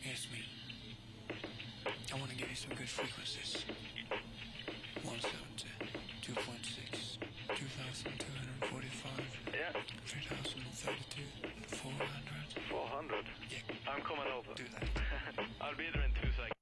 It's me. I want to give you some good frequencies. 170, 2.6, 2,245. Yeah. 3,032, 400. 400? Yeah. I'm coming over. Do that. I'll be there in 2 seconds.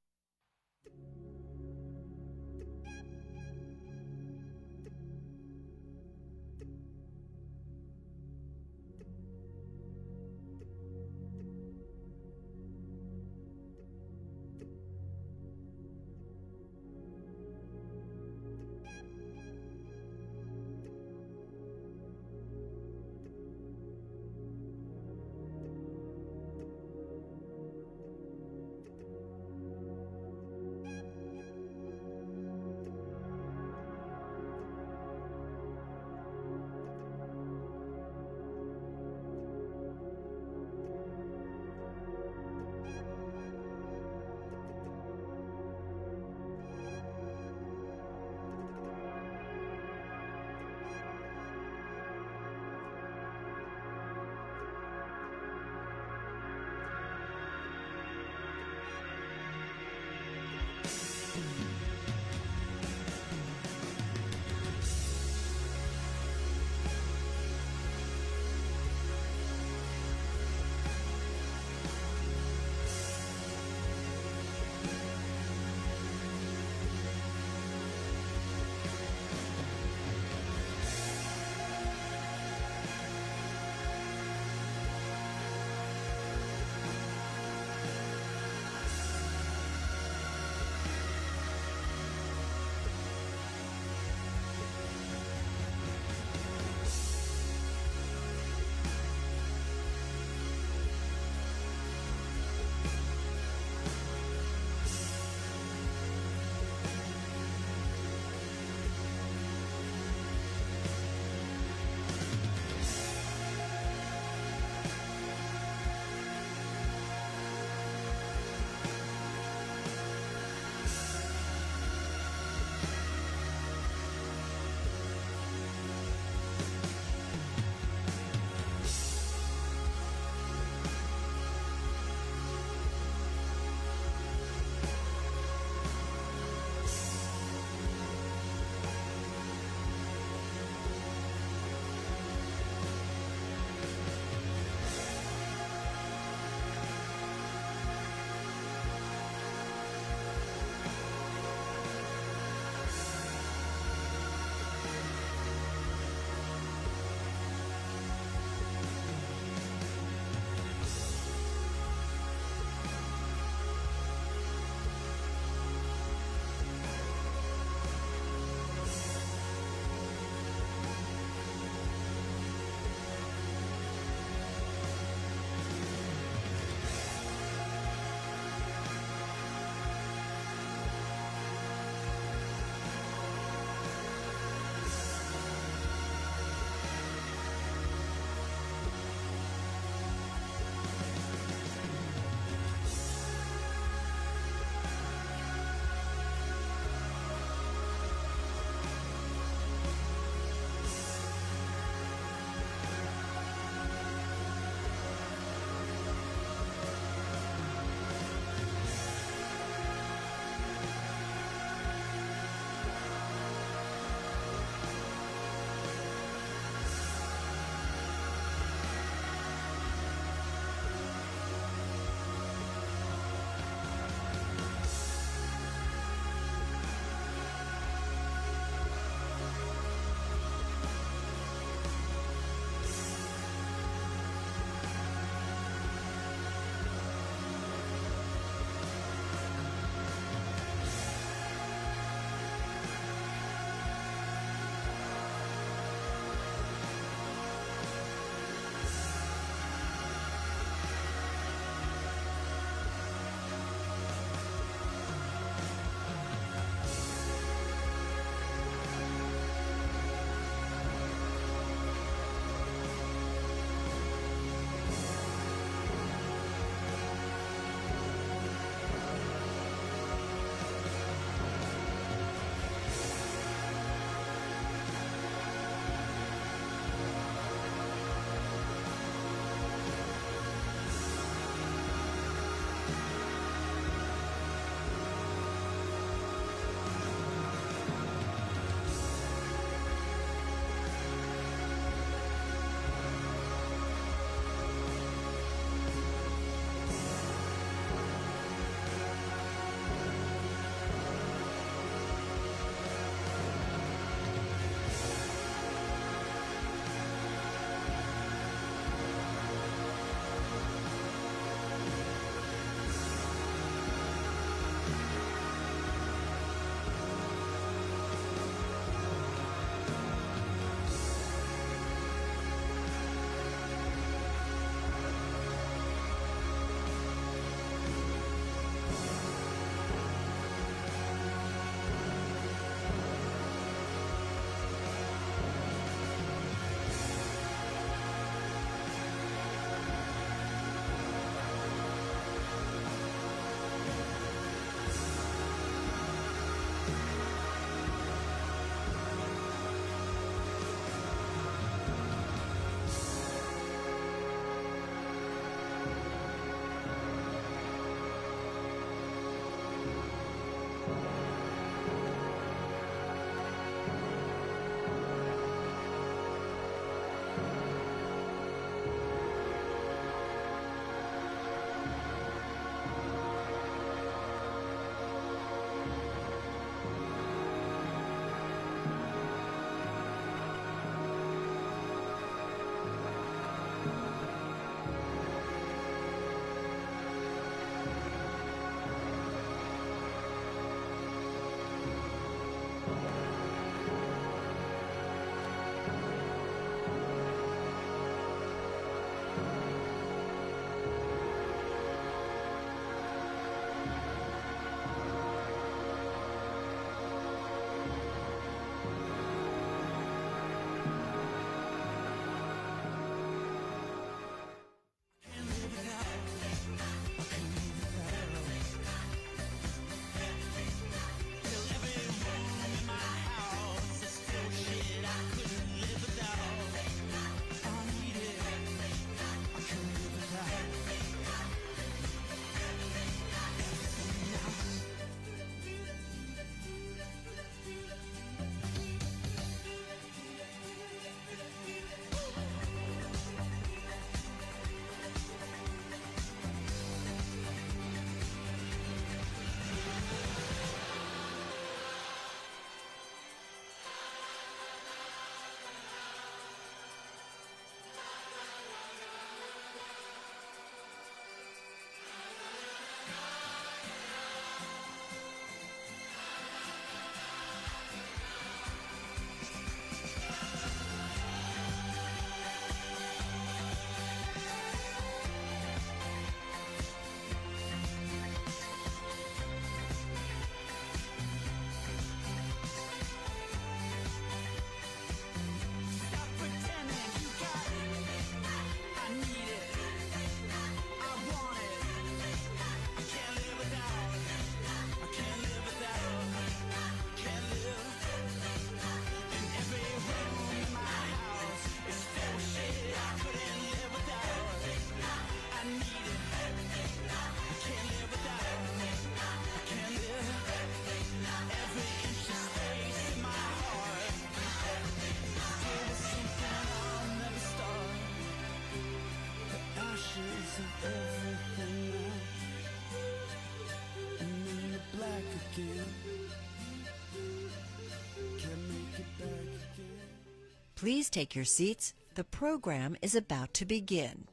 Please take your seats. The program is about to begin.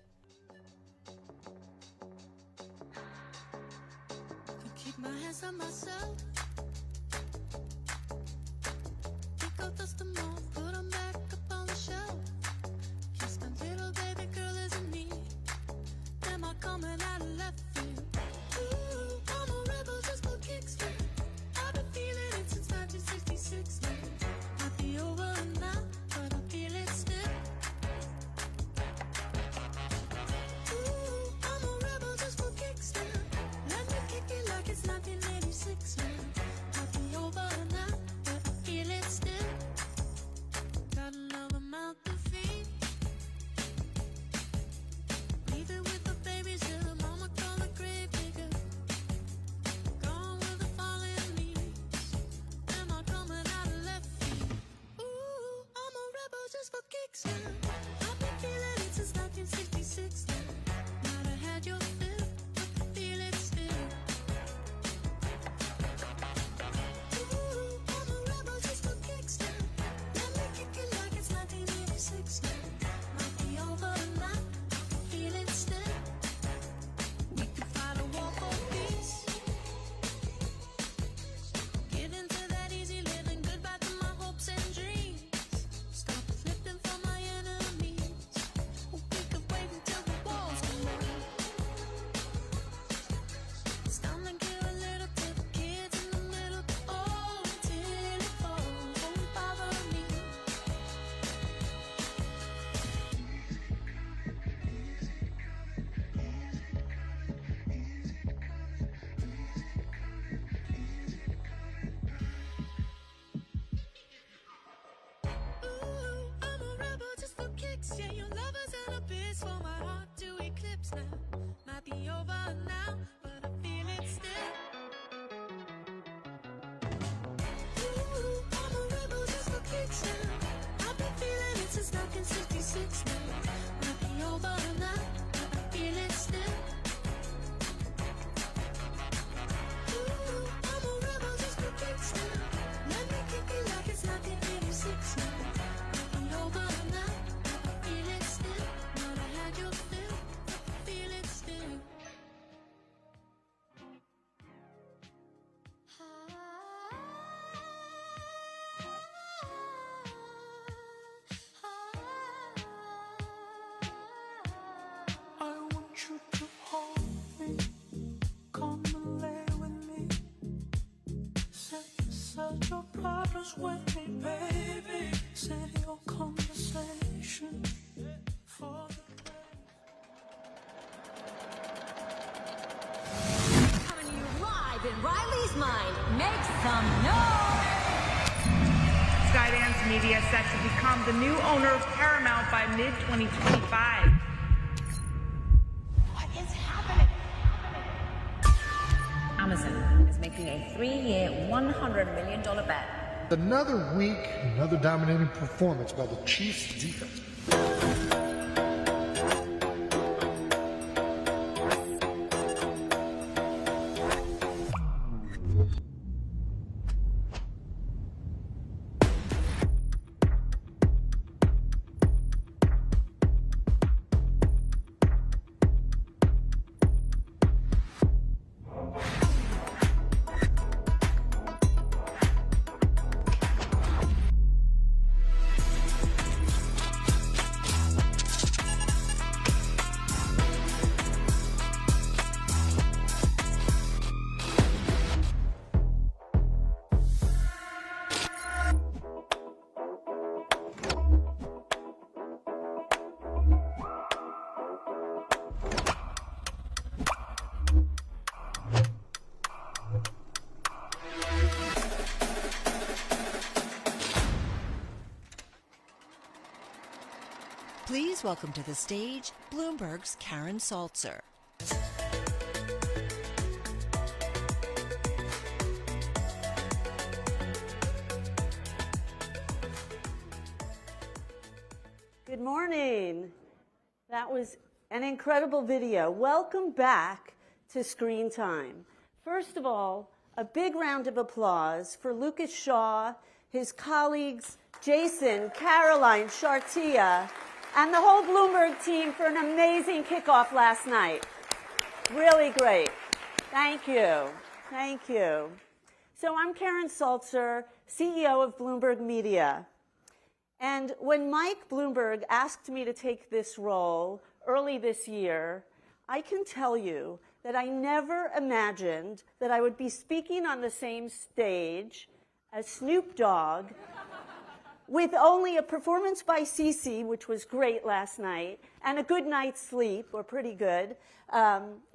Keep my hands on myself. Pick up dust them off, put them back up on the shelf. Kiss my little baby girl isn't me. Am I coming out of left field? Ooh, I'm a rebel just for kicks. I've been feeling it since 1966. Might be over now, but I feel it still. Ooh, I'm a rebel just for kicks. Let me kick it like it's 1986. Might be over now, but I feel it still. Got another mouth to feed. Leaving with the babies till the mama call the grave digger. Gone with the falling leaves. Am I coming out of left field? Ooh, I'm a rebel just for kicks now. I've been feeling it since 1966 now. Might have had your fill, but I feel it still. Ooh, I'm a rebel just for kicks now. Let me kick it like it's 1986 now. Might be over now, I feel it still. We can fight a war for peace. Get into that easy living, goodbye to my hopes and dreams. Stop flipping for my enemies. We could wait until the walls come down. Stand and kill a little to the kids in the middle. Oh, until it falls, won't bother me. Ooh, I'm a rebel just for kicks. Yeah, your lovers and a biz for my heart to eclipse now. Might be over now, but I feel it still. Ooh, I'm a rebel just for kicks now. I've been feeling it since 1966 now. Might be over now, but I feel it still. Ooh, I'm a rebel just for kicks now. Let me kick it like it's 1986 now. Might be over now, but I feel it still. Might have had your fill, but I feel it still. I want you to hold me, come and lay with me. Set aside your problems with me, baby. Set your conversation for the Coming to you live in Riley's Mind. Make some noise! Skydance Media set to become the new owner of Paramount by mid-2025. What is happening? Amazon is making a 3-year, $100 million bet. Another week, another dominating performance by the Chiefs defense. Please welcome to the stage Bloomberg's Karen Saltzer. Good morning. That was an incredible video. Welcome back to Screentime. First of all, a big round of applause for Lucas Shaw, his colleagues Jason, Caroline, Shartia, and the whole Bloomberg team for an amazing kickoff last night. Really great. Thank you. Thank you. So I'm Karen Saltzer, CEO of Bloomberg Media. And when Mike Bloomberg asked me to take this role early this year, I can tell you that I never imagined that I would be speaking on the same stage as Snoop Dogg with only a performance by Cece, which was great last night, and a good night's sleep, or pretty good,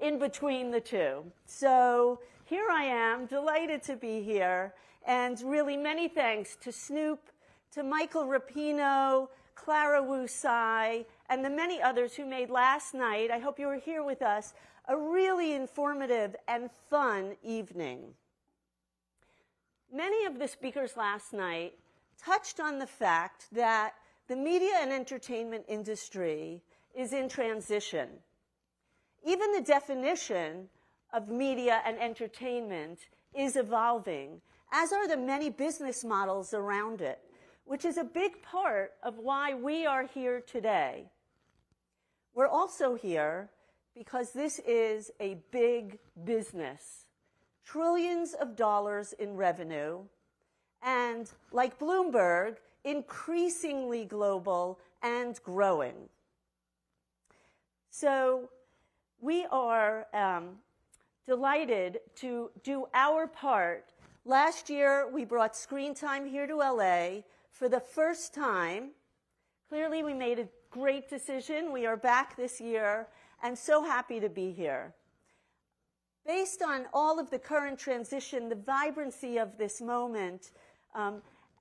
in between the two. So here I am, delighted to be here, and really many thanks to Snoop, to Michael Rapino, Clara Wu Tsai, and the many others who made last night, I hope you were here with us, a really informative and fun evening. Many of the speakers last night touched on the fact that the media and entertainment industry is in transition. Even the definition of media and entertainment is evolving, as are the many business models around it, which is a big part of why we are here today. We're also here because this is a big business, trillions of dollars in revenue, and like Bloomberg, increasingly global and growing. So we are delighted to do our part. Last year, we brought Screentime here to LA for the first time. Clearly, we made a great decision. We are back this year and so happy to be here. Based on all of the current transition, the vibrancy of this moment,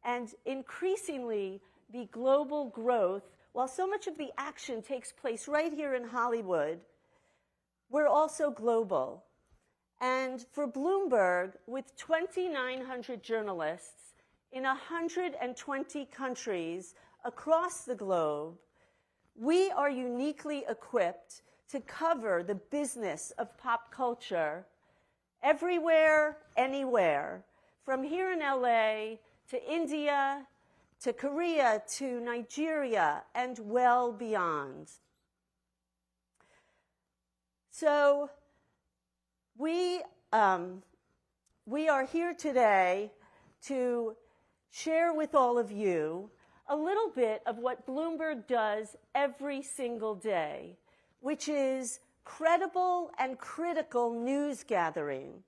and increasingly the global growth, while so much of the action takes place right here in Hollywood, we're also global. And for Bloomberg, with 2,900 journalists in 120 countries across the globe, we are uniquely equipped to cover the business of pop culture everywhere, anywhere, from here in LA to India, to Korea, to Nigeria, and well beyond. So we are here today to share with all of you a little bit of what Bloomberg does every single day, which is credible and critical news gathering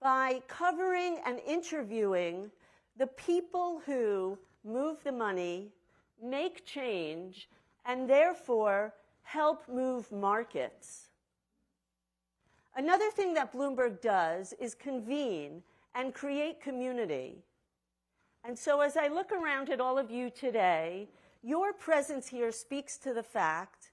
by covering and interviewing the people who move the money, make change, and therefore help move markets. Another thing that Bloomberg does is convene and create community. And so as I look around at all of you today, your presence here speaks to the fact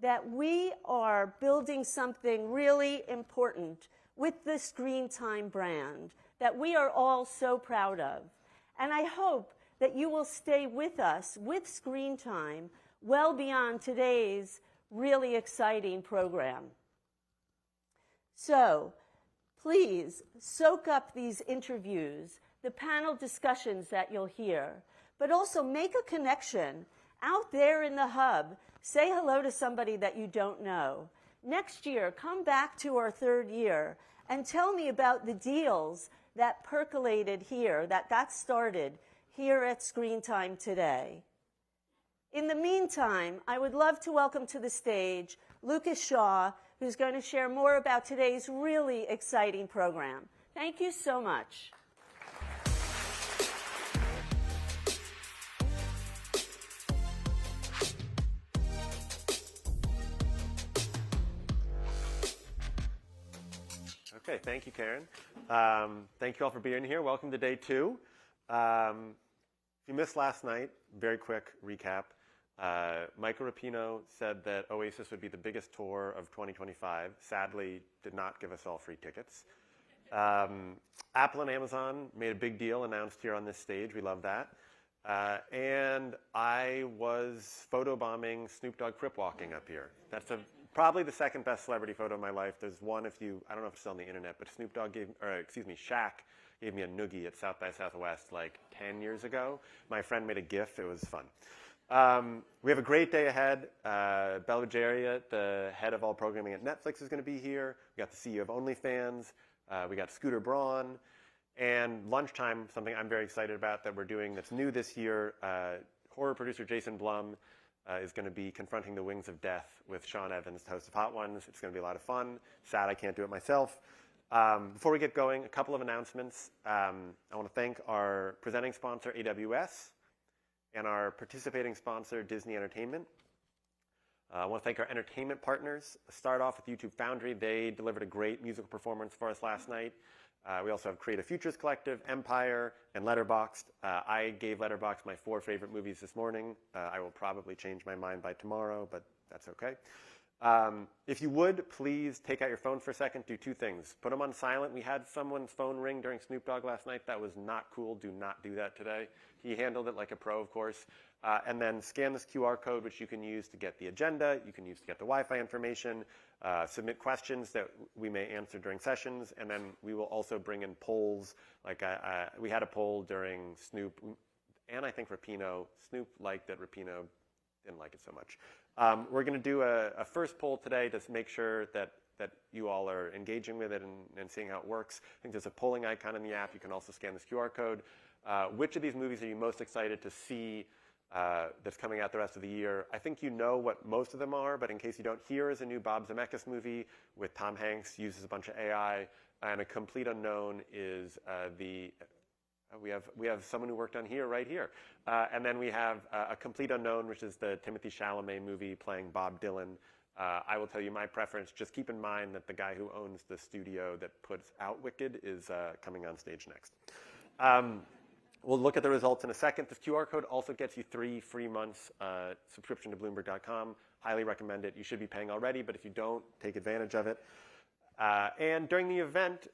that we are building something really important with the Screentime brand that we are all so proud of. And I hope that you will stay with us with Screentime well beyond today's really exciting program. So please soak up these interviews, the panel discussions that you'll hear, but also make a connection out there in the hub. Say hello to somebody that you don't know. Next year, come back to our third year and tell me about the deals that percolated here, that got started here at Screentime today. In the meantime, I would love to welcome to the stage Lucas Shaw, who's going to share more about today's really exciting program. Thank you so much. Okay, thank you, Karen. Thank you all for being here. Welcome to day 2. If you missed last night, very quick recap. Michael Rapino said that Oasis would be the biggest tour of 2025. Sadly, did not give us all free tickets. Apple and Amazon made a big deal announced here on this stage. We love that. And I was photobombing Snoop Dogg crip walking up here. That's probably the second best celebrity photo of my life. There's one I don't know if it's on the internet, but Shaq gave me a noogie at South by Southwest like 10 years ago. My friend made a GIF. It was fun. We have a great day ahead. Bela Bajaria, the head of all programming at Netflix, is going to be here. We got the CEO of OnlyFans. We got Scooter Braun. And lunchtime, something I'm very excited about that we're doing that's new this year. Horror producer Jason Blum is going to be confronting the wings of death with Sean Evans, the host of Hot Ones. It's going to be a lot of fun. Sad I can't do it myself. Before we get going, a couple of announcements. I want to thank our presenting sponsor, AWS, and our participating sponsor, Disney Entertainment. I want to thank our entertainment partners. Start off with YouTube Foundry. They delivered a great musical performance for us last night. We also have Creative Futures Collective, Empire, and Letterboxd. I gave Letterboxd my 4 favorite movies this morning. I will probably change my mind by tomorrow, but that's okay. If you would, please take out your phone for a second. Do 2 things. Put them on silent. We had someone's phone ring during Snoop Dogg last night. That was not cool. Do not do that today. He handled it like a pro, of course. And then scan this QR code, which you can use to get the agenda. You can use to get the Wi-Fi information. Submit questions that we may answer during sessions. And then we will also bring in polls. Like we had a poll during Snoop and I think Rapinoe. Snoop liked it. Rapinoe didn't like it so much. We're going to do a first poll today to make sure that you all are engaging with it and seeing how it works. I think there's a polling icon in the app. You can also scan this QR code. Which of these movies are you most excited to see that's coming out the rest of the year? I think you know what most of them are, but in case you don't, here is a new Bob Zemeckis movie with Tom Hanks, uses a bunch of AI, and A Complete Unknown is we have someone who worked on here right here. And then we have A Complete Unknown, which is the Timothée Chalamet movie playing Bob Dylan. I will tell you my preference. Just keep in mind that the guy who owns the studio that puts out Wicked is coming on stage next. We'll look at the results in a second. This QR code also gets you 3 free months subscription to Bloomberg.com. Highly recommend it. You should be paying already, but if you don't, take advantage of it. And during the event,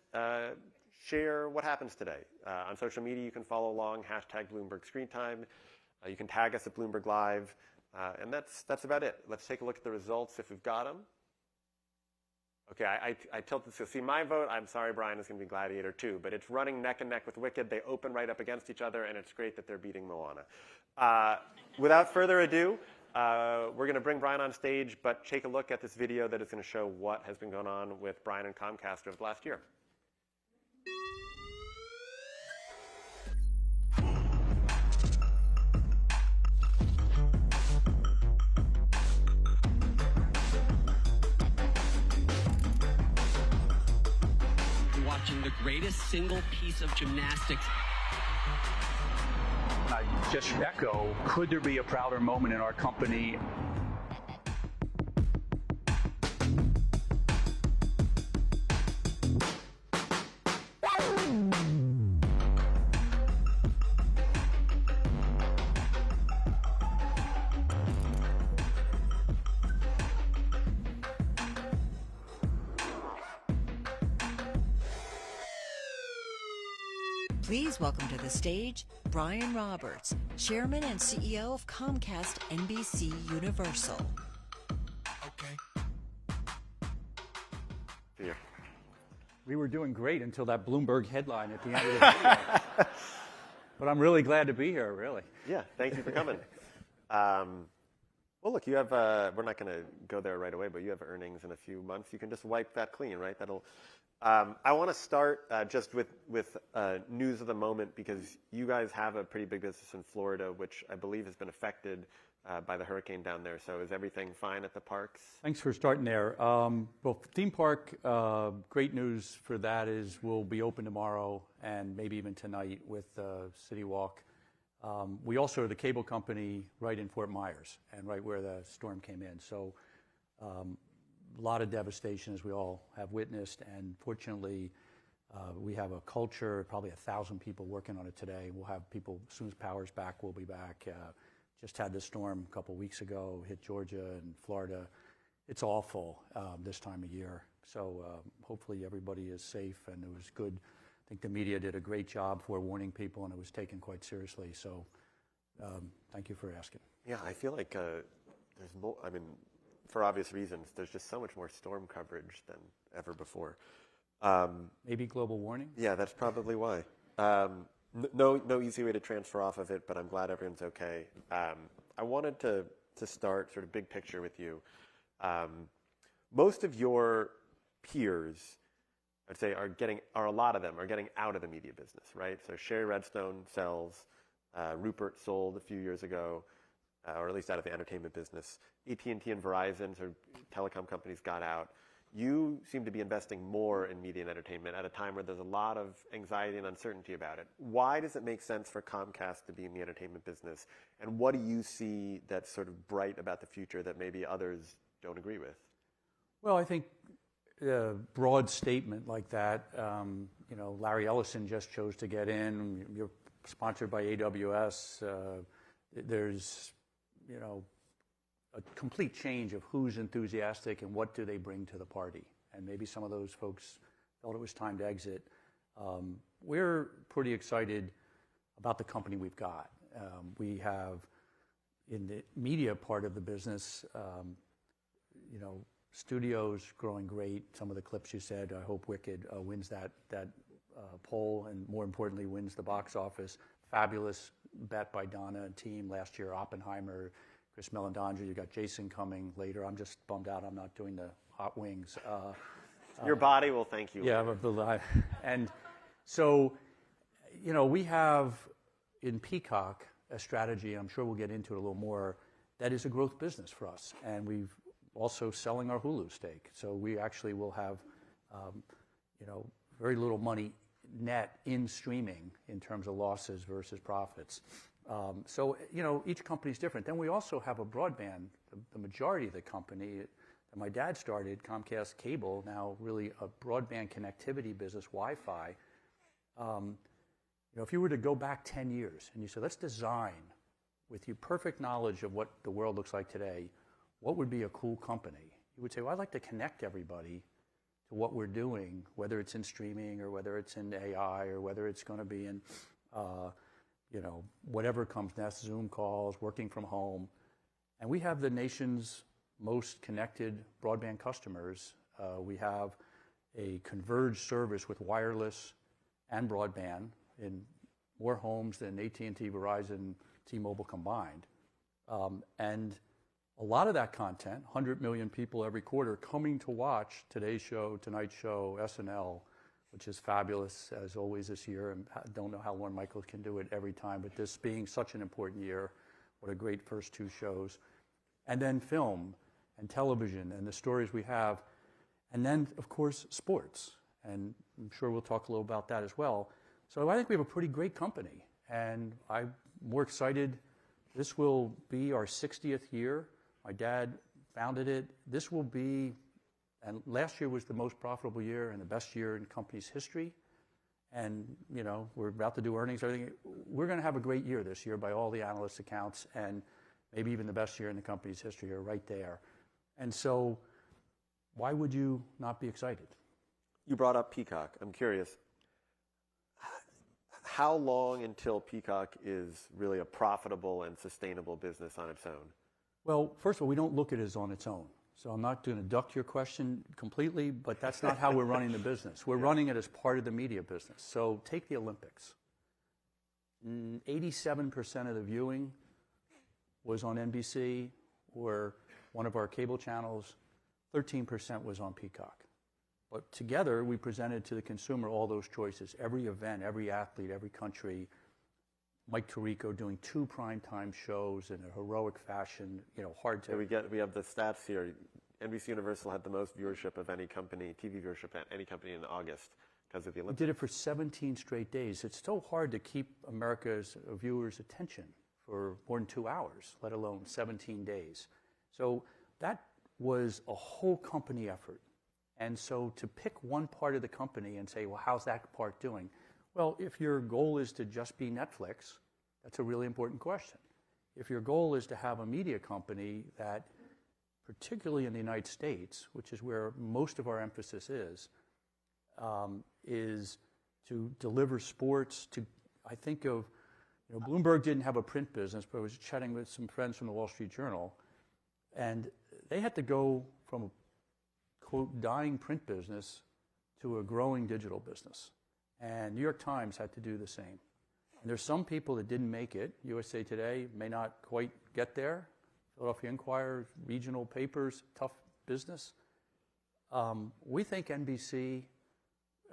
share what happens today. On social media, you can follow along, #Bloomberg Screentime. You can tag us at Bloomberg Live. And that's about it. Let's take a look at the results if we've got them. Okay, I tilted. So see, my vote, I'm sorry, Brian, is going to be Gladiator 2, but it's running neck and neck with Wicked. They open right up against each other, and it's great that they're beating Moana. Without further ado, we're going to bring Brian on stage, but take a look at this video that is going to show what has been going on with Brian and Comcast over the last year. Watching the greatest single piece of gymnastics. I just echo, could there be a prouder moment in our company? Please welcome to the stage Brian Roberts, Chairman and CEO of Comcast NBC Universal. Okay. Here. We were doing great until that Bloomberg headline at the end of the video. But I'm really glad to be here, really. Yeah, thank you for coming. Well, look, you have, we're not going to go there right away, but you have earnings in a few months. You can just wipe that clean, right? That'll. I want to start just with news of the moment, because you guys have a pretty big business in Florida, which I believe has been affected by the hurricane down there. So is everything fine at the parks? Thanks for starting there. Well, theme park, great news for that is we'll be open tomorrow and maybe even tonight with City Walk. We also are the cable company right in Fort Myers and right where the storm came in. So a lot of devastation, as we all have witnessed, and fortunately, we have a culture, probably 1,000 people working on it today. We'll have people, as soon as power's back, we'll be back. Just had this storm a couple weeks ago, hit Georgia and Florida. It's awful this time of year. So hopefully everybody is safe, and it was good. I think the media did a great job for warning people, and it was taken quite seriously. So thank you for asking. Yeah, I feel like there's more, I mean, for obvious reasons, there's just so much more storm coverage than ever before. Maybe global warming? Yeah, that's probably why. No easy way to transfer off of it, but I'm glad everyone's okay. I wanted to start sort of big picture with you. Most of your peers, I'd say, a lot of them are getting out of the media business, right? So Sherry Redstone sells, Rupert sold a few years ago, or at least out of the entertainment business. AT&T and Verizon, sort of telecom companies, got out. You seem to be investing more in media and entertainment at a time where there's a lot of anxiety and uncertainty about it. Why does it make sense for Comcast to be in the entertainment business? And what do you see that's sort of bright about the future that maybe others don't agree with? Well, I think a broad statement like that, Larry Ellison just chose to get in. You're sponsored by AWS. There's, a complete change of who's enthusiastic and what do they bring to the party. And maybe some of those folks felt it was time to exit. We're pretty excited about the company we've got. We have, in the media part of the business, studios growing great. Some of the clips you said, I hope Wicked wins that poll, and more importantly, wins the box office. Fabulous bet by Donna and team last year. Oppenheimer, Chris Meledandri, you got Jason coming later. I'm just bummed out I'm not doing the hot wings. Your body will thank you. Yeah, and so, we have in Peacock a strategy, and I'm sure we'll get into it a little more, that is a growth business for us. And we've also selling our Hulu stake. So we actually will have, very little money net in streaming in terms of losses versus profits. So, each company is different. Then we also have a broadband. The majority of the company that my dad started, Comcast Cable, now really a broadband connectivity business, Wi-Fi. If you were to go back 10 years and you said, let's design with your perfect knowledge of what the world looks like today, what would be a cool company? You would say, well, I'd like to connect everybody to what we're doing, whether it's in streaming or whether it's in AI or whether it's going to be in, whatever comes next, Zoom calls, working from home. And we have the nation's most connected broadband customers. We have a converged service with wireless and broadband in more homes than AT&T, Verizon, T-Mobile combined. And a lot of that content, 100 million people every quarter coming to watch Today's Show, Tonight's Show, SNL, which is fabulous as always this year. And I don't know how Lorne Michaels can do it every time, but this being such an important year, what a great first two shows. And then film and television and the stories we have. And then, of course, sports. And I'm sure we'll talk a little about that as well. So I think we have a pretty great company. And I'm more excited. This will be our 60th year. My dad founded it. This will be, and last year was the most profitable year and the best year in company's history. And, we're about to do earnings, everything. We're going to have a great year this year by all the analyst accounts, and maybe even the best year in the company's history are right there. And so why would you not be excited? You brought up Peacock. I'm curious. How long until Peacock is really a profitable and sustainable business on its own? Well, first of all, we don't look at it as on its own. So I'm not going to duck your question completely, but that's not how we're running the business. We're running it as part of the media business. So take the Olympics. 87% of the viewing was on NBC or one of our cable channels. 13% was on Peacock. But together, we presented to the consumer all those choices. Every event, every athlete, every country. Mike Tirico doing 2 primetime shows in a heroic fashion, hard to... Yeah, we have the stats here. NBC Universal had the most viewership of any company, TV viewership at any company in August because of the Olympics. We did it for 17 straight days. It's so hard to keep America's viewers' attention for more than 2 hours, let alone 17 days. So that was a whole company effort. And so to pick one part of the company and say, well, how's that part doing? Well, if your goal is to just be Netflix, that's a really important question. If your goal is to have a media company that, particularly in the United States, which is where most of our emphasis is to deliver sports to, I think of, Bloomberg didn't have a print business, but I was chatting with some friends from the Wall Street Journal, and they had to go from a, quote, dying print business to a growing digital business. And New York Times had to do the same. And there's some people that didn't make it. USA Today may not quite get there. Philadelphia Inquirer, regional papers, tough business. We think NBC,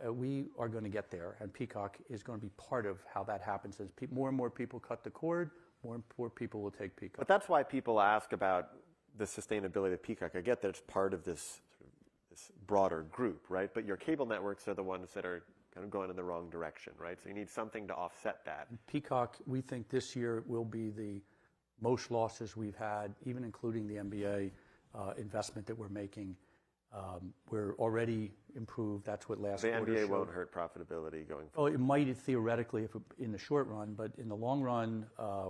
we are going to get there, and Peacock is going to be part of how that happens. As more and more people cut the cord, more and more people will take Peacock. But that's why people ask about the sustainability of Peacock. I get that it's part of this broader group, right? But your cable networks are the ones that are kind of going in the wrong direction, right? So you need something to offset that. Peacock, we think this year will be the most losses we've had, even including the NBA investment that we're making. We're already improved. That's what last quarter The NBA showed. won't hurt profitability going forward. Oh, it might theoretically in the short run, but in the long run,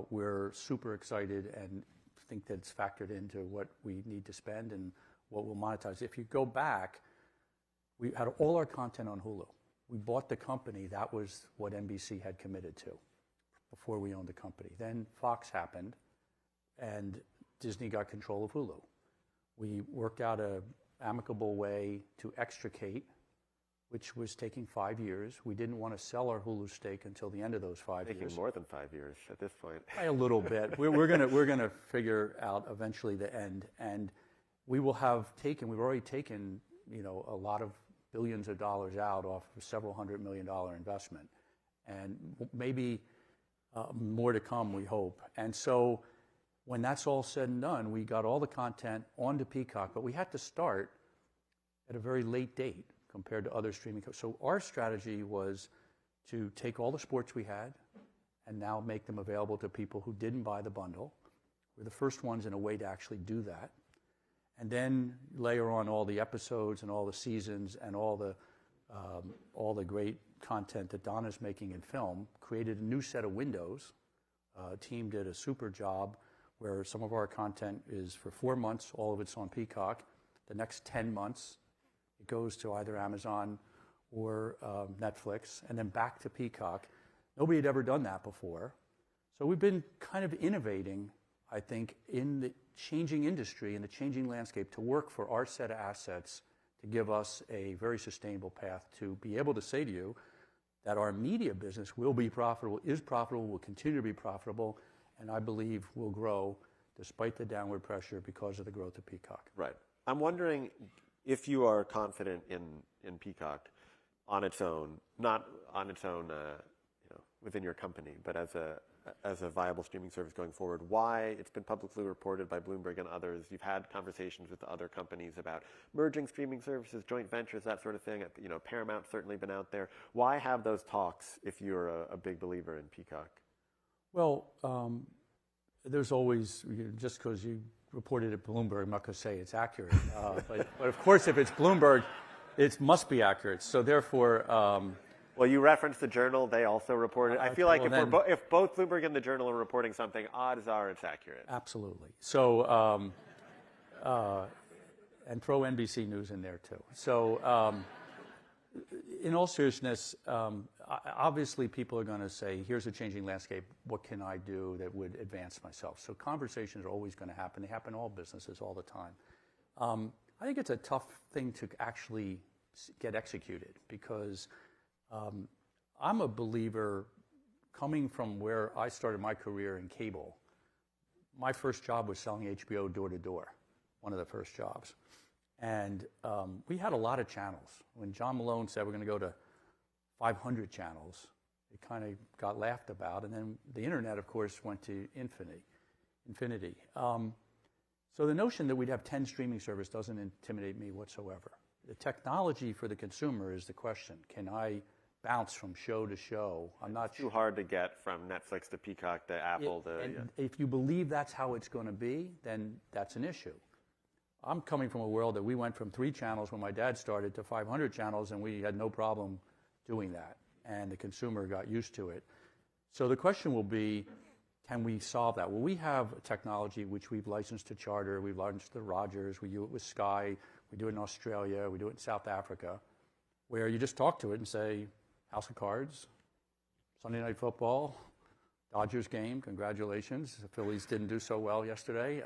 we're super excited and think that it's factored into what we need to spend and what we'll monetize. If you go back, we had all our content on Hulu. We bought the company. That was what NBC had committed to before we owned the company. Then Fox happened, and Disney got control of Hulu. We worked out an amicable way to extricate, which was taking 5 years. We didn't want to sell our Hulu stake until the end of those 5 years. Taking more than 5 years at this point. By a little bit. We're gonna figure out eventually the end, and we will have taken. We've already taken, a lot of billions of dollars out off a several $100 million investment, and maybe more to come, we hope. And so when that's all said and done, we got all the content onto Peacock, but we had to start at a very late date compared to other streaming. So our strategy was to take all the sports we had and now make them available to people who didn't buy the bundle. We're the first ones in a way to actually do that. And then layer on all the episodes and all the seasons and all the great content that Donna's making in film, created a new set of windows. Team did a super job where some of our content is for 4 months, all of it's on Peacock. The next 10 months, it goes to either Amazon or Netflix, and then back to Peacock. Nobody had ever done that before. So we've been kind of innovating, I think, in the changing industry and the changing landscape to work for our set of assets to give us a very sustainable path to be able to say to you that our media business will be profitable, is profitable, will continue to be profitable, and I believe will grow despite the downward pressure because of the growth of Peacock. Right. I'm wondering if you are confident in Peacock on its own, not on its own within your company, but as a viable streaming service going forward. Why? It's been publicly reported by Bloomberg and others. You've had conversations with other companies about merging streaming services, joint ventures, that sort of thing. Paramount's certainly been out there. Why have those talks if you're a big believer in Peacock? Well, there's always, just because you reported at Bloomberg, I'm not going to say it's accurate. But of course, if it's Bloomberg, it must be accurate. So therefore... well, you referenced the Journal. They also reported. I feel like if both Bloomberg and the Journal are reporting something, odds are it's accurate. Absolutely. So, and throw NBC News in there too. So, in all seriousness, obviously people are going to say, here's a changing landscape. What can I do that would advance myself? So conversations are always going to happen. They happen in all businesses all the time. I think it's a tough thing to actually get executed because I'm a believer, coming from where I started my career in cable. My first job was selling HBO door to door, one of the first jobs. And we had a lot of channels. When John Malone said we're going to go to 500 channels, it kind of got laughed about. And then the internet, of course, went to infinity. So the notion that we'd have 10 streaming services doesn't intimidate me whatsoever. The technology for the consumer is the question. Can I bounce from show to show? I'm not too hard to get from Netflix to Peacock to Apple to... If you believe that's how it's going to be, then that's an issue. I'm coming from a world that we went from 3 channels when my dad started to 500 channels, and we had no problem doing that, and the consumer got used to it. So the question will be, can we solve that? Well, we have a technology which we've licensed to Charter, we've licensed to Rogers, we do it with Sky, we do it in Australia, we do it in South Africa, where you just talk to it and say, House of Cards, Sunday Night Football, Dodgers game, congratulations. The Phillies didn't do so well yesterday.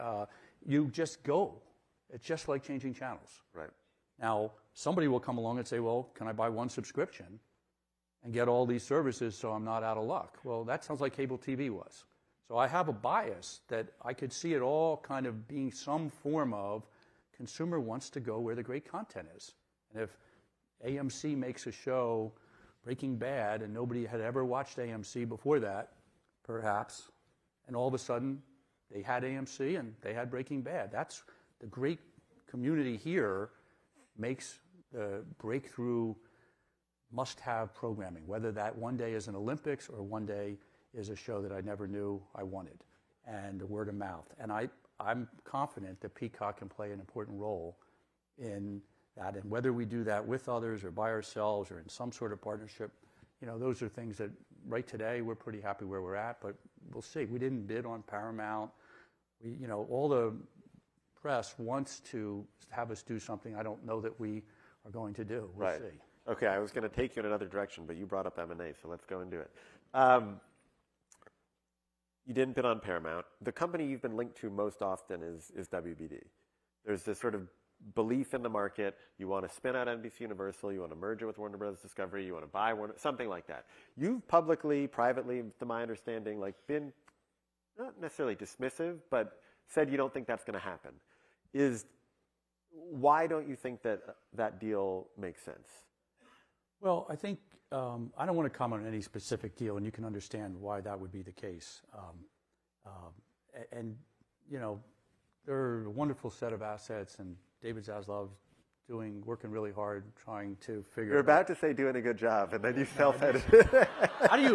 You just go. It's just like changing channels. Right. Now, somebody will come along and say, well, can I buy one subscription? and get all these services so I'm not out of luck. Well, that sounds like cable TV was. So I have a bias that I could see it all kind of being some form of consumer wants to go where the great content is. And if AMC makes a show, Breaking Bad, and nobody had ever watched AMC before that, perhaps, and all of a sudden they had AMC and they had Breaking Bad. That's the great community here makes the breakthrough must-have programming, whether that one day is an Olympics or one day is a show that I never knew I wanted, and word of mouth. And I'm confident that Peacock can play an important role in that. And whether we do that with others or by ourselves or in some sort of partnership, those are things that right today we're pretty happy where we're at, but we'll see. We didn't bid on Paramount. All the press wants to have us do something I don't know that we are going to do. We'll see. Okay, I was going to take you in another direction, but you brought up M&A, so let's go and do it. You didn't bid on Paramount. The company you've been linked to most often is WBD. There's this sort of belief in the market. You want to spin out NBC Universal. You want to merge it with Warner Bros. Discovery. You want to buy Warner, something like that. You've publicly, privately, to my understanding, been not necessarily dismissive, but said you don't think that's going to happen. Why don't you think that deal makes sense? Well, I think I don't want to comment on any specific deal, and you can understand why that would be the case. They're a wonderful set of assets, and David Zaslav's working really hard, trying to figure. You're about to say doing a good job, and then you self-edit.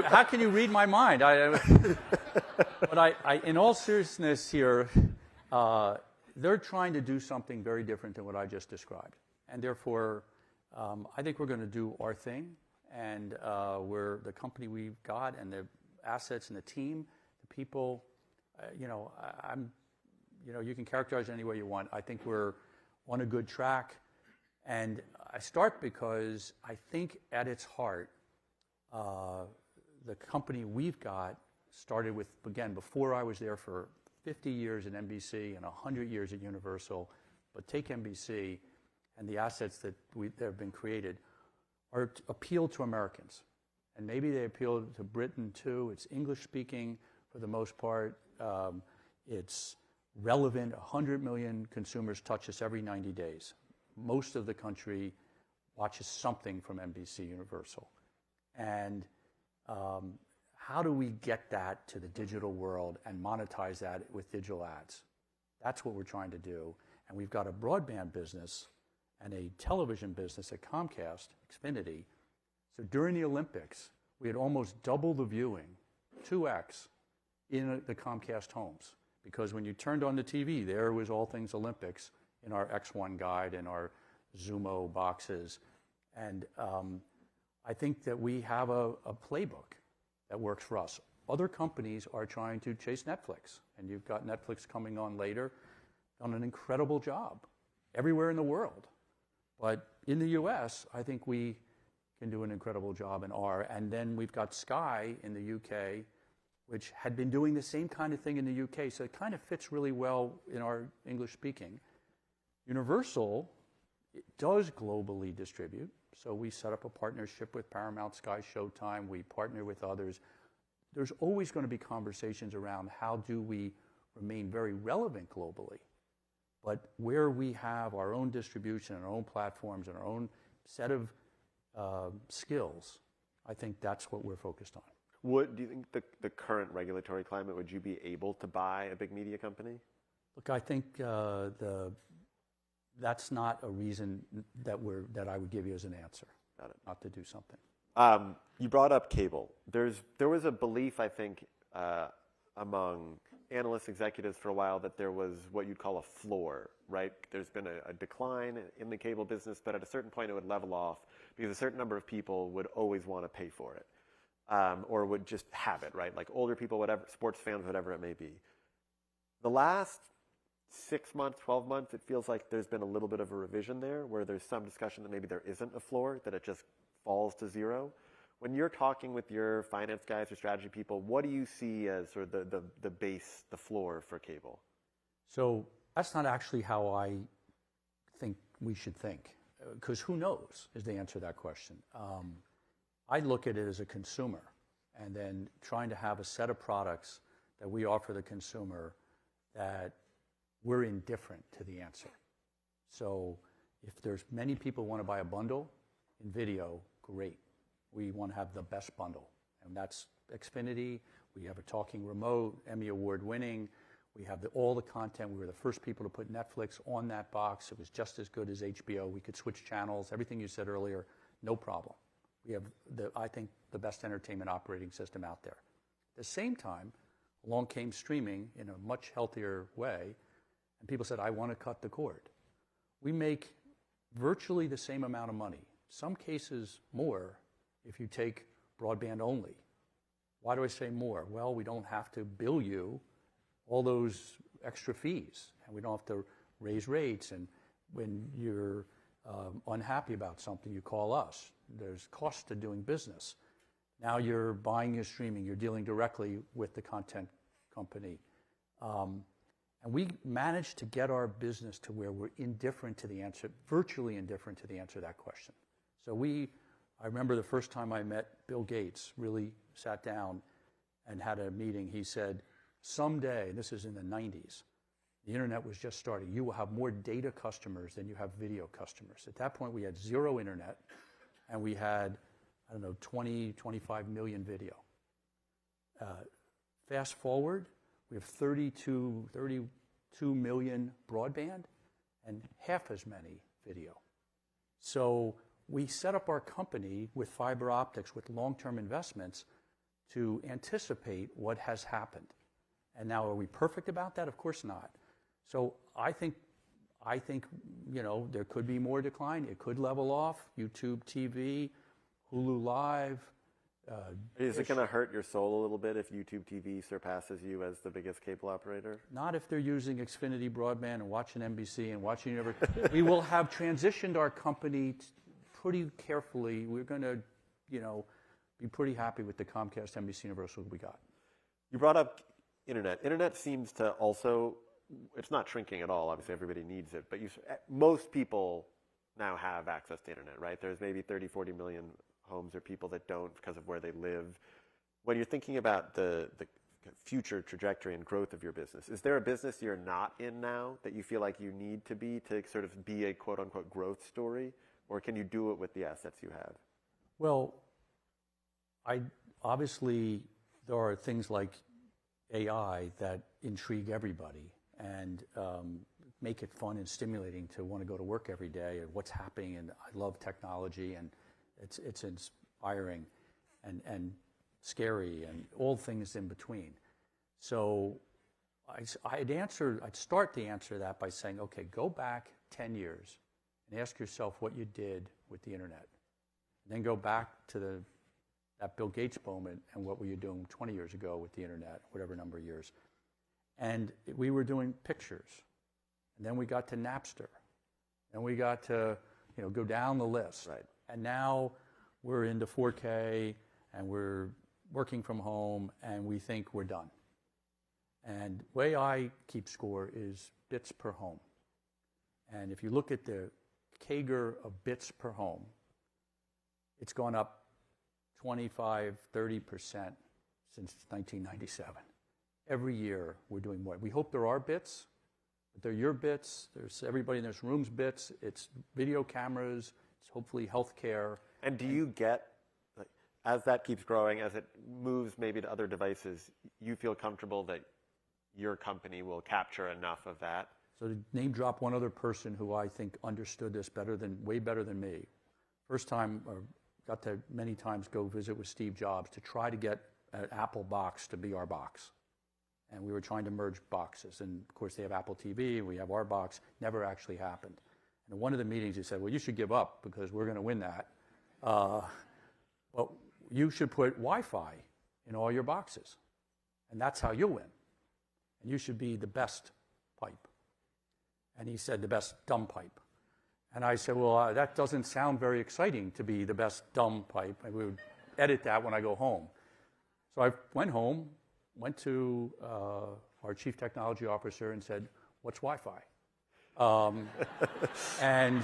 How can you read my mind? But in all seriousness here, they're trying to do something very different than what I just described, and therefore, I think we're going to do our thing, and we're the company we've got, and the assets, and the team, the people. You can characterize it any way you want. I think we're on a good track. And I start because I think at its heart, the company we've got started with, again, before I was there for 50 years at NBC and 100 years at Universal. But take NBC and the assets that have been created are appeal to Americans. And maybe they appeal to Britain too. It's English speaking for the most part. It's relevant. 100 million consumers touch us every 90 days. Most of the country watches something from NBC Universal. And how do we get that to the digital world and monetize that with digital ads? That's what we're trying to do. And we've got a broadband business and a television business at Comcast, Xfinity. So during the Olympics, we had almost double the viewing, 2x, in the Comcast homes. Because when you turned on the TV, there was all things Olympics in our X1 guide and our Zumo boxes. And I think that we have a playbook that works for us. Other companies are trying to chase Netflix. And you've got Netflix coming on later, done an incredible job everywhere in the world. But in the US, I think we can do an incredible job and are. And then we've got Sky in the UK, which had been doing the same kind of thing in the UK. So it kind of fits really well in our English speaking. Universal does globally distribute. So we set up a partnership with Paramount, Sky, Showtime. We partner with others. There's always going to be conversations around how do we remain very relevant globally. But where we have our own distribution and our own platforms and our own set of skills, I think that's what we're focused on. Do you think the current regulatory climate, would you be able to buy a big media company? Look, I think that's not a reason that I would give you as an answer. Got it. Not to do something. You brought up cable. There was a belief, I think, among analysts, executives for a while that there was what you'd call a floor, right? There's been a decline in the cable business, but at a certain point it would level off because a certain number of people would always want to pay for it. Or would just have it, right? Like older people, whatever, sports fans, whatever it may be. The last 6 months, 12 months, it feels like there's been a little bit of a revision there where there's some discussion that maybe there isn't a floor, that it just falls to zero. When you're talking with your finance guys or strategy people, what do you see as sort of the base, the floor for cable? So that's not actually how I think we should think, because who knows is the answer to that question. I look at it as a consumer, and then trying to have a set of products that we offer the consumer that we're indifferent to the answer. So if there's many people who want to buy a bundle in video, great. We want to have the best bundle, and that's Xfinity. We have a talking remote, Emmy Award winning. We have all the content. We were the first people to put Netflix on that box. It was just as good as HBO. We could switch channels, everything you said earlier, no problem. We have, I think, the best entertainment operating system out there. At the same time, along came streaming in a much healthier way, and people said, I want to cut the cord. We make virtually the same amount of money, some cases more, if you take broadband only. Why do I say more? Well, we don't have to bill you all those extra fees, and we don't have to raise rates, and when you're unhappy about something, you call us. There's cost to doing business. Now you're buying your streaming, you're dealing directly with the content company. And we managed to get our business to where we're indifferent to the answer, virtually indifferent to the answer to that question. So I remember the first time I met Bill Gates, really sat down and had a meeting. He said, someday, this is in the 90s, the internet was just starting, you will have more data customers than you have video customers. At that point, we had 0 internet, and we had, 20, 25 million video. Fast forward, we have 32 million broadband and half as many video. So we set up our company with fiber optics, with long-term investments, to anticipate what has happened. And now, are we perfect about that? Of course not. So I think there could be more decline. It could level off. YouTube TV, Hulu Live. Is it going to hurt your soul a little bit if YouTube TV surpasses you as the biggest cable operator? Not if they're using Xfinity broadband and watching NBC and watching we will have transitioned our company pretty carefully. We're going to, be pretty happy with the Comcast NBC Universal we got. You brought up internet. Internet seems to also, it's not shrinking at all. Obviously, everybody needs it. But most people now have access to internet, right? There's maybe 30, 40 million homes or people that don't because of where they live. When you're thinking about the future trajectory and growth of your business, is there a business you're not in now that you feel like you need to be to sort of be a quote-unquote growth story? Or can you do it with the assets you have? Well, obviously, there are things like AI that intrigue everybody and make it fun and stimulating to want to go to work every day and what's happening. And I love technology, and it's inspiring and scary and all things in between. So I'd start the answer to that by saying, okay, go back 10 years and ask yourself what you did with the internet. And then go back to that Bill Gates moment and what were you doing 20 years ago with the internet, whatever number of years. And we were doing pictures. And then we got to Napster. And we got to go down the list. Right. And now we're into 4K and we're working from home and we think we're done. And the way I keep score is bits per home. And if you look at the CAGR of bits per home, it's gone up 25, 30% since 1997. Every year we're doing more. We hope there are bits, but they're your bits. There's everybody in this room's bits. It's video cameras. It's hopefully healthcare. And do you get, as that keeps growing, as it moves maybe to other devices, you feel comfortable that your company will capture enough of that? So to name drop one other person who I think understood this way better than me. First time, or got to many times go visit with Steve Jobs to try to get an Apple box to be our box. And we were trying to merge boxes. And of course they have Apple TV, and we have our box. Never actually happened. And in one of the meetings he said, well, you should give up because we're going to win that. But you should put Wi-Fi in all your boxes. And that's how you'll win. And you should be the best pipe. And he said, the best dumb pipe. And I said, well, that doesn't sound very exciting to be the best dumb pipe. And we would edit that when I go home. So I went home, went to our chief technology officer and said, what's Wi-Fi? And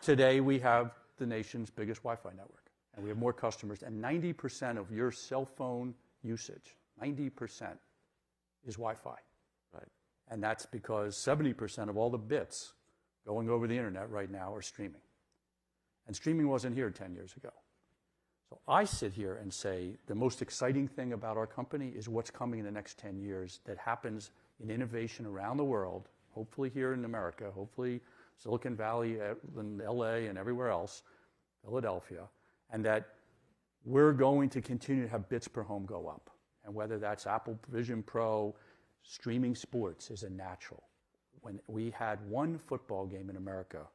today we have the nation's biggest Wi-Fi network. And we have more customers. And 90% of your cell phone usage, 90% is Wi-Fi. Right. And that's because 70% of all the bits going over the internet right now are streaming. And streaming wasn't here 10 years ago. So I sit here and say the most exciting thing about our company is what's coming in the next 10 years that happens in innovation around the world, hopefully here in America, hopefully Silicon Valley and LA and everywhere else, Philadelphia, and that we're going to continue to have bits per home go up. And whether that's Apple Vision Pro, streaming sports is a natural. When we had one football game in America,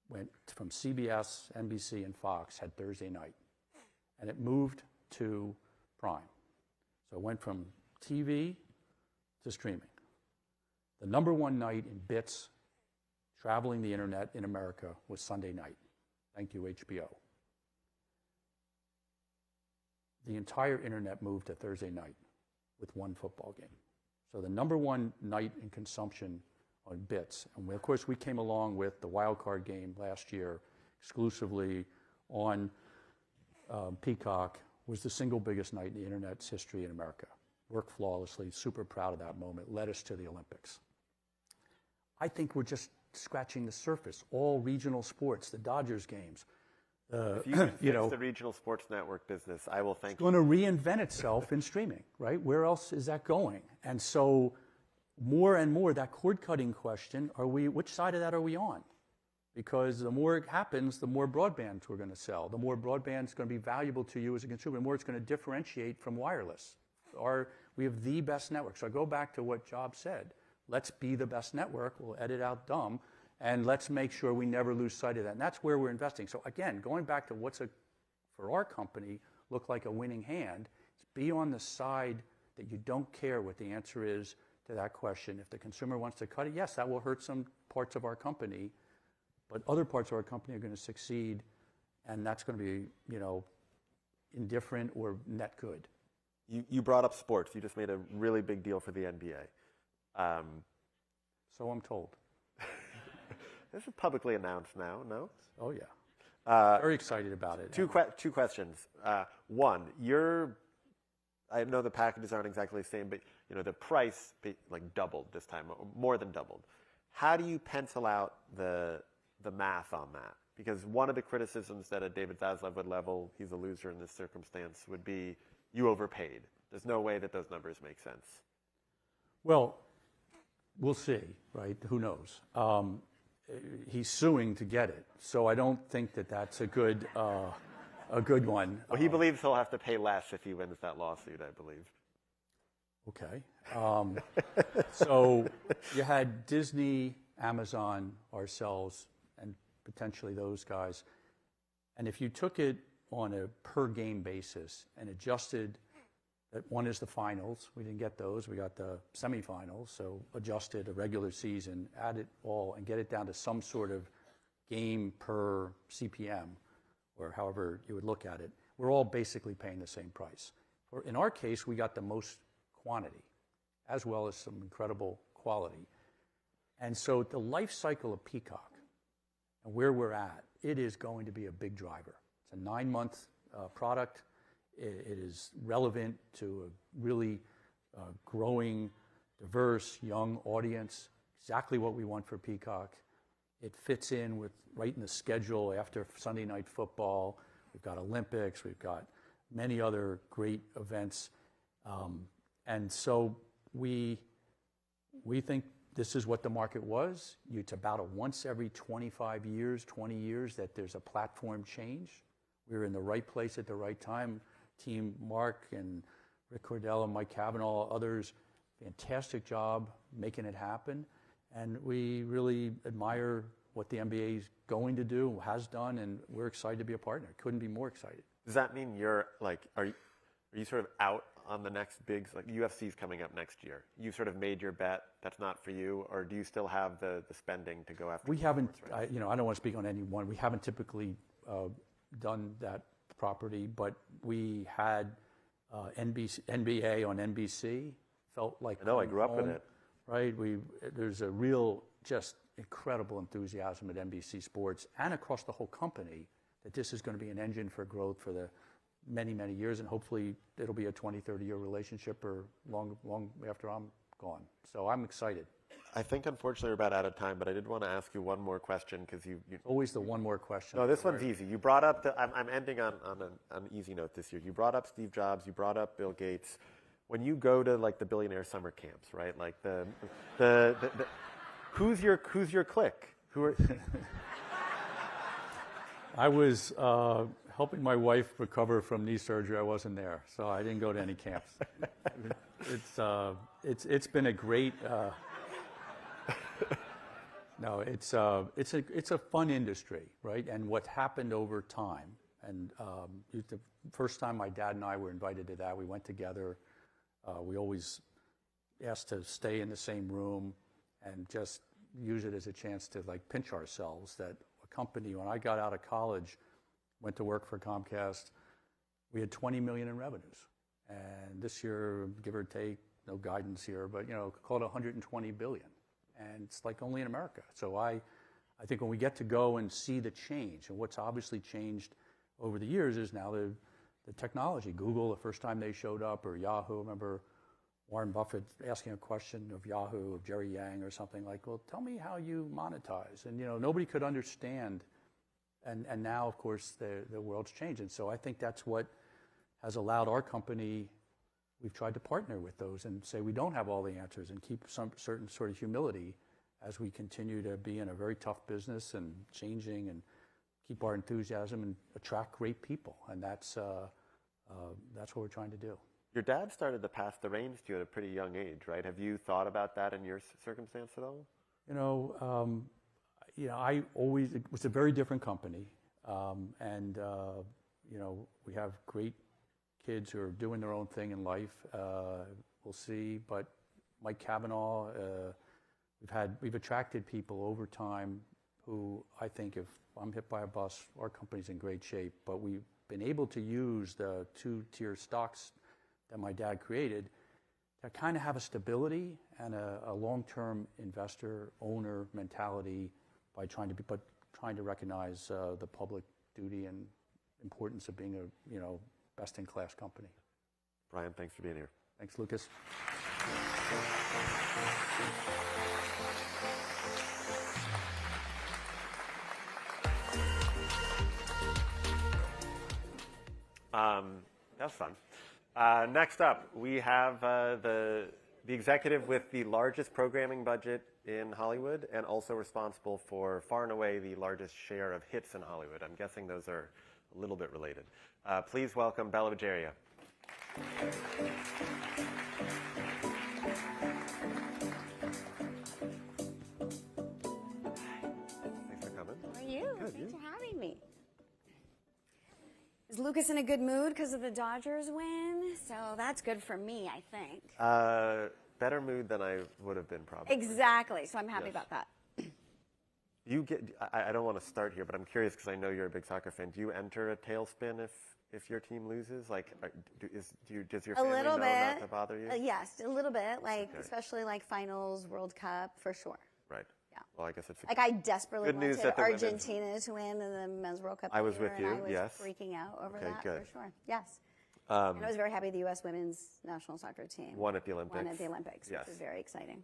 went from CBS, NBC, and Fox, had Thursday night. And it moved to Prime. So it went from TV to streaming. The number one night in bits traveling the internet in America was Sunday night. Thank you, HBO. The entire internet moved to Thursday night with one football game. So the number one night in consumption on bits, and of course we came along with the wild card game last year exclusively on Peacock, was the single biggest night in the internet's history in America. Worked flawlessly, super proud of that moment, led us to the Olympics. I think we're just scratching the surface. All regional sports, the Dodgers games. If you can fix the regional sports network business, I will thank you. It's going to reinvent itself in streaming, right? Where else is that going? And so more and more, that cord-cutting question, which side of that are we on? Because the more it happens, the more broadband we're going to sell. The more broadband is going to be valuable to you as a consumer, the more it's going to differentiate from wireless. We have the best network. So I go back to what Jobs said. Let's be the best network. We'll edit out dumb. And let's make sure we never lose sight of that. And that's where we're investing. So again, going back to for our company, look like a winning hand, is be on the side that you don't care what the answer is to that question. If the consumer wants to cut it, yes, that will hurt some parts of our company. But other parts of our company are going to succeed, and that's going to be, indifferent or net good. You brought up sports. You just made a really big deal for the NBA. So I'm told. This is publicly announced now, no? Oh, yeah. Very excited about it. Two questions. One, I know the packages aren't exactly the same, but the price doubled this time, more than doubled. How do you pencil out the math on that? Because one of the criticisms that a David Zaslav would level, he's a loser in this circumstance, would be you overpaid. There's no way that those numbers make sense. Well, we'll see, right? Who knows? He's suing to get it, so I don't think that that's a good one. Well, he believes he'll have to pay less if he wins that lawsuit, I believe. Okay. So you had Disney, Amazon, ourselves, and potentially those guys. And if you took it on a per-game basis and adjusted that one is the finals. We didn't get those. We got the semifinals. So adjusted a regular season, add it all, and get it down to some sort of game per CPM, or however you would look at it. We're all basically paying the same price. In our case, we got the most quantity, as well as some incredible quality. And so the life cycle of Peacock and where we're at, it is going to be a big driver. It's a 9-month product. It is relevant to a really growing, diverse, young audience, exactly what we want for Peacock. It fits in right in the schedule after Sunday Night Football. We've got Olympics. We've got many other great events. And so we think this is what the market was. It's about a once every 25 years, 20 years that there's a platform change. We were in the right place at the right time. Team Mark and Rick Cordell and Mike Cavanaugh, others, fantastic job making it happen. And we really admire what the NBA is going to do, has done, and we're excited to be a partner. Couldn't be more excited. Does that mean you're are you sort of out on the next big, UFC's coming up next year? You sort of made your bet, that's not for you, or do you still have the spending to go after? We haven't, I don't want to speak on any one. We haven't typically done that property, but we had NBA on NBC. Felt like I know, I grew up with it. Right, there's a real, just incredible enthusiasm at NBC Sports and across the whole company that this is going to be an engine for growth for the many, many years, and hopefully it'll be a 20, 30-year relationship or long after I'm gone. So I'm excited. I think, unfortunately, we're about out of time, but I did want to ask you one more question because you always the one more question. No, this one's easy. You brought up I'm ending on an easy note this year. You brought up Steve Jobs. You brought up Bill Gates. When you go to like the billionaire summer camps, right? Like the who's your clique? Who are? I was helping my wife recover from knee surgery. I wasn't there, so I didn't go to any camps. It's been a great. No, it's a fun industry, right? And what happened over time, and the first time my dad and I were invited to that, we went together. We always asked to stay in the same room and just use it as a chance to like pinch ourselves that a company, when I got out of college, went to work for Comcast, we had 20 million in revenues. And this year, give or take, no guidance here, but call it 120 billion. And it's like only in America. So I think when we get to go and see the change, and what's obviously changed over the years is now the technology. Google, the first time they showed up, or Yahoo. I remember Warren Buffett asking a question of Yahoo, of Jerry Yang or something like, well, tell me how you monetize. And nobody could understand. And now, of course, the world's changed. And so I think that's what has allowed our company. We've tried to partner with those and say we don't have all the answers and keep some certain sort of humility as we continue to be in a very tough business and changing, and keep our enthusiasm and attract great people. And that's what we're trying to do. Your dad started to pass the reins to you at a pretty young age, right? Have you thought about that in your circumstance at all? I always, it was a very different company. We have great kids who are doing their own thing in life. We'll see. But Mike Cavanaugh, we've attracted people over time who I think if I'm hit by a bus, our company's in great shape. But we've been able to use the two-tier stocks that my dad created to kind of have a stability and a long-term investor owner mentality by trying to recognize the public duty and importance of being a best-in-class company. Brian, thanks for being here. Thanks, Lucas. That was fun. Next up, we have the executive with the largest programming budget in Hollywood and also responsible for far and away the largest share of hits in Hollywood. I'm guessing those are a little bit related. Please welcome Bela Bajaria. Thanks for coming. How are you? Good, Thanks for having me. Is Lucas in a good mood because of the Dodgers win? So that's good for me, I think. Better mood than I would have been, probably. Exactly. So I'm happy about that. I don't want to start here, but I'm curious because I know you're a big soccer fan. Do you enter a tailspin if your team loses? Like, does your family know not to bother you? Yes, a little bit. Like, especially like finals, World Cup, for sure. Right. Yeah. Well, I guess it's like I desperately good news wanted that the Argentina to win in the Men's World Cup. I was with you. And I was yes. freaking out over that good. for sure. Yes. And I was very happy the U.S. women's national soccer team won at the Olympics. Yes. Which was very exciting.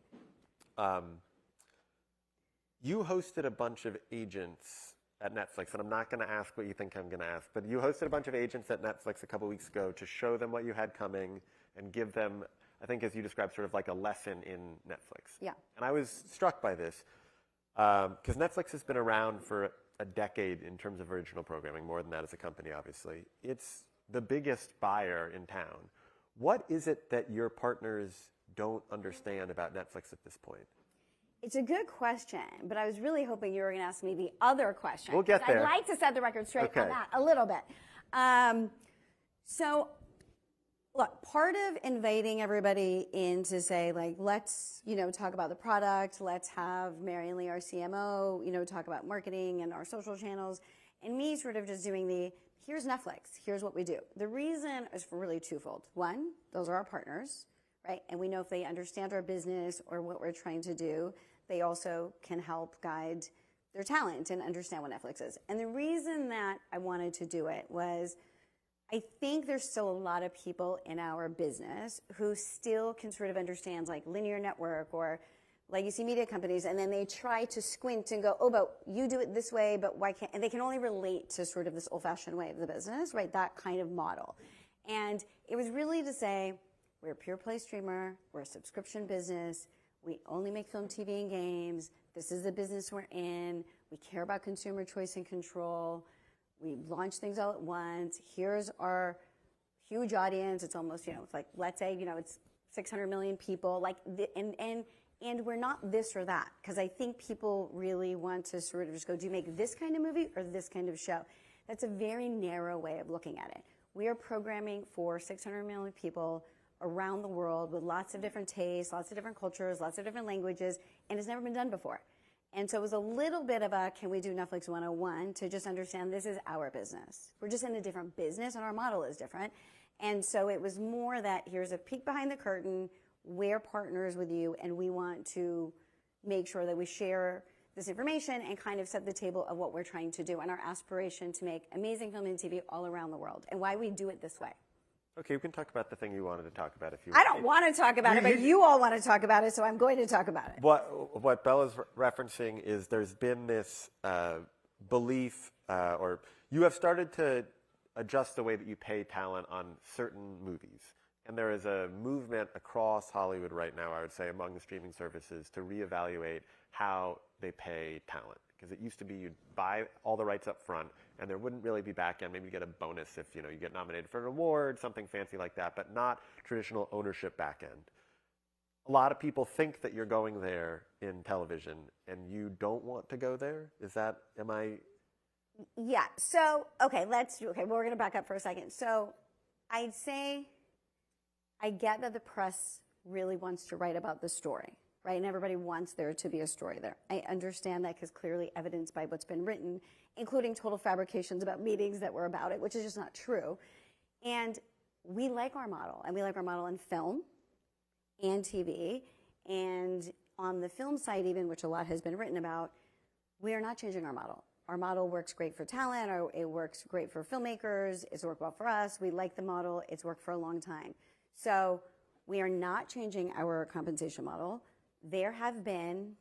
You hosted a bunch of agents at Netflix, and I'm not going to ask what you think I'm going to ask, but you hosted a bunch of agents at Netflix a couple weeks ago to show them what you had coming and give them, I think as you described, sort of like a lesson in Netflix. Yeah. And I was struck by this because Netflix has been around for a decade in terms of original programming, more than that as a company, obviously. It's the biggest buyer in town. What is it that your partners don't understand about Netflix at this point? It's a good question, but I was really hoping you were going to ask me the other question. We'll get there. I'd like to set the record straight on that a little bit. So, look, part of inviting everybody in to say, like, let's, talk about the product, let's have Mary and Lee, our CMO, talk about marketing and our social channels, and me sort of just doing here's Netflix, here's what we do. The reason is for really twofold. One, those are our partners, right? And we know if they understand our business or what we're trying to do, they also can help guide their talent and understand what Netflix is. And the reason that I wanted to do it was I think there's still a lot of people in our business who still can sort of understand like linear network or legacy media companies, and then they try to squint and go, oh, but you do it this way, but why can't, and they can only relate to sort of this old-fashioned way of the business, right, that kind of model. And it was really to say, we're a pure play streamer, we're a subscription business, we only make film, TV, and games, this is the business we're in, we care about consumer choice and control, we launch things all at once, here's our huge audience, it's almost, it's like, let's say, it's 600 million people, like, and we're not this or that, because I think people really want to sort of just go, do you make this kind of movie or this kind of show? That's a very narrow way of looking at it. We are programming for 600 million people around the world with lots of different tastes, lots of different cultures, lots of different languages, and it's never been done before. And so it was a little bit of a, can we do Netflix 101 to just understand this is our business. We're just in a different business and our model is different. And so it was more that here's a peek behind the curtain, we're partners with you, and we want to make sure that we share this information and kind of set the table of what we're trying to do and our aspiration to make amazing film and TV all around the world and why we do it this way. Okay, we can talk about the thing you wanted to talk about if you I don't want to talk about it, but you all want to talk about it, so I'm going to talk about it. What Bela's referencing is there's been this belief, or you have started to adjust the way that you pay talent on certain movies. And there is a movement across Hollywood right now, I would say, among the streaming services to reevaluate how they pay talent. Because it used to be you'd buy all the rights up front, and there wouldn't really be back end. Maybe you get a bonus if you get nominated for an award, something fancy like that, but not traditional ownership back end. A lot of people think that you're going there in television, and you don't want to go there. Am I? Yeah. So we're going to back up for a second. So I'd say I get that the press really wants to write about the story, right? And everybody wants there to be a story there. I understand that because clearly evidenced by what's been written, including total fabrications about meetings that were about it, which is just not true. And we like our model, and we like our model in film and TV. And on the film side even, which a lot has been written about, we are not changing our model. Our model works great for talent, or it works great for filmmakers, it's worked well for us, we like the model, it's worked for a long time. So we are not changing our compensation model. There have been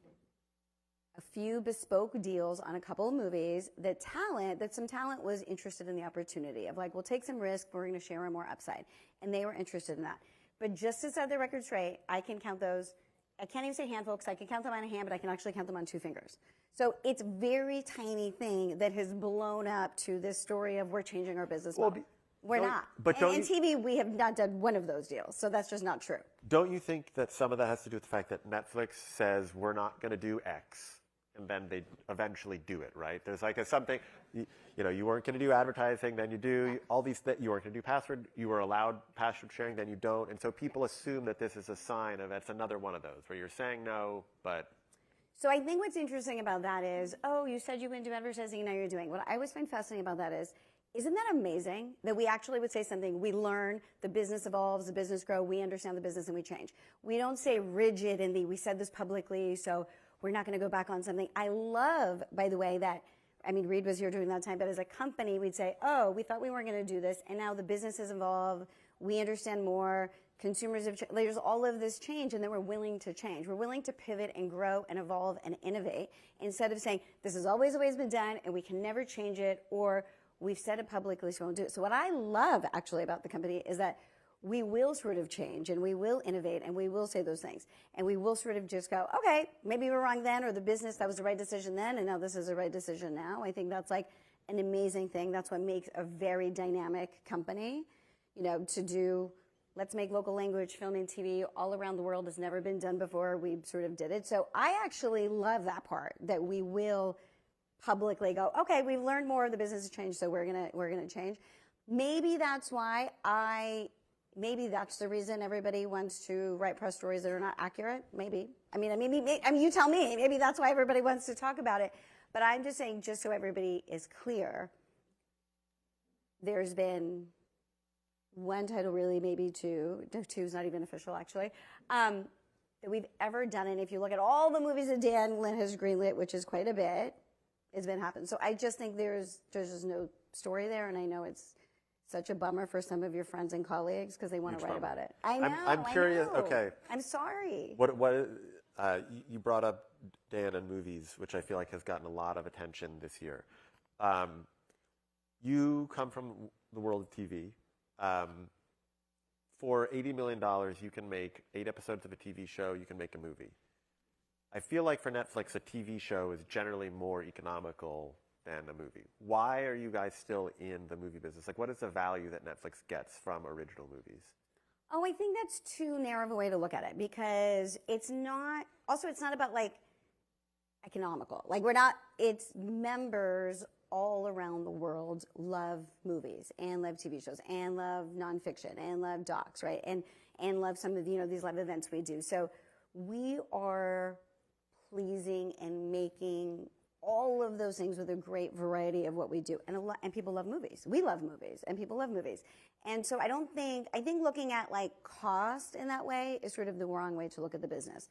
a few bespoke deals on a couple of movies that some talent was interested in the opportunity of like, we'll take some risk, we're going to share more upside. And they were interested in that. But just to set the record straight, I can count those. I can't even say handful because I can count them on a hand, but I can actually count them on two fingers. So it's a very tiny thing that has blown up to this story of we're changing our business model. We're not. But in TV, we have not done one of those deals, so that's just not true. Don't you think that some of that has to do with the fact that Netflix says we're not going to do X, and then they eventually do it, right? There's like something, you weren't going to do advertising, then you do all these. You weren't going to do password. You were allowed password sharing, then you don't, and so people assume that this is a sign of it's another one of those where you're saying no, but. So I think what's interesting about that is, you said you wouldn't do advertising, and now you're doing. What I always find fascinating about that is, isn't that amazing that we actually would say something, we learn, the business evolves, the business grows, we understand the business, and we change. We don't say rigid we said this publicly, so we're not going to go back on something. I love, by the way, that, Reed was here during that time, but as a company, we'd say, we thought we weren't going to do this, and now the business has evolved, we understand more, consumers have changed, there's all of this change, and then we're willing to change. We're willing to pivot and grow and evolve and innovate, instead of saying, this has always been done, and we can never change it, or we've said it publicly, so we won't do it. So what I love, actually, about the company is that we will sort of change, and we will innovate, and we will say those things. And we will sort of just go, okay, maybe we were wrong then, or the business, that was the right decision then, and now this is the right decision now. I think that's like an amazing thing. That's what makes a very dynamic company, to do, let's make local language film and TV all around the world. Has never been done before. We sort of did it. So I actually love that part, that we will publicly go, okay, we've learned more, the business has changed, so we're gonna change. Maybe that's why maybe that's the reason everybody wants to write press stories that are not accurate. Maybe. You tell me. Maybe that's why everybody wants to talk about it. But I'm just saying, just so everybody is clear, there's been one title, really, maybe two. Two's not even official, actually, that we've ever done. And if you look at all the movies that Dan Lin has greenlit, which is quite a bit, has been happening. So I just think there's just no story there, and I know it's such a bummer for some of your friends and colleagues because they want to write about it. I know. I'm curious. I know. Okay. I'm sorry. What you brought up Dan and movies, which I feel like has gotten a lot of attention this year. You come from the world of TV. For $80 million, you can make 8 episodes of a TV show. You can make a movie. I feel like for Netflix, a TV show is generally more economical than a movie. Why are you guys still in the movie business? Like, what is the value that Netflix gets from original movies? Oh, I think that's too narrow of a way to look at it because it's not about like economical. Like it's members all around the world love movies and love TV shows and love nonfiction and love docs, right? And love some of, these live events we do. So we are pleasing and making all of those things with a great variety of what we do. And people love movies. We love movies and people love movies. And so I think looking at like cost in that way is sort of the wrong way to look at the business.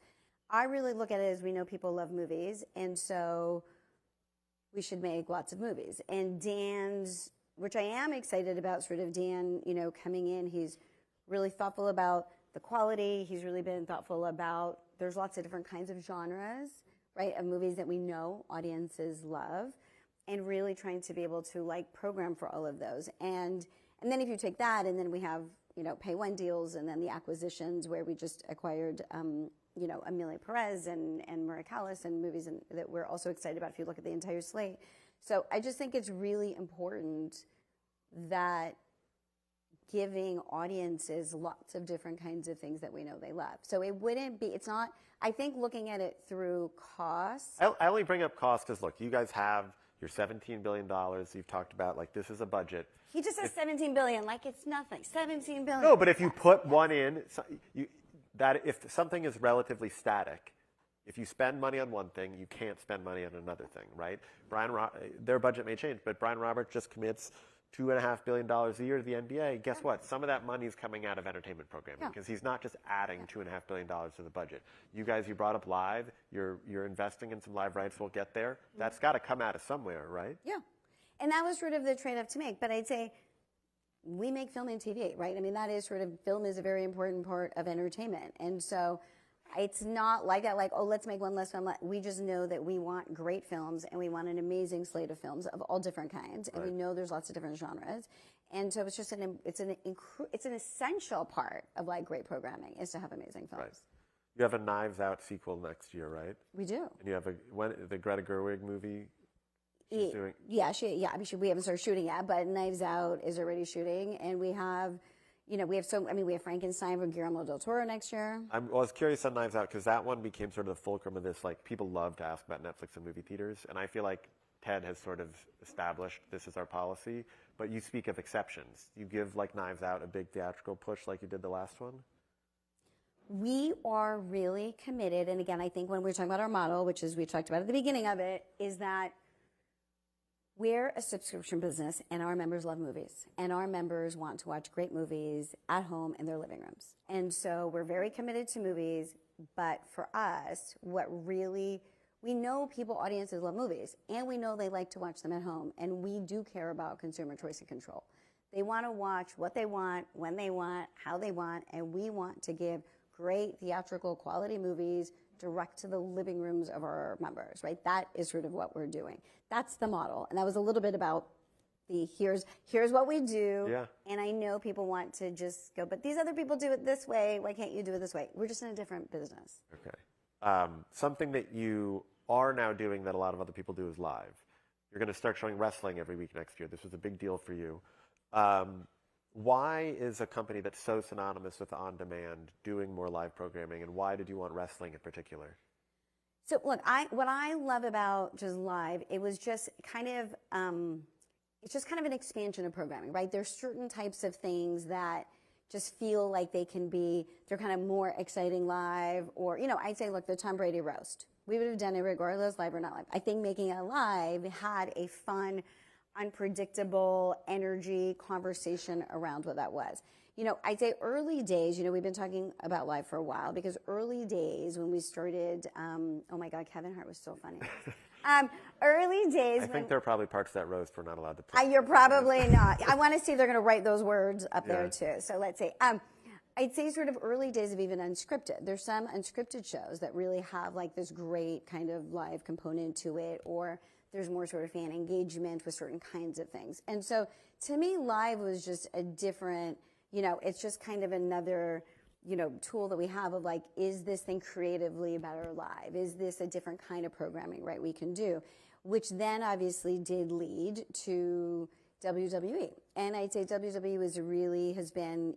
I really look at it as we know people love movies. And so we should make lots of movies. And Dan's, which I am excited about, sort of Dan, coming in, he's really thoughtful about the quality. He's really been thoughtful about, there's lots of different kinds of genres, right, of movies that we know audiences love, and really trying to be able to like program for all of those. And then if you take that, and then we have, pay one deals, and then the acquisitions where we just acquired, Amelia Perez and Maria Callas and movies that we're also excited about if you look at the entire slate. So I just think it's really important that giving audiences lots of different kinds of things that we know they love. So it's not, I think looking at it through cost. I only bring up cost because, look, you guys have your $17 billion. You've talked about, like, this is a budget. He just says $17 billion, like it's nothing. $17 billion. No, but if you put one in, if something is relatively static, if you spend money on one thing, you can't spend money on another thing, right? Their budget may change, but Brian Roberts just commits $2.5 billion a year to the NBA. Guess what? Some of that money is coming out of entertainment programming because he's not just adding $2.5 billion to the budget. You guys, you brought up live. You're investing in some live rights. We'll get there. That's got to come out of somewhere, right? Yeah. And that was sort of the trade-off to make. But I'd say we make film and TV, right? I mean, that is sort of, film is a very important part of entertainment. And so it's not like that, like, oh, let's make one less film. We just know that we want great films and we want an amazing slate of films of all different kinds. And we know there's lots of different genres. And so it's just it's an essential part of like great programming is to have amazing films. Right. You have a Knives Out sequel next year, right? We do. And you have the Greta Gerwig movie. She's doing. Yeah, I mean, we haven't started shooting yet, but Knives Out is already shooting, and we have. We have Frankenstein from Guillermo del Toro next year. I was curious on Knives Out because that one became sort of the fulcrum of this. Like, people love to ask about Netflix and movie theaters, and I feel like Ted has sort of established this is our policy. But you speak of exceptions. You give like Knives Out a big theatrical push, like you did the last one. We are really committed, and again, I think when we're talking about our model, which is we talked about at the beginning of it, is that we're a subscription business, and our members love movies, and our members want to watch great movies at home in their living rooms. And so we're very committed to movies, but for us, we know audiences love movies, and we know they like to watch them at home, and we do care about consumer choice and control. They want to watch what they want, when they want, how they want, and we want to give great theatrical quality movies direct to the living rooms of our members, right? That is sort of what we're doing. That's the model. And that was a little bit about here's what we do. Yeah. And I know people want to just go, but these other people do it this way. Why can't you do it this way? We're just in a different business. Okay. Something that you are now doing that a lot of other people do is live. You're going to start showing wrestling every week next year. This was a big deal for you. Why is a company that's so synonymous with on-demand doing more live programming, and why did you want wrestling in particular? So look, what I love about just live, it was just kind of, it's just kind of an expansion of programming, right? There's certain types of things that just feel like they're kind of more exciting live, or, I'd say, look, the Tom Brady roast. We would have done it regardless, live or not live. I think making it live had a fun, unpredictable energy conversation around what that was. I'd say early days, we've been talking about live for a while, because early days when we started, oh my God, Kevin Hart was so funny. Early days. I think there are probably parts of that roast we're not allowed to play. You're probably not. I want to see if they're going to write those words up there Yeah. too. So let's see. I'd say sort of early days of even unscripted. There's some unscripted shows that really have like this great kind of live component to it, or there's more sort of fan engagement with certain kinds of things. And so to me, live was just a different, it's just kind of another, tool that we have of like, is this thing creatively better live? Is this a different kind of programming, right, we can do? Which then obviously did lead to WWE. And I'd say WWE has been,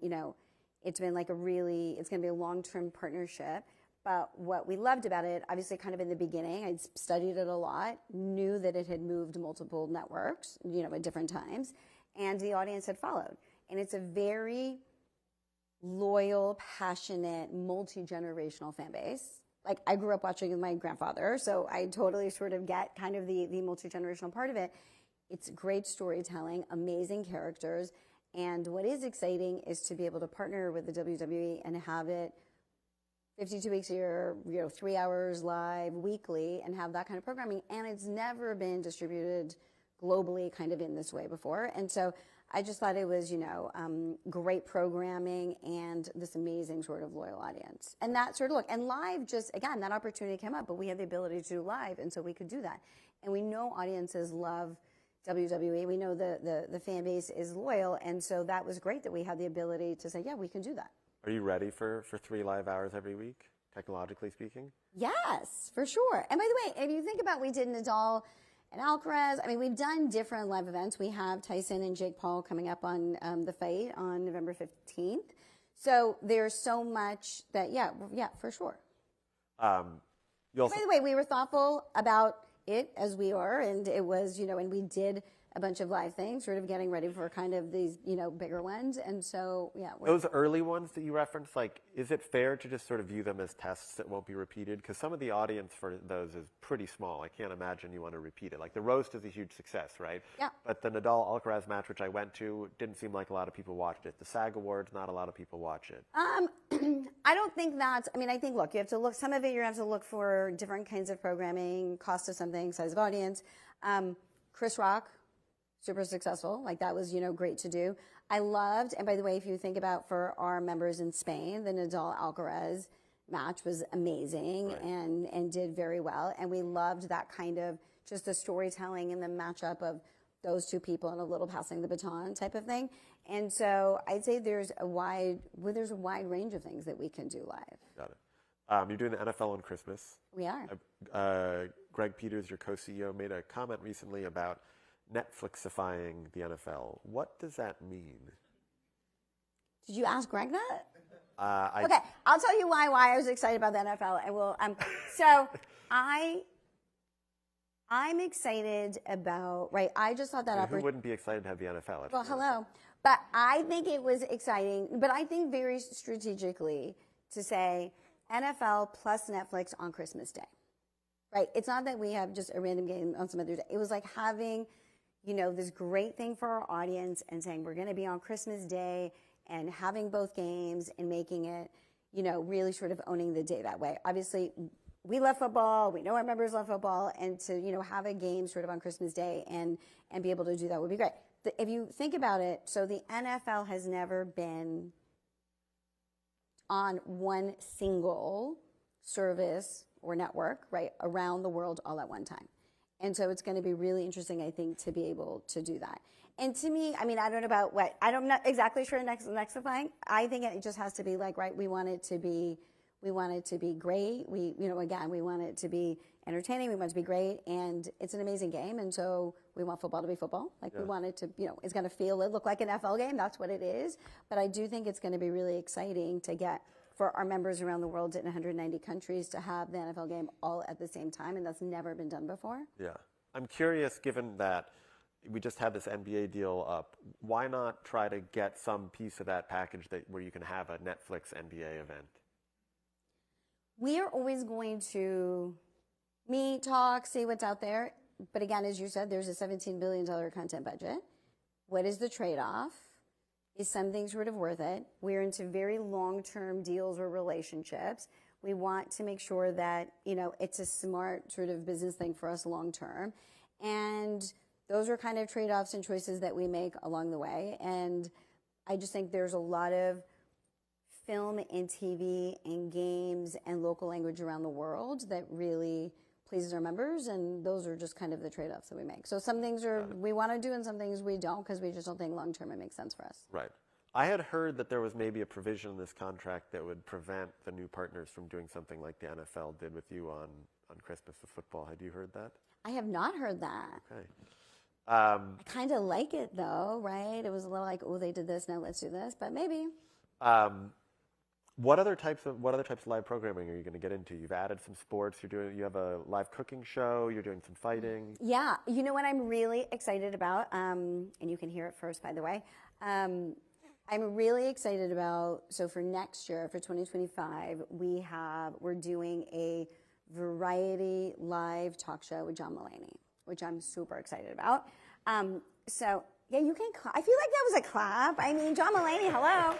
it's been like it's going to be a long-term partnership. But what we loved about it, obviously kind of in the beginning, I'd studied it a lot, knew that it had moved multiple networks, at different times, and the audience had followed. And it's a very loyal, passionate, multi-generational fan base. Like, I grew up watching with my grandfather, so I totally sort of get kind of the multi-generational part of it. It's great storytelling, amazing characters, and what is exciting is to be able to partner with the WWE and have it 52 weeks a year, 3 hours live weekly, and have that kind of programming. And it's never been distributed globally kind of in this way before. And so I just thought it was, great programming and this amazing sort of loyal audience. And that sort of look. And live just, again, that opportunity came up, but we had the ability to do live, and so we could do that. And we know audiences love WWE. We know the fan base is loyal, and so that was great that we had the ability to say, yeah, we can do that. Are you ready for 3 live hours every week, technologically speaking? Yes, for sure. And by the way, if you think about, we did Nadal and Alcaraz. I mean, we've done different live events. We have Tyson and Jake Paul coming up on the fight on November 15th. So there's so much that, yeah, for sure. By the way, we were thoughtful about it as we are, and it was, and we did a bunch of live things, sort of getting ready for kind of these, bigger ones. And so, yeah. Those early ones that you referenced, like, is it fair to just sort of view them as tests that won't be repeated? Because some of the audience for those is pretty small. I can't imagine you want to repeat it. Like, the roast is a huge success, right? Yeah. But the Nadal-Alcaraz match, which I went to, didn't seem like a lot of people watched it. The SAG Awards, not a lot of people watch it. I don't think that's, I think, look, you have to look, some of it you have to look for different kinds of programming, cost of something, size of audience. Chris Rock, super successful. Like, that was, great to do. I loved, and by the way, if you think about for our members in Spain, the Nadal-Alcaraz match was amazing, right, and did very well. And we loved that kind of just the storytelling and the matchup of those two people and a little passing the baton type of thing. And so I'd say there's a wide range of things that we can do live. Got it. You're doing the NFL on Christmas. We are. Greg Peters, your co-CEO, made a comment recently about Netflixifying the NFL. What does that mean? Did you ask Greg that? Okay, I'll tell you why I was excited about the NFL. I will. So I'm excited about, right, I just thought that Who wouldn't be excited to have the NFL? Well, hello. But I think it was exciting, but I think very strategically to say NFL plus Netflix on Christmas Day, right? It's not that we have just a random game on some other day. It was like having, this great thing for our audience and saying we're going to be on Christmas Day and having both games and making it, really sort of owning the day that way. Obviously, we love football. We know our members love football. And to, have a game sort of on Christmas Day and be able to do that would be great. If you think about it, so the NFL has never been on one single service or network, right, around the world all at one time. And so it's going to be really interesting, I think, to be able to do that. And to me, I don't know about what, I'm not exactly sure Nexifying. I think it just has to be like, right, we want it to be great. We, again, we want it to be entertaining. We want it to be great. And it's an amazing game. And so we want football to be football. Like, we want it to, it's going to look like an NFL game. That's what it is. But I do think it's going to be really exciting to get for our members around the world in 190 countries to have the NFL game all at the same time. And that's never been done before. Yeah. I'm curious, given that we just had this NBA deal up, why not try to get some piece of that package where you can have a Netflix NBA event? We are always going to meet, talk, see what's out there. But again, as you said, there's a $17 billion content budget. What is the trade-off? Is something sort of worth it? We're into very long-term deals or relationships. We want to make sure that, it's a smart sort of business thing for us long term. And those are kind of trade-offs and choices that we make along the way. And I just think there's a lot of film and TV and games and local language around the world that really pleases our members, and those are just kind of the trade-offs that we make. So some things we want to do and some things we don't, because we just don't think long-term it makes sense for us. Right. I had heard that there was maybe a provision in this contract that would prevent the new partners from doing something like the NFL did with you on Christmas with football. Had you heard that? I have not heard that. Okay. I kind of like it, though, right? It was a little like, oh, they did this, now let's do this, but maybe. What other types of live programming are you going to get into? You've added some sports. You have a live cooking show. You're doing some fighting. Yeah, you know what I'm really excited about, and you can hear it first, by the way. I'm really excited about. So for next year, for 2025, we're doing a variety live talk show with John Mulaney, which I'm super excited about. So yeah, you can. I feel like that was a clap. I mean, John Mulaney, hello.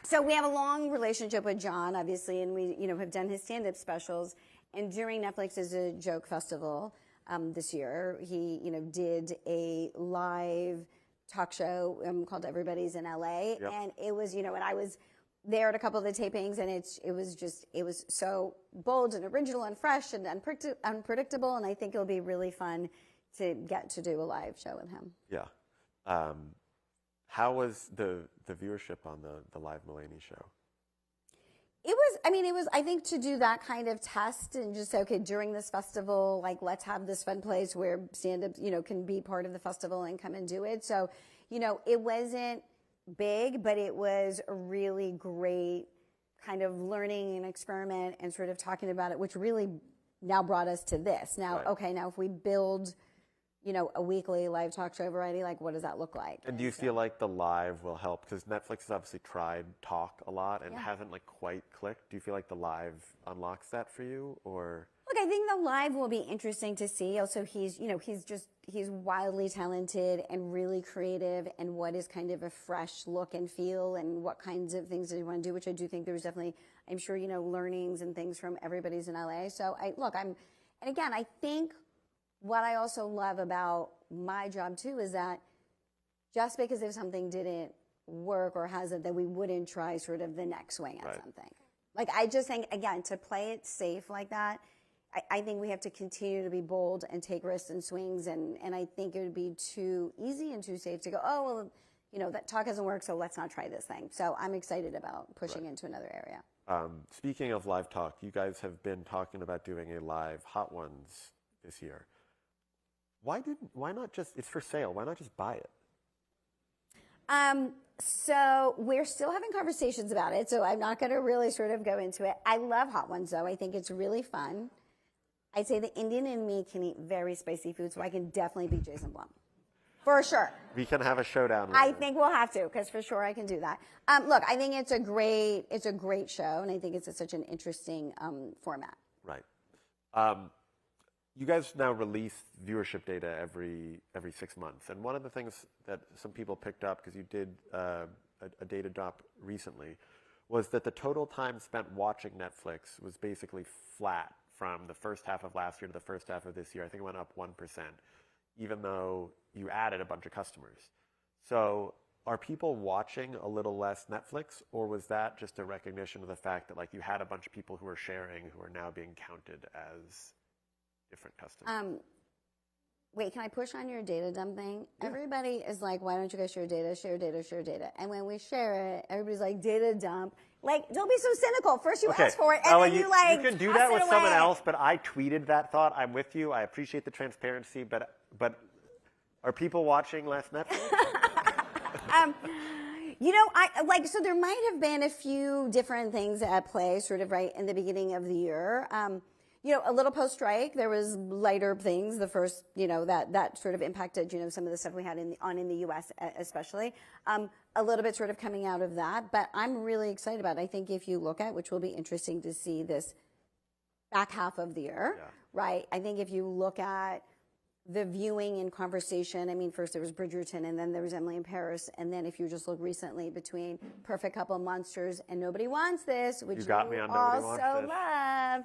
So we have a long relationship with John, obviously, and we, have done his stand-up specials. And during Netflix's A Joke Festival this year, he, did a live talk show called Everybody's in LA, yep. And it was, and I was there at a couple of the tapings, and it was so bold and original and fresh and unpredictable, and I think it'll be really fun to get to do a live show with him. Yeah. How was the viewership on the live Mulaney show? It was, I think to do that kind of test and just say, okay, during this festival, like, let's have this fun place where stand-up, can be part of the festival and come and do it. So, it wasn't big, but it was a really great kind of learning and experiment and sort of talking about it, which really now brought us to this. Now, right. Okay, now if we build a weekly live talk show variety, like, what does that look like? And do you feel like the live will help? Because Netflix has obviously tried talk a lot and hasn't quite clicked. Do you feel like the live unlocks that for you, or? Look, I think the live will be interesting to see. Also, he's wildly talented and really creative, and what is kind of a fresh look and feel, and what kinds of things does he want to do, which I do think there's definitely, I'm sure, learnings and things from Everybody's in LA. So and again, I think what I also love about my job too is that just because if something didn't work or hasn't, that we wouldn't try sort of the next swing at something. Like, I just think, again, to play it safe like that, I think we have to continue to be bold and take risks and swings, and I think it would be too easy and too safe to go, oh, well, that talk hasn't worked, so let's not try this thing. So I'm excited about pushing into another area. Speaking of live talk, you guys have been talking about doing a live Hot Ones this year. Why not just, it's for sale, why not just buy it? So we're still having conversations about it, so I'm not going to really sort of go into it. I love Hot Ones, though. I think it's really fun. I'd say the Indian in me can eat very spicy food, so I can definitely beat Jason Blum. For sure. We can have a showdown. I think we'll have to, because for sure I can do that. Look, I think it's a great show, and I think it's such an interesting format. Right. You guys now release viewership data every 6 months, and one of the things that some people picked up, because you did a data drop recently, was that the total time spent watching Netflix was basically flat from the first half of last year to the first half of this year. I think it went up 1%, even though you added a bunch of customers. So are people watching a little less Netflix, or was that just a recognition of the fact that you had a bunch of people who were sharing who are now being counted as different customers? Wait, can I push on your data dump thing? Yeah. Everybody is like, why don't you guys share data, share data, share data? And when we share it, everybody's like, data dump. Don't be so cynical. First you ask for it, and Ella, then you You can do that with someone else, but I tweeted that thought. I'm with you. I appreciate the transparency, but are people watching less Netflix? So there might have been a few different things at play sort of right in the beginning of the year. A little post-strike, there was lighter things. The first, that sort of impacted, some of the stuff we had in the U.S. especially. A little bit sort of coming out of that, but I'm really excited about it. I think if you look at, which will be interesting to see this back half of the year, right? I think if you look at the viewing and conversation. I mean, first there was Bridgerton, and then there was Emily in Paris, and then if you just look recently between Perfect Couple, Monsters, and Nobody Wants This, which You got me on Nobody Wants also This. love.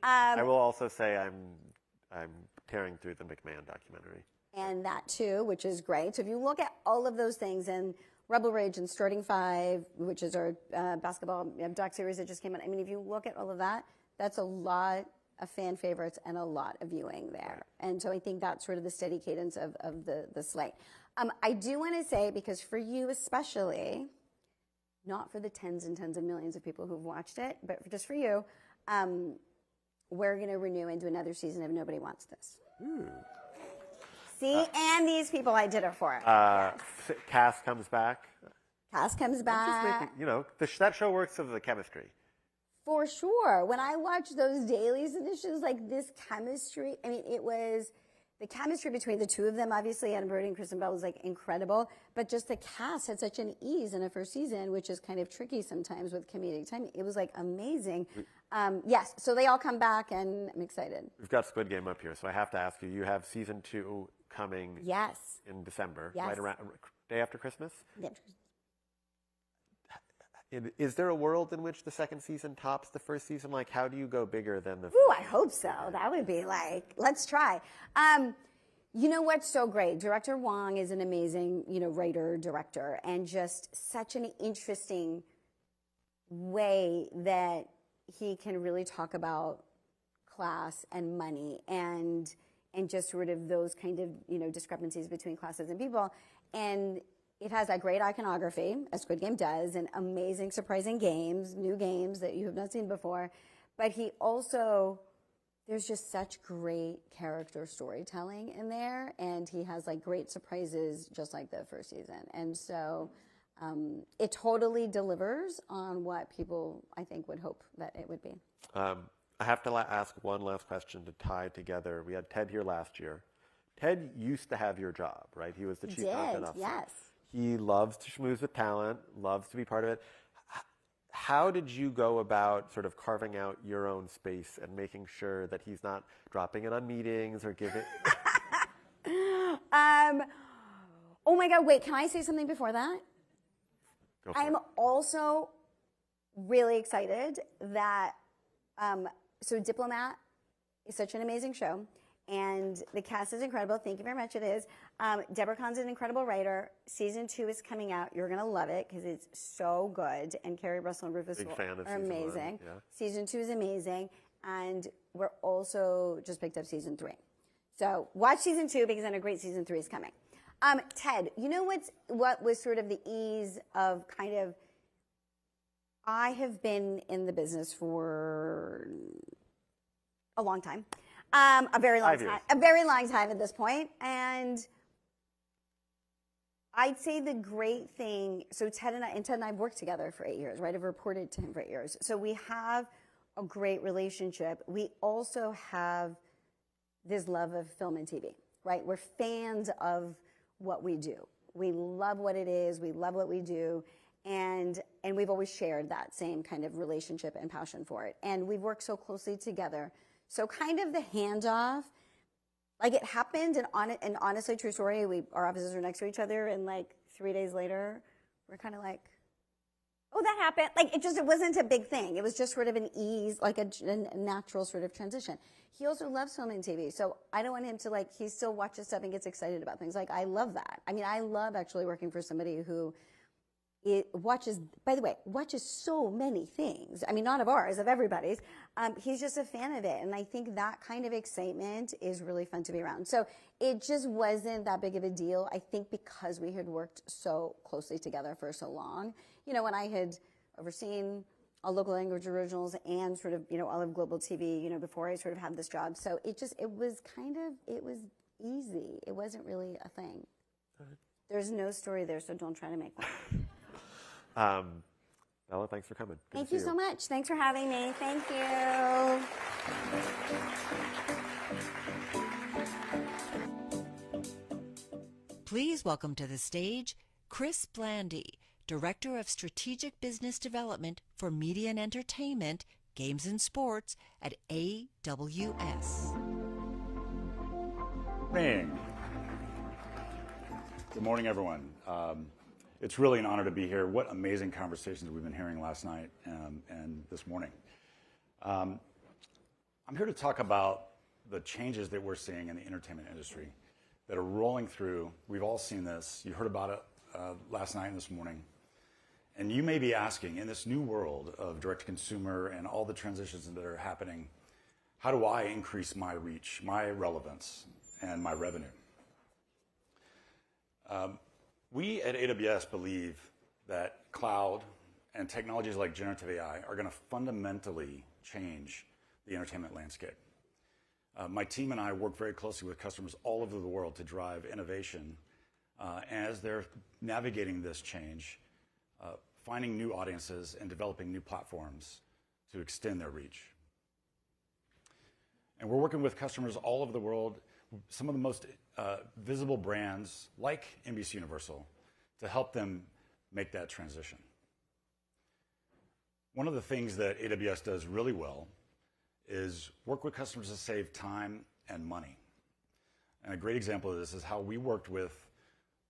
I will also say I'm tearing through the McMahon documentary. And that too, which is great. So if you look at all of those things, and Rebel Rage and Starting Five, which is our basketball doc series that just came out. I mean, if you look at all of that, that's a lot of fan favorites and a lot of viewing there. And so I think that's sort of the steady cadence of the slate. I do want to say, because for you especially, not for the tens and tens of millions of people who've watched it, but just for you, we're going to renew into another season of Nobody Wants This. See, and these people I did it for. Cass comes back. Cass comes back. That show works because of the chemistry. For sure. When I watched those dailies and this was like this chemistry, I mean, it was the chemistry between the two of them, obviously, Adam Brody and Kristen Bell was like incredible, but just the cast had such an ease in a first season, which is kind of tricky sometimes with comedic timing. It was like amazing. Yes, so they all come back and I'm excited. We've got Squid Game up here, so I have to ask you, you have season 2 coming in December, right around day after Christmas? Is there a world in which the second season tops the first season? Like, how do you go bigger than the first? Ooh, I hope so. That would be like, let's try. You know what's so great? Director Wong is an amazing, writer, director, and just such an interesting way that he can really talk about class and money and just sort of those kind of, discrepancies between classes and people. And it has that great iconography, as Squid Game does, and amazing, surprising games, new games that you have not seen before. But he also, there's just such great character storytelling in there, and he has like great surprises just like the first season. And so it totally delivers on what people, I think, would hope that it would be. I have to ask one last question to tie together. We had Ted here last year. Ted used to have your job, right? He was the chief content officer. Yes. He loves to schmooze with talent, loves to be part of it. How did you go about sort of carving out your own space and making sure that he's not dropping in on meetings or giving... Oh my God, wait, can I say something before that? I'm also really excited that, so Diplomat is such an amazing show. And the cast is incredible. Thank you very much. It is. Deborah Kahn's an incredible writer. Season 2 is coming out. You're going to love it because it's so good. And Carrie Russell and Rufus are amazing. Season 2 is amazing. And we're also just picked up season 3. So watch season 2 because then a great season 3 is coming. Ted, you know what was sort of the ease of kind of, I have been in the business for a long time. A very long time at this point. And I'd say the great thing, so Ted and I have worked together for 8 years, right? I've reported to him for 8 years. So we have a great relationship. We also have this love of film and TV, right? We're fans of what we do. We love what it is. We love what we do. And we've always shared that same kind of relationship and passion for it. And we've worked so closely together. So kind of the handoff, like it happened, and honestly, true story, our offices are next to each other, and like 3 days later, we're kind of like, oh, that happened. Like it wasn't a big thing. It was just sort of an ease, like a natural sort of transition. He also loves film and TV, so I don't want him to he still watches stuff and gets excited about things. Like I love that. I mean, I love actually working for somebody who watches so many things. I mean, not of ours, of everybody's. He's just a fan of it. And I think that kind of excitement is really fun to be around. So it just wasn't that big of a deal. I think because we had worked so closely together for so long, when I had overseen all local language originals and sort of, all of global TV, before I sort of had this job. So it was easy. It wasn't really a thing. There's no story there, so don't try to make one. Bella, thanks for coming. Good Thank you so much. Thanks for having me. Thank you. Please welcome to the stage Chris Blandy, Director of Strategic Business Development for Media and Entertainment, Games and Sports at AWS. Morning. Good morning, everyone. It's really an honor to be here. What amazing conversations we've been hearing last night and this morning. I'm here to talk about the changes that we're seeing in the entertainment industry that are rolling through. We've all seen this. You heard about it last night and this morning. And you may be asking, in this new world of direct-to-consumer and all the transitions that are happening, how do I increase my reach, my relevance, and my revenue? We at AWS believe that cloud and technologies like generative AI are going to fundamentally change the entertainment landscape. My team and I work very closely with customers all over the world to drive innovation as they're navigating this change, finding new audiences and developing new platforms to extend their reach. And we're working with customers all over the world, some of the most visible brands like NBC Universal, to help them make that transition. One of the things that AWS does really well is work with customers to save time and money. And a great example of this is how we worked with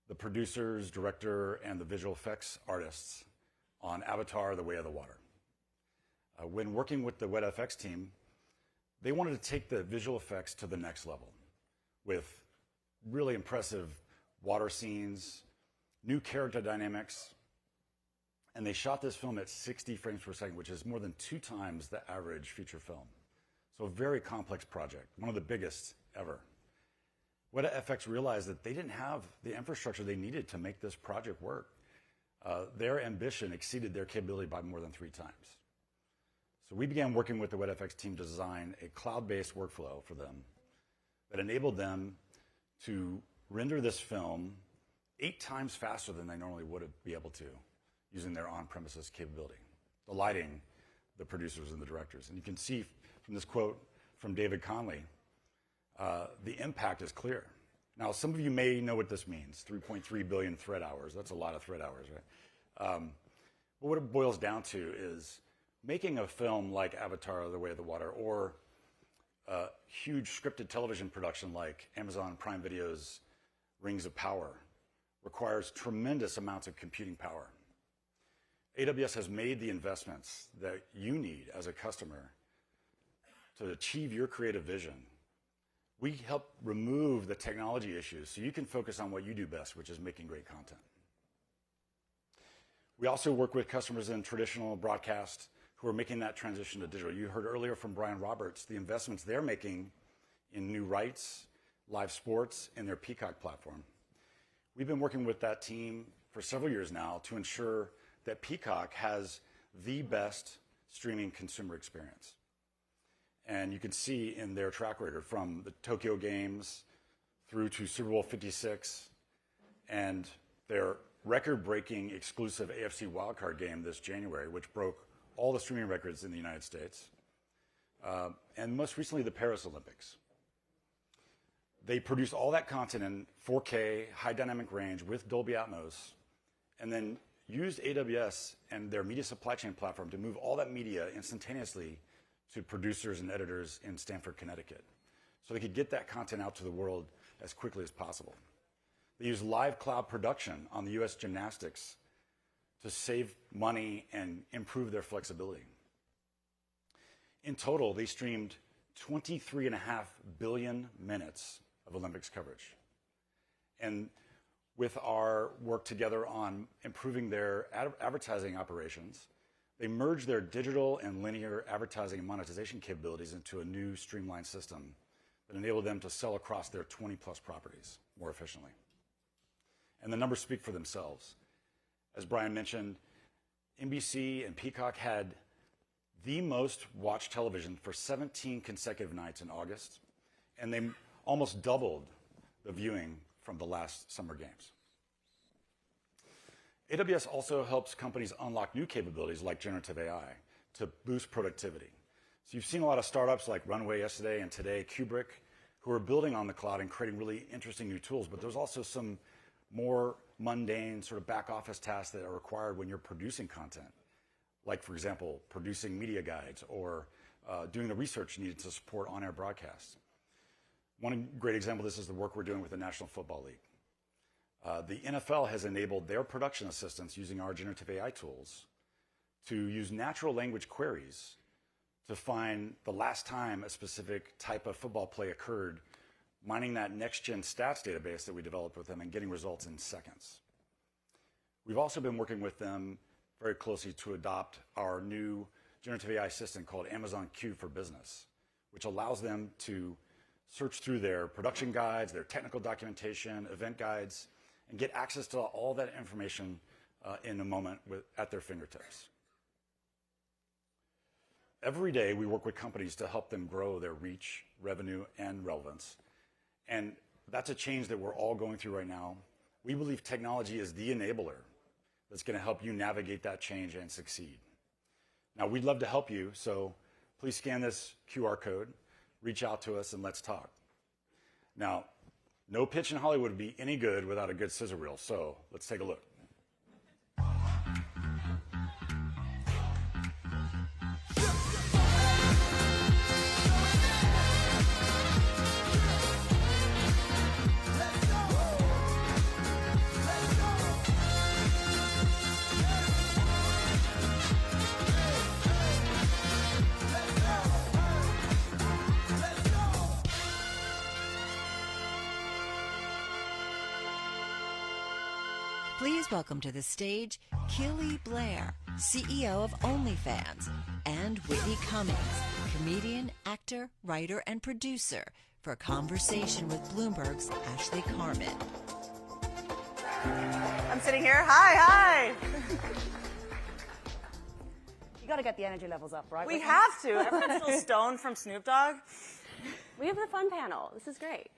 the producers, director, and the visual effects artists on Avatar: The Way of the Water. When working with the WetFX team, they wanted to take the visual effects to the next level with really impressive water scenes, new character dynamics, and they shot this film at 60 frames per second, which is more than 2 times the average feature film. So a very complex project, one of the biggest ever. WetFX realized that they didn't have the infrastructure they needed to make this project work. Their ambition exceeded their capability by more than 3 times. So we began working with the WetFX team to design a cloud-based workflow for them that enabled them to render this film 8 times faster than they normally would be able to using their on-premises capability, delighting the producers and the directors. And you can see from this quote from David Conley, the impact is clear. Now, some of you may know what this means, 3.3 billion thread hours. That's a lot of thread hours, right? But what it boils down to is making a film like Avatar: The Way of the Water, or a huge scripted television production like Amazon Prime Video's Rings of Power requires tremendous amounts of computing power. AWS has made the investments that you need as a customer to achieve your creative vision. We help remove the technology issues so you can focus on what you do best, which is making great content. We also work with customers in traditional broadcast who are making that transition to digital. You heard earlier from Brian Roberts the investments they're making in new rights, live sports, and their Peacock platform. We've been working with that team for several years now to ensure that Peacock has the best streaming consumer experience. And you can see in their track record from the Tokyo Games through to Super Bowl 56 and their record-breaking exclusive AFC wildcard game this January, which broke all the streaming records in the United States, and most recently the Paris Olympics. They produced all that content in 4K, high dynamic range with Dolby Atmos, and then used AWS and their media supply chain platform to move all that media instantaneously to producers and editors in Stamford, Connecticut, so they could get that content out to the world as quickly as possible. They used live cloud production on the US gymnastics to save money and improve their flexibility. In total, they streamed 23.5 billion minutes of Olympics coverage. And with our work together on improving their advertising operations, they merged their digital and linear advertising and monetization capabilities into a new streamlined system that enabled them to sell across their 20-plus properties more efficiently. And the numbers speak for themselves. As Brian mentioned, NBC and Peacock had the most watched television for 17 consecutive nights in August, and they almost doubled the viewing from the last summer games. AWS also helps companies unlock new capabilities like generative AI to boost productivity. So you've seen a lot of startups like Runway yesterday and today, Kubrick, who are building on the cloud and creating really interesting new tools, but there's also some more mundane sort of back office tasks that are required when you're producing content, like, for example, producing media guides or doing the research needed to support on-air broadcasts. One great example of this is the work we're doing with the National Football League. The NFL has enabled their production assistants using our generative AI tools to use natural language queries to find the last time a specific type of football play occurred, mining that next-gen stats database that we developed with them and getting results in seconds. We've also been working with them very closely to adopt our new generative AI assistant called Amazon Q for Business, which allows them to search through their production guides, their technical documentation, event guides, and get access to all that information in a moment at their fingertips. Every day, we work with companies to help them grow their reach, revenue, and relevance. And that's a change that we're all going through right now. We believe technology is the enabler that's going to help you navigate that change and succeed. Now, we'd love to help you, so please scan this QR code, reach out to us, and let's talk. Now, no pitch in Hollywood would be any good without a good scissor reel, so let's take a look. Please welcome to the stage Keily, Blair, CEO of OnlyFans, and Whitney Cummings, comedian, actor, writer, and producer, for a conversation with Bloomberg's Ashley Carmen. I'm sitting here. Hi. You got to get the energy levels up, right? We have to. Everyone's still stoned from Snoop Dogg. We have the fun panel. This is great.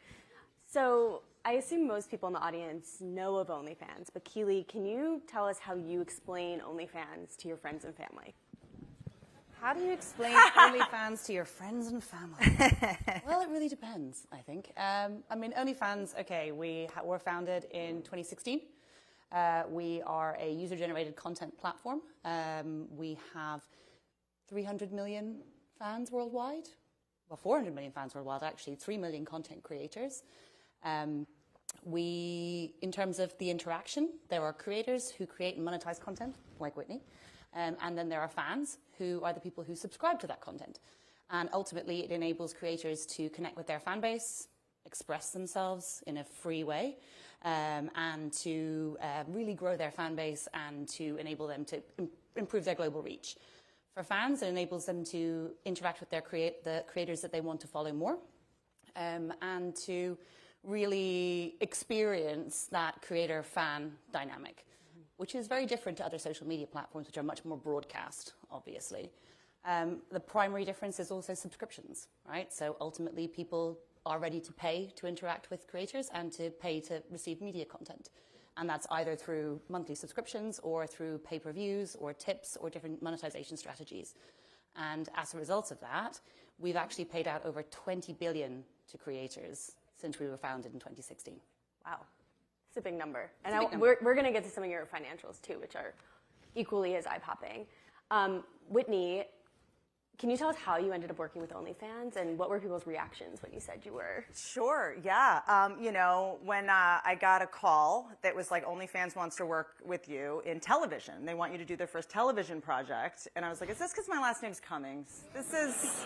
So I assume most people in the audience know of OnlyFans, but Keily, can you tell us how you explain OnlyFans to your friends and family? How do you explain OnlyFans to your friends and family? Well, it really depends, I think. I mean, OnlyFans, okay, we were founded in 2016. We are a user-generated content platform. We have 300 million fans worldwide. Well, 400 million fans worldwide, actually, 3 million content creators. In terms of the interaction, there are creators who create and monetize content, like Whitney, and then there are fans who are the people who subscribe to that content. And ultimately, it enables creators to connect with their fan base, express themselves in a free way, and to really grow their fan base and to enable them to improve their global reach. For fans, it enables them to interact with the creators that they want to follow more, and to really experience that creator-fan dynamic, which is very different to other social media platforms, which are much more broadcast, obviously. The primary difference is also subscriptions, right? So ultimately, people are ready to pay to interact with creators and to pay to receive media content. And that's either through monthly subscriptions or through pay-per-views or tips or different monetization strategies. And as a result of that, we've actually paid out over $20 billion to creators since we were founded in 2016. Wow. It's a big number. And we're going to get to some of your financials, too, which are equally as eye-popping. Whitney, can you tell us how you ended up working with OnlyFans, and what were people's reactions when you said you were? Sure, yeah. When I got a call that was like, OnlyFans wants to work with you in television. They want you to do their first television project. And I was like, is this because my last name's Cummings? This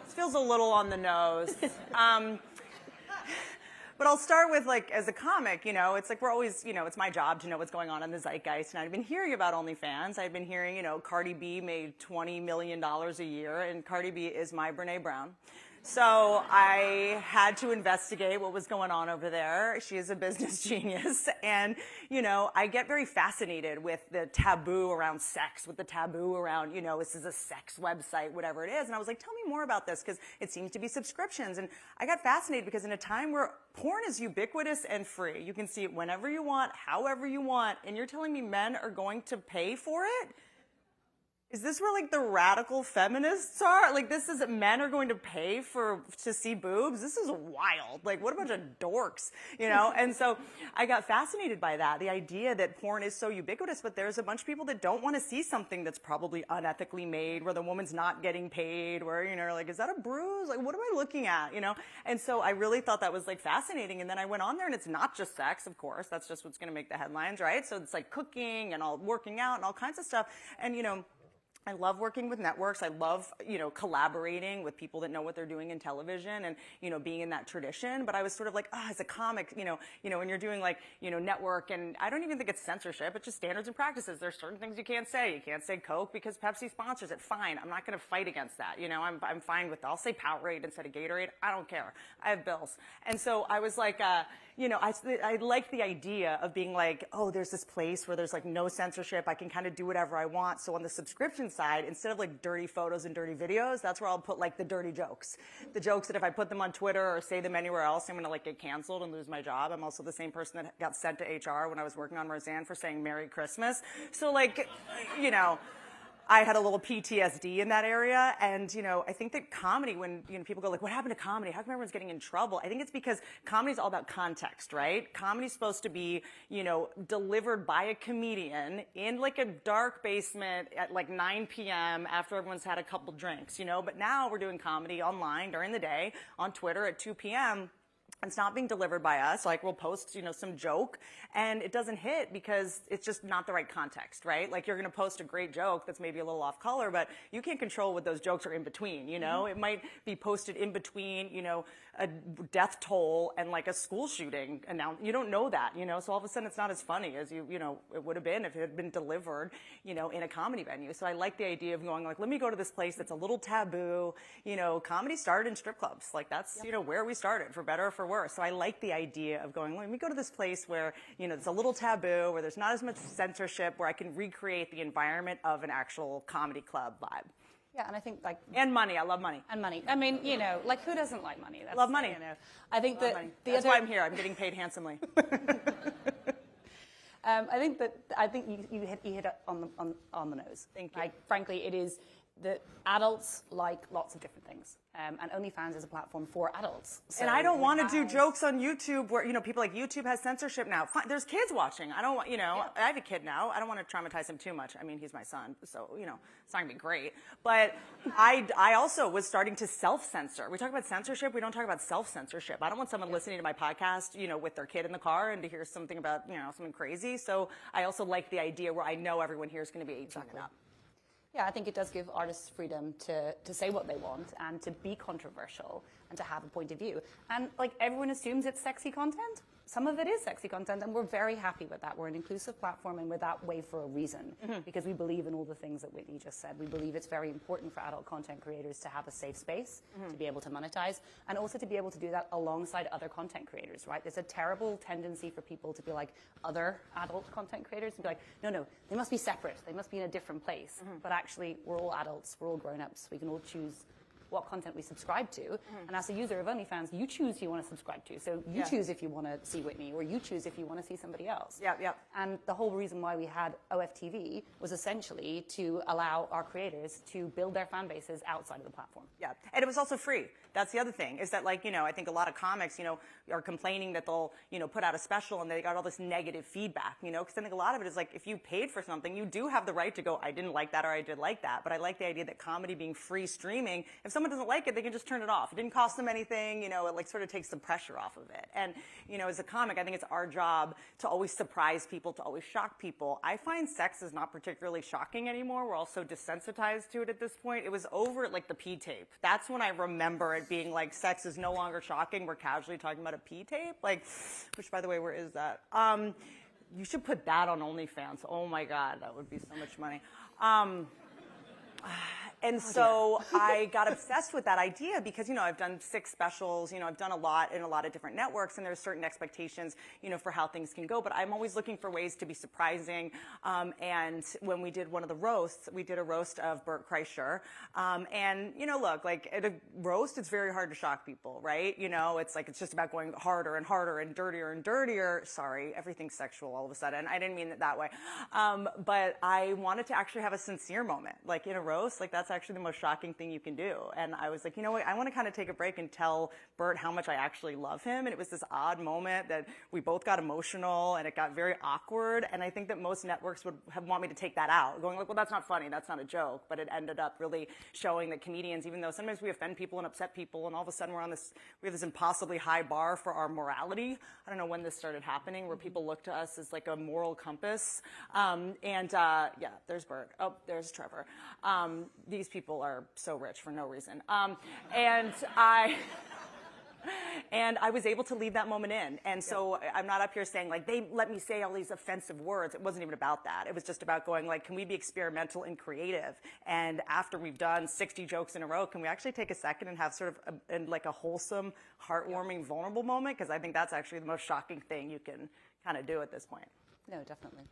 feels a little on the nose. But I'll start with, like, as a comic, it's like we're always, it's my job to know what's going on in the zeitgeist. And I've been hearing about OnlyFans. I've been hearing, Cardi B made $20 million a year, and Cardi B is my Brene Brown. So I had to investigate what was going on over there. She is a business genius. And, I get very fascinated with the taboo around sex, with the taboo around, this is a sex website, whatever it is. And I was like, tell me more about this, because it seems to be subscriptions. And I got fascinated because in a time where porn is ubiquitous and free, you can see it whenever you want, however you want, and you're telling me men are going to pay for it? is this where like the radical feminists are? Like this is men are going to pay to see boobs? This is wild. Like what a bunch of dorks, you know? And so I got fascinated by that. The idea that porn is so ubiquitous, but there's a bunch of people that don't want to see something that's probably unethically made, where the woman's not getting paid, where, you know, like, is that a bruise? Like, what am I looking at, you know? And so I really thought that was like fascinating. And then I went on there and it's not just sex, of course. That's just what's going to make the headlines, right? So it's like cooking and all working out and all kinds of stuff. And, you know, I love working with networks. I love, you know, collaborating with people that know what they're doing in television and, you know, being in that tradition. But I was sort of like, as a comic, you know, when you're doing like, you know, network, and I don't even think it's censorship. It's just standards and practices. There's certain things you can't say. You can't say Coke because Pepsi sponsors it. Fine. I'm not going to fight against that. You know, I'm fine with that. I'll say Powerade instead of Gatorade. I don't care. I have bills. And so I was like, you know, I like the idea of being like, oh, there's this place where there's like no censorship. I can kind of do whatever I want. So on the subscription side, instead of like dirty photos and dirty videos, that's where I'll put like the dirty jokes. The jokes that if I put them on Twitter or say them anywhere else, I'm going to like get canceled and lose my job. I'm also the same person that got sent to HR when I was working on Roseanne for saying Merry Christmas. So like, you know, I had a little PTSD in that area. And, you know, I think that comedy, when, you know, people go like, what happened to comedy? How come everyone's getting in trouble? I think it's because comedy is all about context, right? Comedy's supposed to be, you know, delivered by a comedian in like a dark basement at like 9 p.m. after everyone's had a couple drinks, you know? But now we're doing comedy online during the day on Twitter at 2 p.m. It's not being delivered by us. Like we'll post, you know, some joke and it doesn't hit because it's just not the right context, right? Like you're going to post a great joke that's maybe a little off color, but you can't control what those jokes are in between, you know? It might be posted in between, you know, a death toll and like a school shooting. And now you don't know that, you know? So all of a sudden it's not as funny as you know, it would have been if it had been delivered, you know, in a comedy venue. So I like the idea of going like, let me go to this place that's a little taboo. You know, comedy started in strip clubs. Like that's, you know, where we started, for better or for worse. So I like the idea of going, let me go to this place where, you know, it's a little taboo, where there's not as much censorship, where I can recreate the environment of an actual comedy club vibe. Yeah, and I think like... And money. I love money. And money. I mean, you know, like who doesn't like money? That's, love money. You know, I think that... That's why I'm here. I'm getting paid handsomely. I think you hit it on the nose. Thank you. Like, frankly, it is that adults like lots of different things. And OnlyFans is a platform for adults. So and I don't want to do jokes on YouTube where, you know, people like YouTube has censorship now. Fine, there's kids watching. I don't want, you know, I have a kid now. I don't want to traumatize him too much. I mean, he's my son, so, you know, it's not going to be great. But I also was starting to self-censor. We talk about censorship. We don't talk about self-censorship. I don't want someone listening to my podcast, you know, with their kid in the car and to hear something about, you know, something crazy. So I also like the idea where I know everyone here is going to be 18 and up. Yeah, I think it does give artists freedom to say what they want and to be controversial and to have a point of view. And like everyone assumes it's sexy content. Some of it is sexy content, and we're very happy with that. We're an inclusive platform, and we're that way for a reason, because we believe in all the things that Whitney just said. We believe it's very important for adult content creators to have a safe space, to be able to monetize, and also to be able to do that alongside other content creators, right? There's a terrible tendency for people to be like other adult content creators and be like, no, they must be separate. They must be in a different place. But actually, we're all adults. We're all grown-ups. We can all choose what content we subscribe to. And as a user of OnlyFans, you choose who you want to subscribe to. So you choose if you want to see Whitney, or you choose if you want to see somebody else. And the whole reason why we had OFTV was essentially to allow our creators to build their fan bases outside of the platform. Yeah, and it was also free. That's the other thing, is that, like, you know, I think a lot of comics, you know, are complaining that they'll, you know, put out a special and they got all this negative feedback, you know, because I think a lot of it is like, if you paid for something, you do have the right to go, I didn't like that, or I did like that. But I like the idea that comedy being free streaming, if someone doesn't like it, they can just turn it off. It didn't cost them anything, you know, it like sort of takes the pressure off of it. And, you know, as a comic, I think it's our job to always surprise people, to always shock people. I find sex is not particularly shocking anymore. We're all so desensitized to it at this point. It was over at like the P tape. That's when I remember it being like, sex is no longer shocking. We're casually talking about a P tape. Like, which, by the way, where is that? You should put that on OnlyFans. Oh my God, that would be so much money. And so I got obsessed with that idea because, I've done 6 specials, I've done a lot in a lot of different networks, and there's certain expectations, for how things can go. But I'm always looking for ways to be surprising. And when we did one of the roasts, we did a roast of Bert Kreischer. And, look, like at a roast, it's very hard to shock people, right? It's like it's just about going harder and harder and dirtier and dirtier. Sorry, everything's sexual all of a sudden. I didn't mean it that way. But I wanted to actually have a sincere moment. Like in a roast, like that's actually the most shocking thing you can do. And I was like, you know what? I want to kind of take a break and tell Bert how much I actually love him. And it was this odd moment that we both got emotional and it got very awkward. And I think that most networks would want me to take that out, going like, well, that's not funny. That's not a joke. But it ended up really showing that comedians, even though sometimes we offend people and upset people, and all of a sudden we have this impossibly high bar for our morality. I don't know when this started happening, where people look to us as like a moral compass. Yeah, there's Bert. Oh, there's Trevor. These people are so rich for no reason. And I was able to leave that moment in. And so I'm not up here saying, like, they let me say all these offensive words. It wasn't even about that. It was just about going, like, can we be experimental and creative? And after we've done 60 jokes in a row, can we actually take a second and have sort of a wholesome, heartwarming, vulnerable moment? Because I think that's actually the most shocking thing you can kind of do at this point. No, definitely.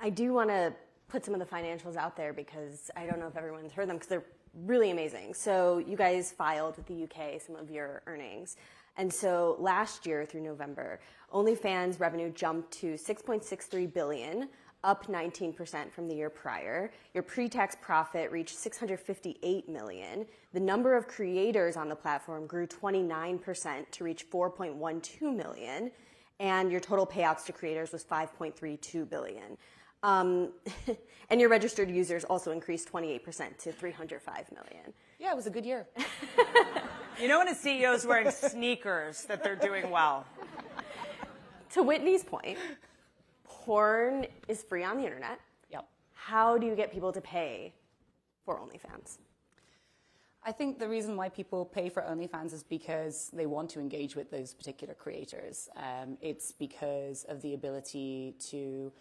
I do want to put some of the financials out there because I don't know if everyone's heard them because they're really amazing. So you guys filed with the UK some of your earnings. And so last year through November, OnlyFans revenue jumped to $6.63 billion, up 19% from the year prior. Your pre-tax profit reached $658 million. The number of creators on the platform grew 29% to reach 4.12 million. And your total payouts to creators was $5.32 billion. And your registered users also increased 28% to 305 million. Yeah, it was a good year. When a CEO is wearing sneakers that they're doing well. To Whitney's point, porn is free on the internet. Yep. How do you get people to pay for OnlyFans? I think the reason why people pay for OnlyFans is because they want to engage with those particular creators. It's because of the ability to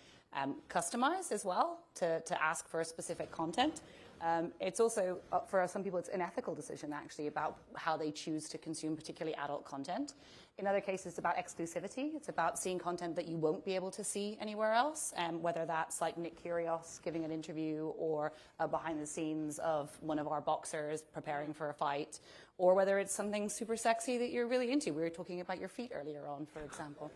customize as well, to ask for specific content. It's also, for some people, it's an ethical decision, actually, about how they choose to consume particularly adult content. In other cases, it's about exclusivity. It's about seeing content that you won't be able to see anywhere else, whether that's like Nick Kyrgios giving an interview or behind the scenes of one of our boxers preparing for a fight, or whether it's something super sexy that you're really into. We were talking about your feet earlier on, for example.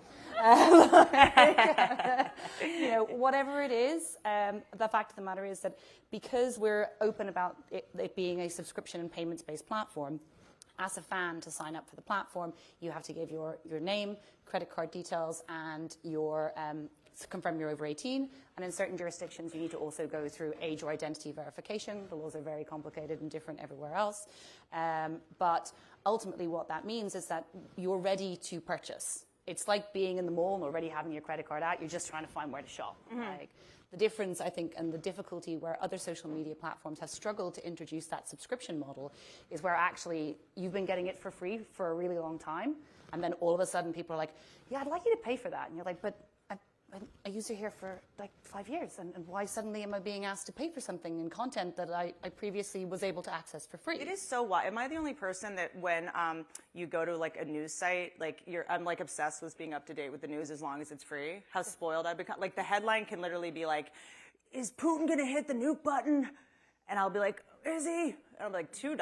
Whatever it is, the fact of the matter is that because we're open about it being a subscription and payments-based platform, as a fan, to sign up for the platform, you have to give your name, credit card details, and your confirm you're over 18. And in certain jurisdictions, you need to also go through age or identity verification. The laws are very complicated and different everywhere else. But ultimately, what that means is that you're ready to purchase. It's like being in the mall and already having your credit card out. You're just trying to find where to shop. Mm-hmm. The difference, I think, and the difficulty where other social media platforms have struggled to introduce that subscription model is where actually you've been getting it for free for a really long time, and then all of a sudden people are like, yeah, I'd like you to pay for that. And you're like, but I'm a user here for like 5 years, and why suddenly am I being asked to pay for something in content that I previously was able to access for free? It is so wild. Am I the only person that when you go to like a news site, like I'm like obsessed with being up to date with the news as long as it's free? How spoiled I've become. Like the headline can literally be like, is Putin going to hit the nuke button? And I'll be like, is he? And I'll be like, $2.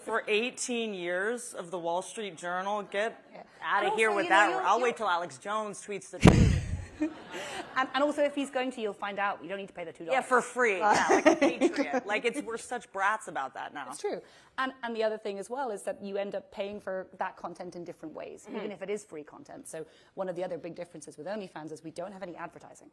For 18 years of the Wall Street Journal, get out of here with that. I'll wait till Alex Jones tweets the truth. And also, if he's going to, you'll find out. You don't need to pay the $2. Yeah, for free. Yeah, like a patriot. Like we're such brats about that now. It's true. And the other thing as well is that you end up paying for that content in different ways, even if it is free content. So one of the other big differences with OnlyFans is we don't have any advertising.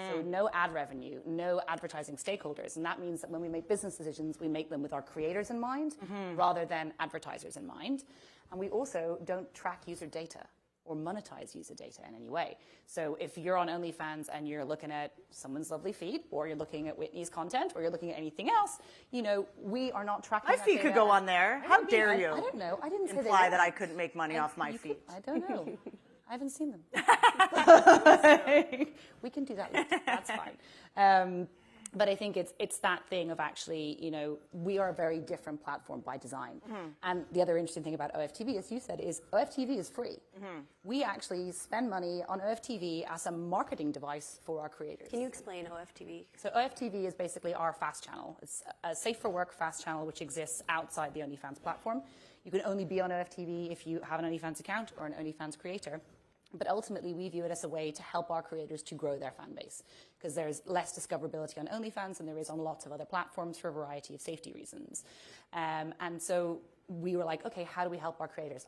So no ad revenue, no advertising stakeholders. And that means that when we make business decisions, we make them with our creators in mind rather than advertisers in mind. And we also don't track user data or monetize user data in any way. So if you're on OnlyFans and you're looking at someone's lovely feet, or you're looking at Whitney's content, or you're looking at anything else, we are not tracking my feet could go on there. How dare you? I don't know. I didn't imply that I couldn't make money off my feet. I don't know. I haven't seen them. We can do that later. That's fine. But I think it's that thing of actually, we are a very different platform by design. And the other interesting thing about OFTV, as you said, is OFTV is free. We actually spend money on OFTV as a marketing device for our creators. Can you explain OFTV? So OFTV is basically our fast channel. It's a safe for work fast channel which exists outside the OnlyFans platform. You can only be on OFTV if you have an OnlyFans account or an OnlyFans creator. But ultimately, we view it as a way to help our creators to grow their fan base, because there's less discoverability on OnlyFans than there is on lots of other platforms for a variety of safety reasons. And so we were like, okay, how do we help our creators?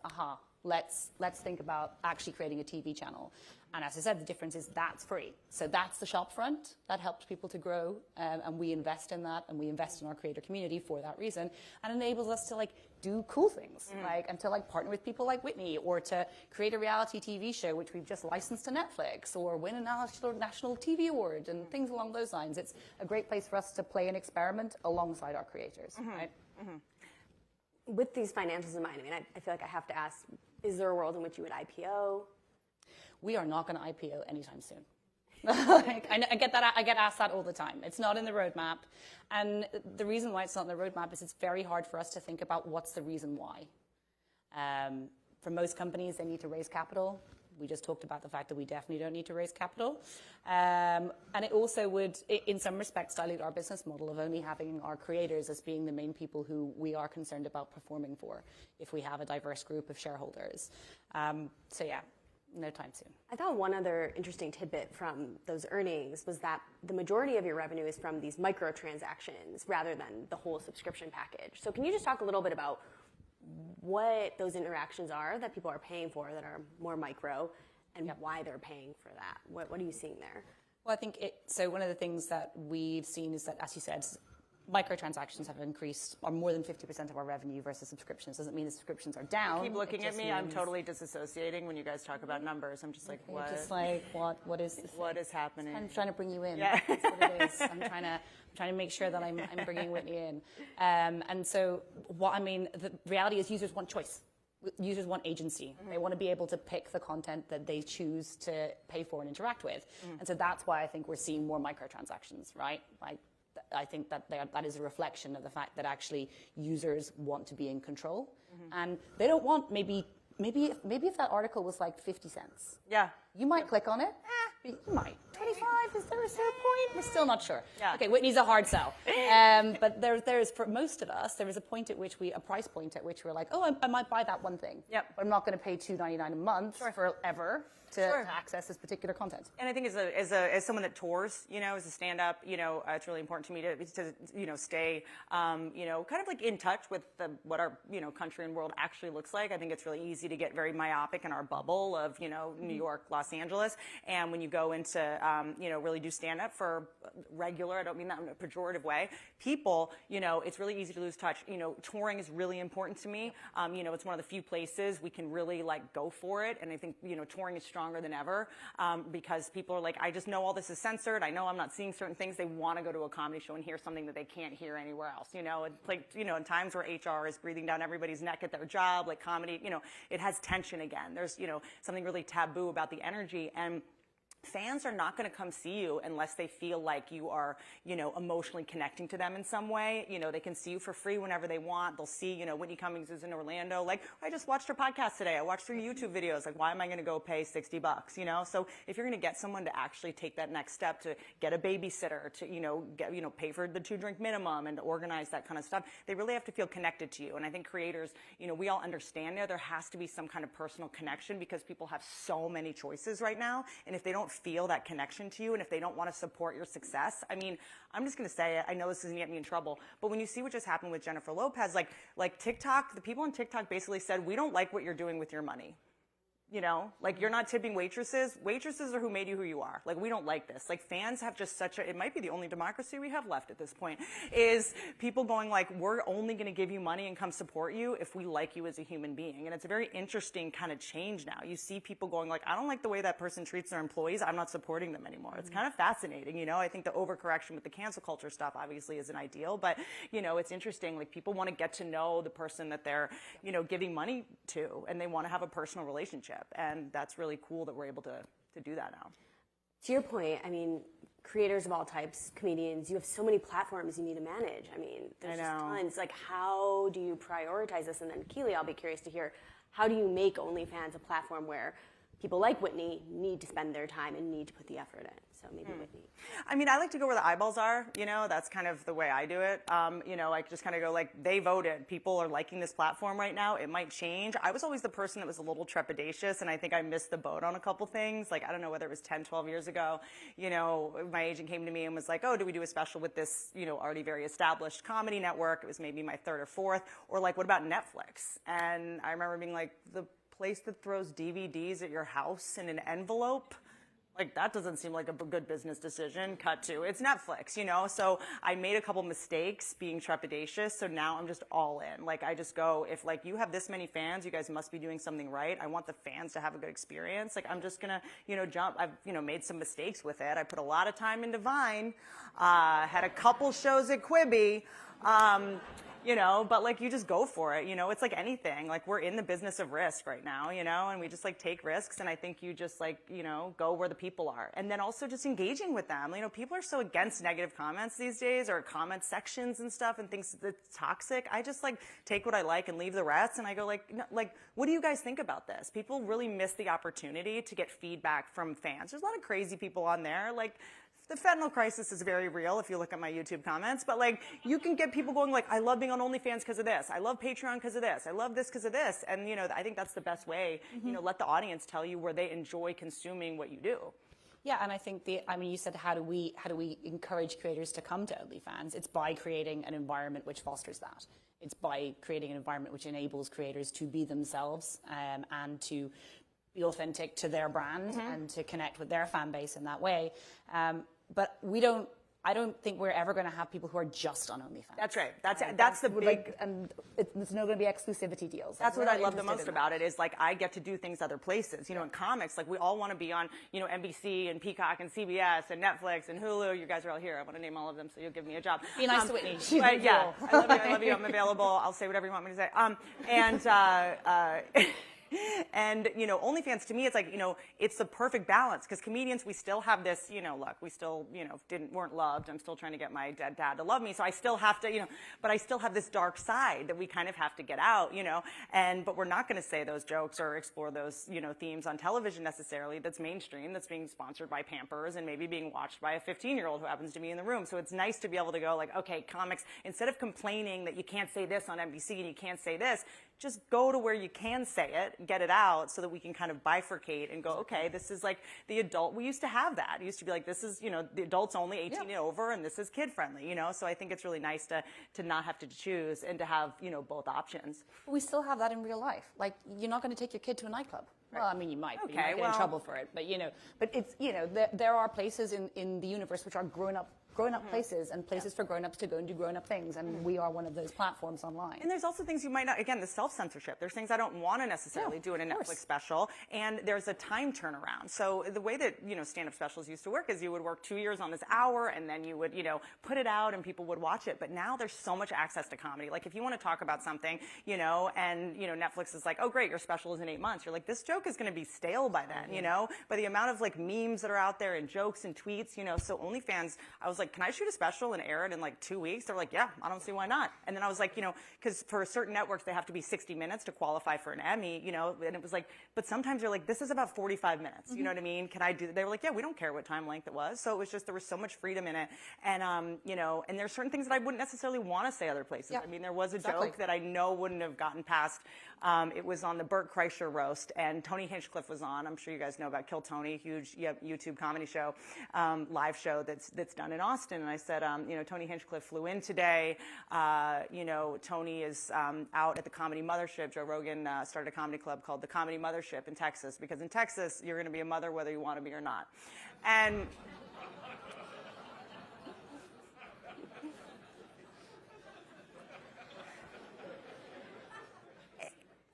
Let's think about actually creating a TV channel. And as I said, the difference is that's free. So that's the shop front. That helps people to grow, and we invest in that, and we invest in our creator community for that reason, and enables us to do cool things, and to partner with people like Whitney, or to create a reality TV show, which we've just licensed to Netflix, or win a national TV award, and things along those lines. It's a great place for us to play and experiment alongside our creators, right? With these financials in mind, I feel like I have to ask, is there a world in which you would IPO? We are not going to IPO anytime soon. I get asked that all the time. It's not in the roadmap. And the reason why it's not in the roadmap is it's very hard for us to think about what's the reason why. For most companies, they need to raise capital. We just talked about the fact that we definitely don't need to raise capital. And it also would, in some respects, dilute our business model of only having our creators as being the main people who we are concerned about performing for if we have a diverse group of shareholders. So yeah, no time soon. I thought one other interesting tidbit from those earnings was that the majority of your revenue is from these microtransactions rather than the whole subscription package. So can you just talk a little bit about what those interactions are that people are paying for that are more micro, and why they're paying for that? What are you seeing there? Well, I think so one of the things that we've seen is that, as you said, microtransactions have increased, are more than 50% of our revenue versus subscriptions. Doesn't mean the subscriptions are down. You keep looking at me. I'm totally disassociating when you guys talk about numbers. I'm just like, what? Just like, what is this? What is happening? I'm trying to bring you in. Yeah. That's what it is. I'm trying to make sure that I'm bringing Whitney in. And so, the reality is users want choice. Users want agency. They want to be able to pick the content that they choose to pay for and interact with. And so that's why I think we're seeing more microtransactions, right? I think that that is a reflection of the fact that actually users want to be in control, and they don't want maybe if that article was like 50 cents. Yeah. You might click on it. You might. 25, is there a certain point? We're still not sure. Yeah. Okay, Whitney's a hard sell. But there is, for most of us, there is a point at which a price point at which we're like, oh, I might buy that one thing. Yep. But I'm not going to pay $2.99 a month forever to access this particular content. And I think as someone that tours, as a stand-up, it's really important to me to stay, kind of like in touch with what our, country and world actually looks like. I think it's really easy to get very myopic in our bubble of, New York, Los Angeles. And when you go into, really do stand-up for regular, I don't mean that in a pejorative way, people, it's really easy to lose touch. Touring is really important to me. It's one of the few places we can really go for it. And I think, touring is stronger than ever because people are like, I just know all this is censored. I know I'm not seeing certain things. They want to go to a comedy show and hear something that they can't hear anywhere else. It's like, in times where HR is breathing down everybody's neck at their job, like comedy, it has tension again. There's, something really taboo about the energy. And fans are not going to come see you unless they feel like you are, emotionally connecting to them in some way. They can see you for free whenever they want. They'll see, Whitney Cummings is in Orlando. Like, I just watched her podcast today. I watched her YouTube videos. Like, why am I going to go pay $60? So if you're going to get someone to actually take that next step to get a babysitter, to, pay for the 2-drink minimum and to organize that kind of stuff, they really have to feel connected to you. And I think creators, we all understand there has to be some kind of personal connection because people have so many choices right now. And if they don't feel that connection to you, and if they don't want to support your success, I'm just going to say it. I know this is going to get me in trouble, but when you see what just happened with Jennifer Lopez, like TikTok, the people on TikTok basically said, we don't like what you're doing with your money. You're not tipping waitresses. Waitresses are who made you who you are. We don't like this. Fans have just it might be the only democracy we have left at this point, is people going we're only going to give you money and come support you if we like you as a human being. And it's a very interesting kind of change now. You see people going I don't like the way that person treats their employees. I'm not supporting them anymore. It's kind of fascinating. I think the overcorrection with the cancel culture stuff obviously isn't ideal, but, it's interesting. People want to get to know the person that they're, giving money to, and they want to have a personal relationship. And that's really cool that we're able to do that now. To your point, creators of all types, comedians, you have so many platforms you need to manage. I mean, there's just tons. Like, how do you prioritize this? And then, Keely, I'll be curious to hear, how do you make OnlyFans a platform where people like Whitney need to spend their time and need to put the effort in? So maybe Whitney. I mean, I like to go where the eyeballs are, that's kind of the way I do it. Like just kind of go like, they voted. People are liking this platform right now. It might change. I was always the person that was a little trepidatious, and I think I missed the boat on a couple things. Like, I don't know whether it was 10, 12 years ago, my agent came to me and was like, oh, do we do a special with this, already very established comedy network? It was maybe my third or fourth. Or like, what about Netflix? And I remember being like, the place that throws DVDs at your house in an envelope? Like, that doesn't seem like a good business decision. Cut to, it's Netflix, So I made a couple mistakes being trepidatious, so now I'm just all in. Like, I just go, if, like, you have this many fans, you guys must be doing something right. I want the fans to have a good experience. Like, I'm just gonna, jump. I've, made some mistakes with it. I put a lot of time into Vine, had a couple shows at Quibi, but like, you just go for it, it's like anything. Like, we're in the business of risk right now, and we just like take risks. And I think you just like, go where the people are. And then also just engaging with them. People are so against negative comments these days, or comment sections and stuff, and things that's toxic. I just like take what I like and leave the rest. And I go like, no, like, what do you guys think about this? People really miss the opportunity to get feedback from fans. There's a lot of crazy people on there. Like, the fentanyl crisis is very real if you look at my YouTube comments, but like, you can get people going like, I love being on OnlyFans because of this. I love Patreon because of this. I love this because of this. And, I think that's the best way, let the audience tell you where they enjoy consuming what you do. Yeah, and I think you said how do we encourage creators to come to OnlyFans? It's by creating an environment which fosters that. It's by creating an environment which enables creators to be themselves and to be authentic to their brand and to connect with their fan base in that way. But I don't think we're ever going to have people who are just on OnlyFans. That's right. That's the big, and there's no going to be exclusivity deals. That's what I love the most about it is like, I get to do things other places. In comics, like we all want to be on, NBC and Peacock and CBS and Netflix and Hulu. You guys are all here. I want to name all of them, so you'll give me a job. Be nice to Whitney. But yeah, I love you. I'm available. I'll say whatever you want me to say. And, OnlyFans to me, it's like, it's the perfect balance, because comedians, we still have this, look, we still, weren't loved. I'm still trying to get my dead dad to love me. So I still have to, but I still have this dark side that we kind of have to get out, but we're not going to say those jokes or explore those, themes on television necessarily. That's mainstream, that's being sponsored by Pampers and maybe being watched by a 15-year-old who happens to be in the room. So it's nice to be able to go like, okay, comics, instead of complaining that you can't say this on NBC and you can't say this, just go to where you can say it, get it out, so that we can kind of bifurcate and go, okay, this is like the adult. We used to have that. It used to be like, this is, the adults only 18 and over, and this is kid friendly, So I think it's really nice to not have to choose and to have, both options. But we still have that in real life. Like, you're not going to take your kid to a nightclub. Right. Well, I mean, you might, but you might get in trouble for it. But, but it's, there are places in the universe which are grown-up places, and places for grown-ups to go and do grown-up things, and we are one of those platforms online. And there's also things you might not, again, the self-censorship. There's things I don't want to necessarily do in a Netflix special, and there's a time turnaround. So the way that, stand-up specials used to work is you would work 2 years on this hour, and then you would, put it out, and people would watch it. But now there's so much access to comedy. Like, if you want to talk about something, and, Netflix is like, oh, great, your special is in 8 months. You're like, this joke is going to be stale by then, by the amount of, like, memes that are out there and jokes and tweets, so OnlyFans, I was like, can I shoot a special and air it in like 2 weeks? They're like, yeah, I don't see why not. And then I was like, because for certain networks, they have to be 60 minutes to qualify for an Emmy, and it was like, but sometimes you're like, this is about 45 minutes. You know what I mean? Can I do, they were like, yeah, we don't care what time length it was. So it was just, there was so much freedom in it. And, and there's certain things that I wouldn't necessarily want to say other places. Yeah, I mean, there was a joke that I know wouldn't have gotten past. It was on the Burt Kreischer roast, and Tony Hinchcliffe was on. I'm sure you guys know about Kill Tony, huge YouTube comedy show, live show that's done in Austin. And I said, Tony Hinchcliffe flew in today. Tony is out at the Comedy Mothership. Joe Rogan started a comedy club called the Comedy Mothership in Texas, because in Texas, you're going to be a mother whether you want to be or not. And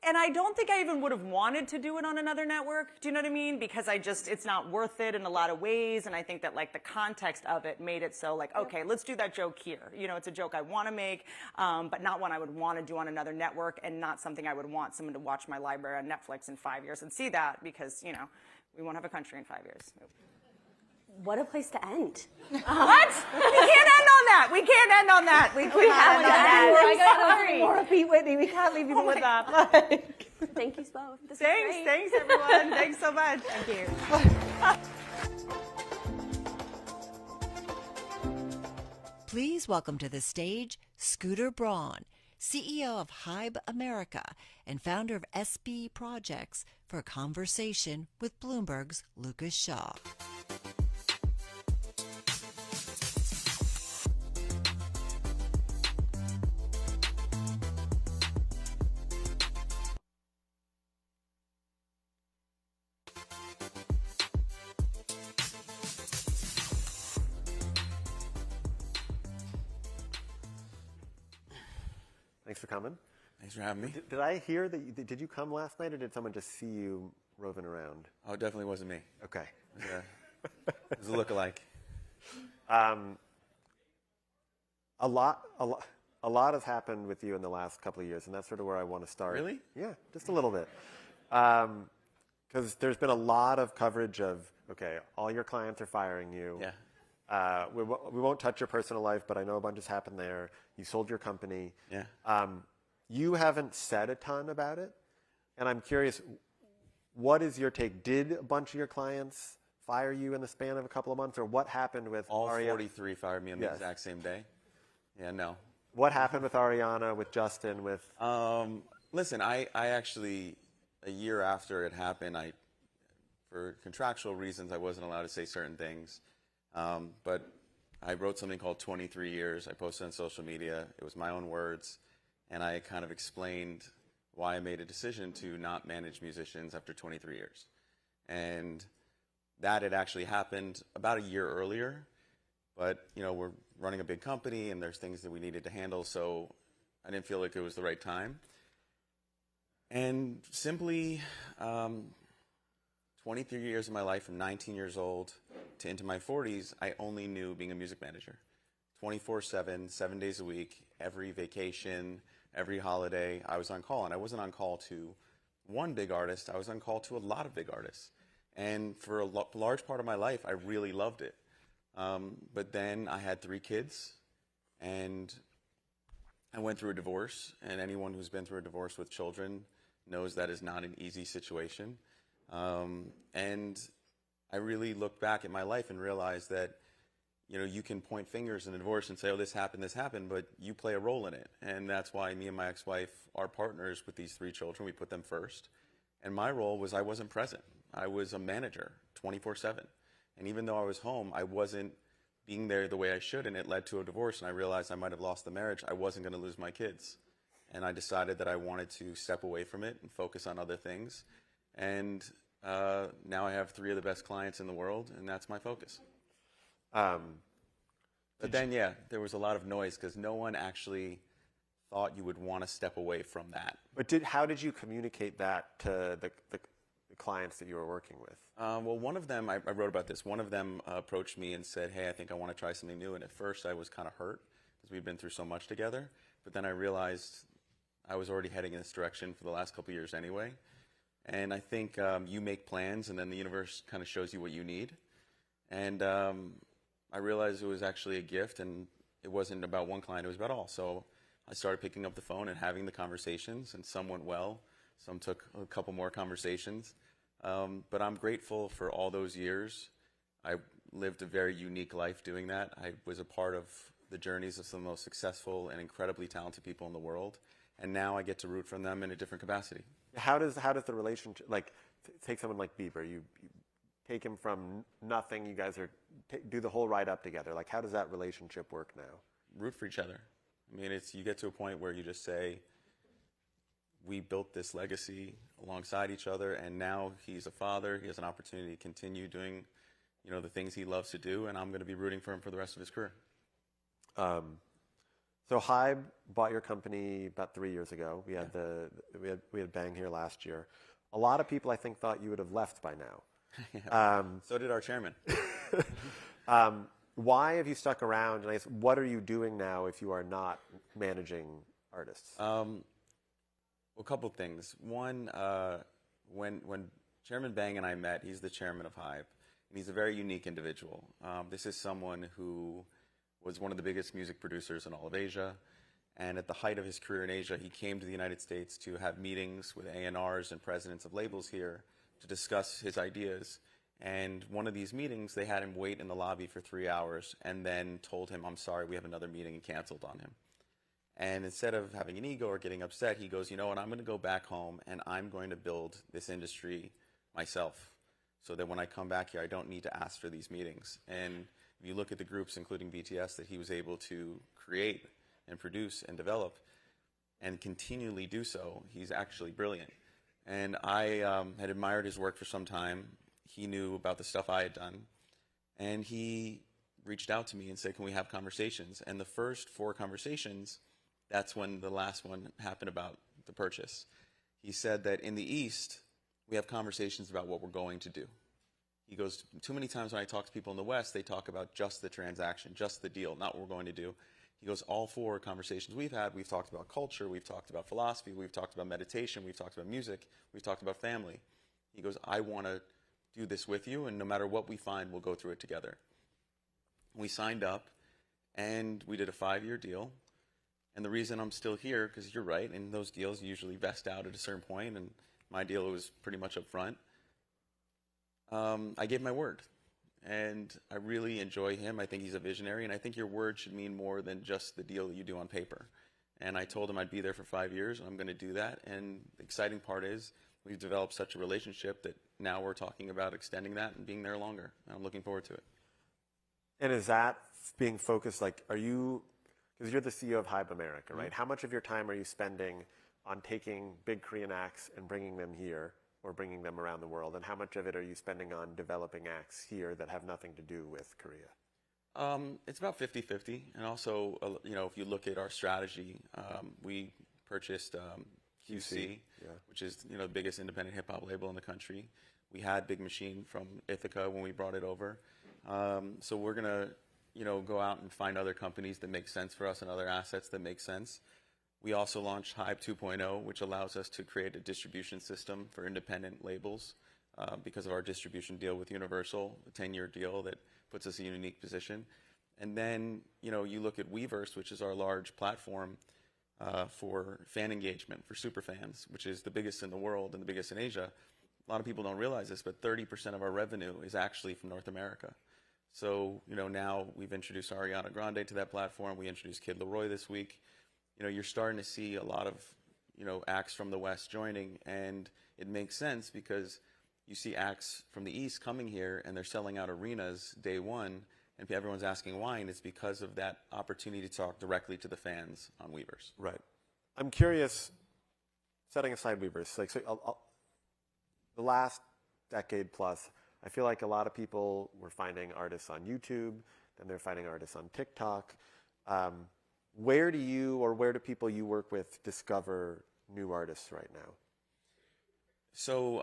And I don't think I even would have wanted to do it on another network. Do you know what I mean? Because it's not worth it in a lot of ways. And I think that like the context of it made it so like, okay, let's do that joke here. It's a joke I want to make, but not one I would want to do on another network, and not something I would want someone to watch my library on Netflix in 5 years and see that, because, we won't have a country in 5 years. What a place to end. What? We can't end on that. We can't end on that. We have cannot to end on end. that. Sorry. More Pete Whitney. We can't leave people with that. Thank you both. This was Thanks. great. Thanks, everyone. Thanks so much. Thank you. Please welcome to the stage Scooter Braun, CEO of Hybe America and founder of SB Projects, for a conversation with Bloomberg's Lucas Shaw. Thanks for coming. Thanks for having me. Did I hear that did you come last night, or did someone just see you roving around? Oh, it definitely wasn't me. Okay. Yeah. It was a lookalike. A lot has happened with you in the last couple of years, and that's sort of where I want to start. Really? Yeah, just a little bit. Because there's been a lot of coverage of, okay, all your clients are firing you. Yeah. We won't touch your personal life, but I know a bunch has happened there. You sold your company. Yeah. You haven't said a ton about it, and I'm curious, what is your take? Did a bunch of your clients fire you in the span of a couple of months, or what happened with all Ariana? 43 fired me on the exact same day. Yeah, no. What happened with Ariana, with Justin, with? Listen, I actually, a year after it happened, for contractual reasons, I wasn't allowed to say certain things. But I wrote something called 23 Years. I posted on social media. It was my own words. And I kind of explained why I made a decision to not manage musicians after 23 years. And that had actually happened about a year earlier. But, you know, we're running a big company and there's things that we needed to handle. So I didn't feel like it was the right time. And simply, 23 years of my life, from 19 years old to into my 40s, I only knew being a music manager. 24/7, 7 days a week, every vacation, every holiday, I was on call. And I wasn't on call to one big artist, I was on call to a lot of big artists. And for a large part of my life, I really loved it. But then I had 3 kids, and I went through a divorce. And anyone who's been through a divorce with children knows that is not an easy situation. And I really looked back at my life and realized that, you know, you can point fingers in a divorce and say, oh, this happened, but you play a role in it. And that's why me and my ex-wife are partners with these 3 children. We put them first. And my role was I wasn't present. I was a manager 24/7. And even though I was home, I wasn't being there the way I should, and it led to a divorce. And I realized I might have lost the marriage. I wasn't going to lose my kids. And I decided that I wanted to step away from it and focus on other things. And now I have 3 of the best clients in the world, and that's my focus. But then, yeah, there was a lot of noise because no one actually thought you would want to step away from that. But how did you communicate that to the clients that you were working with? Well, one of them, I wrote about this, one of them approached me and said, hey, I think I want to try something new. And at first I was kind of hurt because we'd been through so much together. But then I realized I was already heading in this direction for the last couple of years anyway. And I think you make plans, and then the universe kind of shows you what you need. And I realized it was actually a gift, and it wasn't about one client, it was about all. So I started picking up the phone and having the conversations, and some went well. Some took a couple more conversations. But I'm grateful for all those years. I lived a very unique life doing that. I was a part of the journeys of some of the most successful and incredibly talented people in the world. And now I get to root for them in a different capacity. How does the relationship, like, take someone like Bieber, you take him from nothing, you guys do the whole ride up together. Like, how does that relationship work now? Root for each other. I mean, you get to a point where you just say, we built this legacy alongside each other, and now he's a father. He has an opportunity to continue doing, you know, the things he loves to do, and I'm going to be rooting for him for the rest of his career. So Hybe bought your company about 3 years ago. We had we had Bang here last year. A lot of people, I think, thought you would have left by now. So did our chairman. Why have you stuck around? And I guess, what are you doing now if you are not managing artists? Well, a couple of things. One, when Chairman Bang and I met, he's the chairman of Hybe, and he's a very unique individual. This is someone who was one of the biggest music producers in all of Asia, and at the height of his career in Asia, he came to the United States to have meetings with A&Rs and presidents of labels here to discuss his ideas. And one of these meetings, they had him wait in the lobby for 3 hours and then told him, I'm sorry, we have another meeting, and canceled on him. And instead of having an ego or getting upset, he goes, you know what, I'm going to go back home and I'm going to build this industry myself so that when I come back here, I don't need to ask for these meetings. And if you look at the groups, including BTS, that he was able to create and produce and develop and continually do so, he's actually brilliant. And I had admired his work for some time. He knew about the stuff I had done. And he reached out to me and said, can we have conversations? And the first 4 conversations, that's when the last one happened about the purchase. He said that in the East, we have conversations about what we're going to do. He goes, too many times when I talk to people in the West, they talk about just the transaction, just the deal, not what we're going to do. He goes, all 4 conversations we've had, we've talked about culture, we've talked about philosophy, we've talked about meditation, we've talked about music, we've talked about family. He goes, I want to do this with you, and no matter what we find, we'll go through it together. We signed up, and we did a 5-year deal. And the reason I'm still here, because you're right, and those deals usually vest out at a certain point, and my deal was pretty much up front. I gave my word, and I really enjoy him. I think he's a visionary, and I think your word should mean more than just the deal that you do on paper. And I told him I'd be there for 5 years, and I'm going to do that. And the exciting part is we've developed such a relationship that now we're talking about extending that and being there longer. And I'm looking forward to it. And is that being focused, like, are you, because you're the CEO of Hype America, right? How much of your time are you spending on taking big Korean acts and bringing them here or bringing them around the world? And how much of it are you spending on developing acts here that have nothing to do with Korea? It's about 50-50. And also, you know, if you look at our strategy, we purchased QC, which is, you know, the biggest independent hip-hop label in the country. We had Big Machine from Ithaca when we brought it over. So we're going to, you know, go out and find other companies that make sense for us and other assets that make sense. We also launched Hype 2.0, which allows us to create a distribution system for independent labels because of our distribution deal with Universal, a 10-year deal that puts us in a unique position. And then, you know, you look at Weverse, which is our large platform for fan engagement, for superfans, which is the biggest in the world and the biggest in Asia. A lot of people don't realize this, but 30% of our revenue is actually from North America. So, you know, now we've introduced Ariana Grande to that platform. We introduced Kid Laroi this week. You know, you're starting to see a lot of, you know, acts from the West joining, and it makes sense because you see acts from the East coming here, and they're selling out arenas day one, and everyone's asking why, and it's because of that opportunity to talk directly to the fans on Weverse. Right. I'm curious, setting aside Weverse, like, so the last decade plus, I feel like a lot of people were finding artists on YouTube, then they're finding artists on TikTok. Where do you, or where do people you work with discover new artists right now? So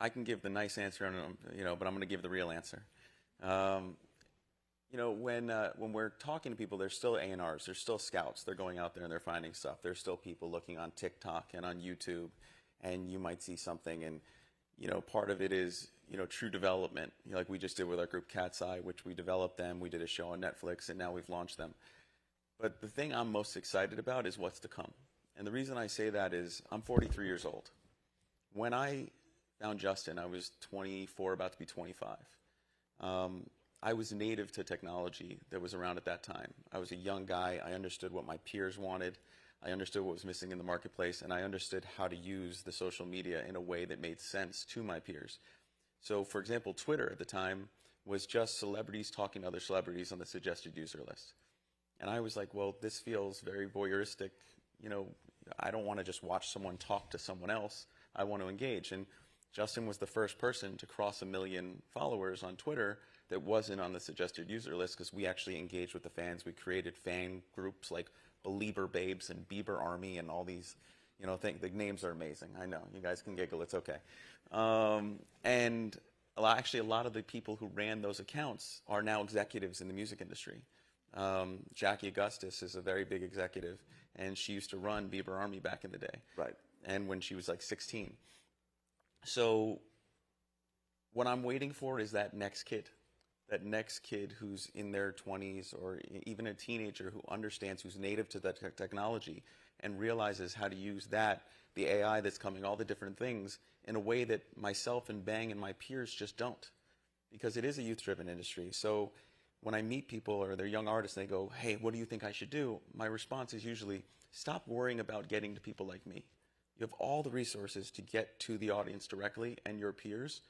I can give the nice answer, you know, but I'm going to give the real answer. You know, when we're talking to people, there's still A&Rs, there's still scouts. They're going out there and they're finding stuff. There's still people looking on TikTok and on YouTube, and you might see something, and you know, part of it is, you know, true development. You know, like we just did with our group Cat's Eye, which we developed them. We did a show on Netflix, and now we've launched them. But the thing I'm most excited about is what's to come. And the reason I say that is I'm 43 years old. When I found Justin, I was 24, about to be 25. I was native to technology that was around at that time. I was a young guy. I understood what my peers wanted. I understood what was missing in the marketplace, and I understood how to use the social media in a way that made sense to my peers. So, for example, Twitter at the time was just celebrities talking to other celebrities on the suggested user list. And I was like, well, this feels very voyeuristic. You know, I don't want to just watch someone talk to someone else. I want to engage. And Justin was the first person to cross 1 million followers on Twitter that wasn't on the suggested user list because we actually engaged with the fans. We created fan groups like Belieber Babes and Bieber Army and all these, you know, the names are amazing. I know. You guys can giggle. It's okay. And actually, a lot of the people who ran those accounts are now executives in the music industry. Jackie Augustus is a very big executive, and she used to run Bieber Army back in the day. Right. And when she was like 16. So what I'm waiting for is that next kid who's in their 20s or even a teenager who understands, who's native to that technology and realizes how to use that, the AI that's coming, all the different things, in a way that myself and Bang and my peers just don't. Because it is a youth-driven industry. So when I meet people or they're young artists and they go, hey, what do you think I should do? My response is usually, stop worrying about getting to people like me. You have all the resources to get to the audience directly and your peers.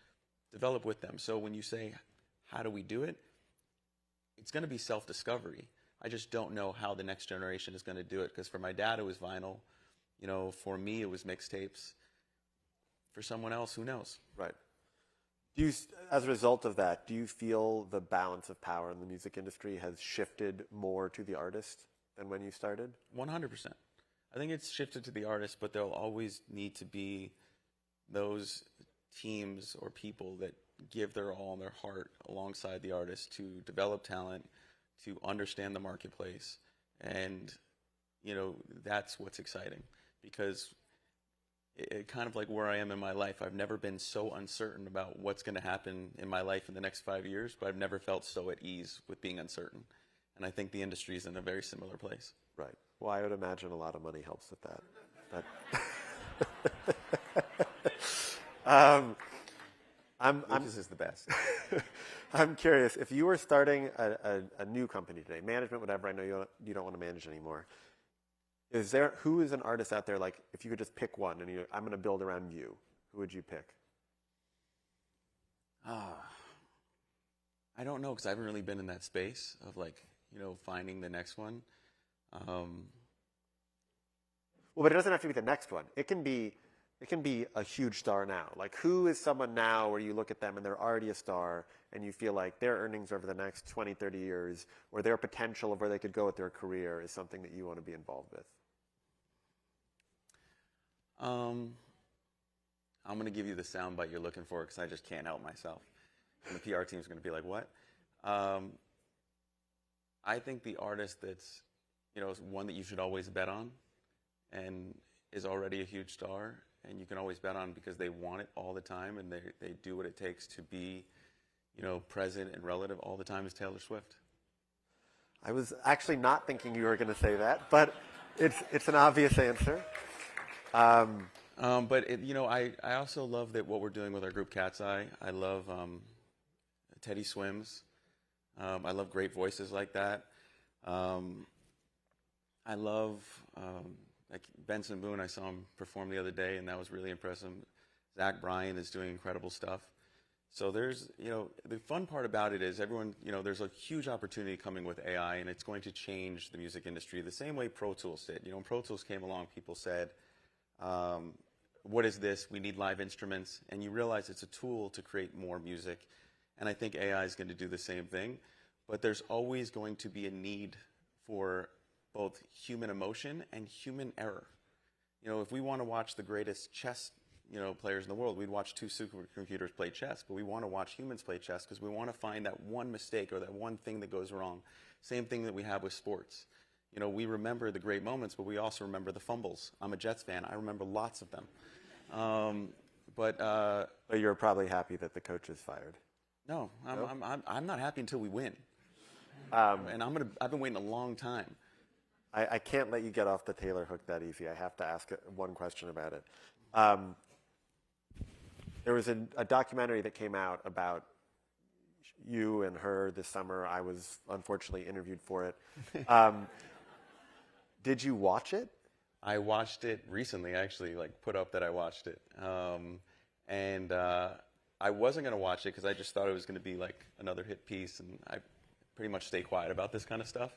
Develop with them. So when you say, how do we do it? It's going to be self-discovery. I just don't know how the next generation is going to do it. Because for my dad, it was vinyl. You know, for me, it was mixtapes. For someone else, who knows? Right. Do you, as a result of that, do you feel the balance of power in the music industry has shifted more to the artist than when you started? 100%. I think it's shifted to the artist, but there'll always need to be those teams or people that give their all and their heart alongside the artist to develop talent, to understand the marketplace. And, you know, that's what's exciting. Because it kind of like where I am in my life, I've never been so uncertain about what's going to happen in my life in the next 5 years, but I've never felt so at ease with being uncertain. And I think the industry is in a very similar place. Right. Well, I would imagine a lot of money helps with that. Lucas is the best. I'm curious, if you were starting a new company today, management, whatever, I know you don't want to manage anymore. Who is an artist out there, like, if you could just pick one and I'm going to build around you, who would you pick? I don't know, because I haven't really been in that space of, like, you know, finding the next one. Well, but it doesn't have to be the next one. It can be a huge star now. Like, who is someone now where you look at them and they're already a star and you feel like their earnings over the next 20, 30 years or their potential of where they could go with their career is something that you want to be involved with? I'm going to give you the soundbite you're looking for because I just can't help myself. And the PR team's going to be like, what? I think the artist that's, you know, is one that you should always bet on and is already a huge star, and you can always bet on because they want it all the time and they do what it takes to be, you know, present and relative all the time, is Taylor Swift. I was actually not thinking you were going to say that, but it's an obvious answer. But you know, I also love that what we're doing with our group Cat's Eye. I love Teddy Swims. I love great voices like that. I love like Benson Boone. I saw him perform the other day, and that was really impressive. Zach Bryan is doing incredible stuff. So there's, you know, the fun part about it is everyone, you know, there's a huge opportunity coming with AI, and it's going to change the music industry the same way Pro Tools did. You know, when Pro Tools came along, people said, what is this? We need live instruments. And you realize it's a tool to create more music. And I think AI is going to do the same thing. But there's always going to be a need for both human emotion and human error. You know, if we want to watch the greatest chess, you know, players in the world, we'd watch two supercomputers play chess, but we want to watch humans play chess because we want to find that one mistake or that one thing that goes wrong. Same thing that we have with sports. You know, we remember the great moments, but we also remember the fumbles. I'm a Jets fan. I remember lots of them. But you're probably happy that the coach is fired. No, I'm not happy until we win. And I've been waiting a long time. I can't let you get off the Taylor hook that easy. I have to ask one question about it. There was a documentary that came out about you and her this summer. I was unfortunately interviewed for it. Did you watch it? I watched it recently, actually, like put up that I watched it. And I wasn't going to watch it because I just thought it was going to be like another hit piece, and I pretty much stay quiet about this kind of stuff.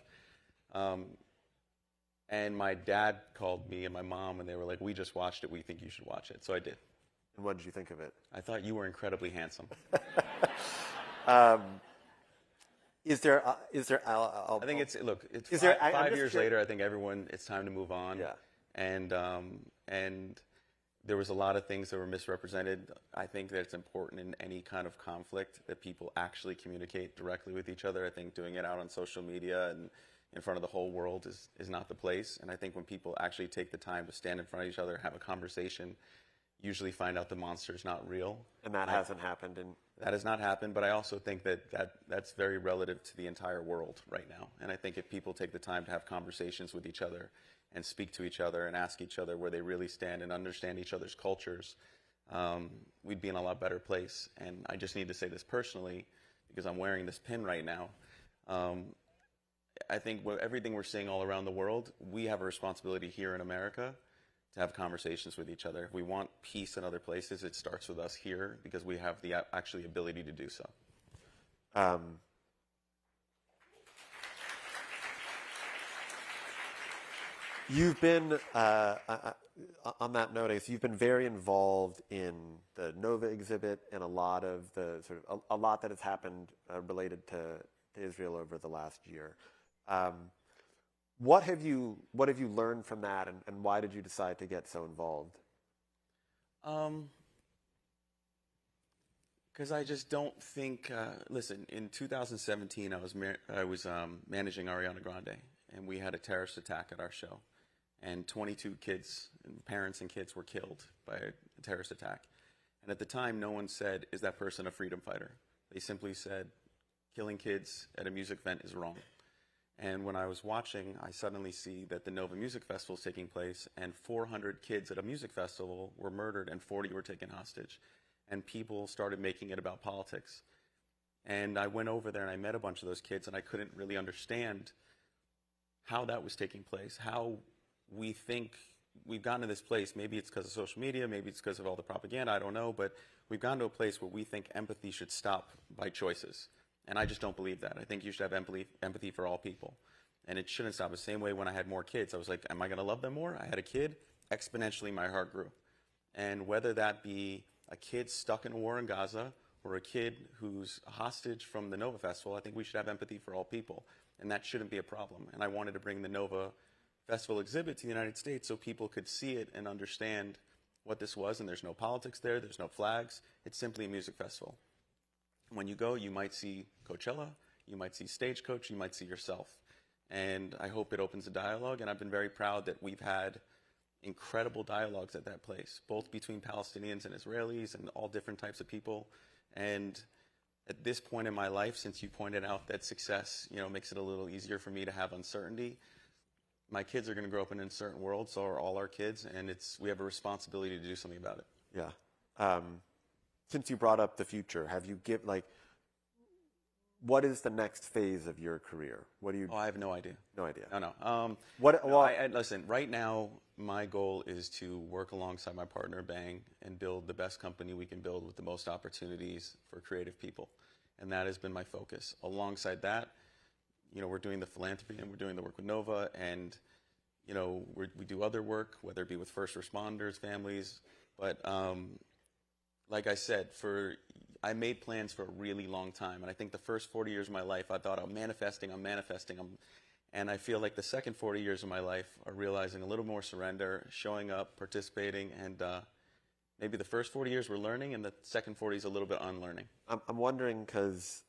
And my dad called me and my mom, and they were like, we just watched it. We think you should watch it. So I did. And what did you think of it? I thought you were incredibly handsome. Is there? I think it's 5 years later. I think it's time to move on. Yeah. And there was a lot of things that were misrepresented. I think that it's important in any kind of conflict that people actually communicate directly with each other. I think doing it out on social media and in front of the whole world is not the place. And I think when people actually take the time to stand in front of each other and have a conversation, usually find out the monster is not real. And that hasn't happened in That has not happened, but I also think that's very relative to the entire world right now. And I think if people take the time to have conversations with each other and speak to each other and ask each other where they really stand and understand each other's cultures, we'd be in a lot better place. And I just need to say this personally, because I'm wearing this pin right now. I think everything we're seeing all around the world, we have a responsibility here in America to have conversations with each other. If we want peace in other places, it starts with us here because we have the actually ability to do so. You've been, on that note, I guess you've been very involved in the Nova exhibit and a lot of the a lot that has happened related to Israel over the last year. What have you learned from that, and why did you decide to get so involved? Because I just don't think. Listen, in 2017, I was managing Ariana Grande, and we had a terrorist attack at our show, and 22 kids, parents and kids, were killed by a terrorist attack. And at the time, no one said, "Is that person a freedom fighter?" They simply said, "Killing kids at a music event is wrong." And when I was watching, I suddenly see that the Nova Music Festival is taking place, and 400 kids at a music festival were murdered and 40 were taken hostage. And people started making it about politics. And I went over there and I met a bunch of those kids, and I couldn't really understand how that was taking place, how we think we've gotten to this place. Maybe it's because of social media, maybe it's because of all the propaganda, I don't know, but we've gotten to a place where we think empathy should stop by choices. And I just don't believe that. I think you should have empathy for all people. And it shouldn't stop. The same way when I had more kids, I was like, am I going to love them more? I had a kid, exponentially my heart grew. And whether that be a kid stuck in a war in Gaza or a kid who's a hostage from the Nova Festival, I think we should have empathy for all people. And that shouldn't be a problem. And I wanted to bring the Nova Festival exhibit to the United States so people could see it and understand what this was. And there's no politics there. There's no flags. It's simply a music festival. When you go, you might see Coachella, you might see Stagecoach, you might see yourself. And I hope it opens a dialogue, and I've been very proud that we've had incredible dialogues at that place, both between Palestinians and Israelis and all different types of people. And at this point in my life, since you pointed out that success, makes it a little easier for me to have uncertainty, my kids are going to grow up in an uncertain world, so are all our kids, and we have a responsibility to do something about it. Yeah. Since you brought up the future, have you what is the next phase of your career? What do you? Oh, I have no idea. No idea. No. Listen, right now, my goal is to work alongside my partner, Bang, and build the best company we can build with the most opportunities for creative people. And that has been my focus. Alongside that, we're doing the philanthropy and we're doing the work with Nova, and, we do other work, whether it be with first responders, families, but, like I said, I made plans for a really long time. And I think the first 40 years of my life, I thought I'm manifesting. And I feel like the second 40 years of my life are realizing a little more surrender, showing up, participating. And maybe the first 40 years we're learning, and the second 40 is a little bit unlearning. I'm wondering, because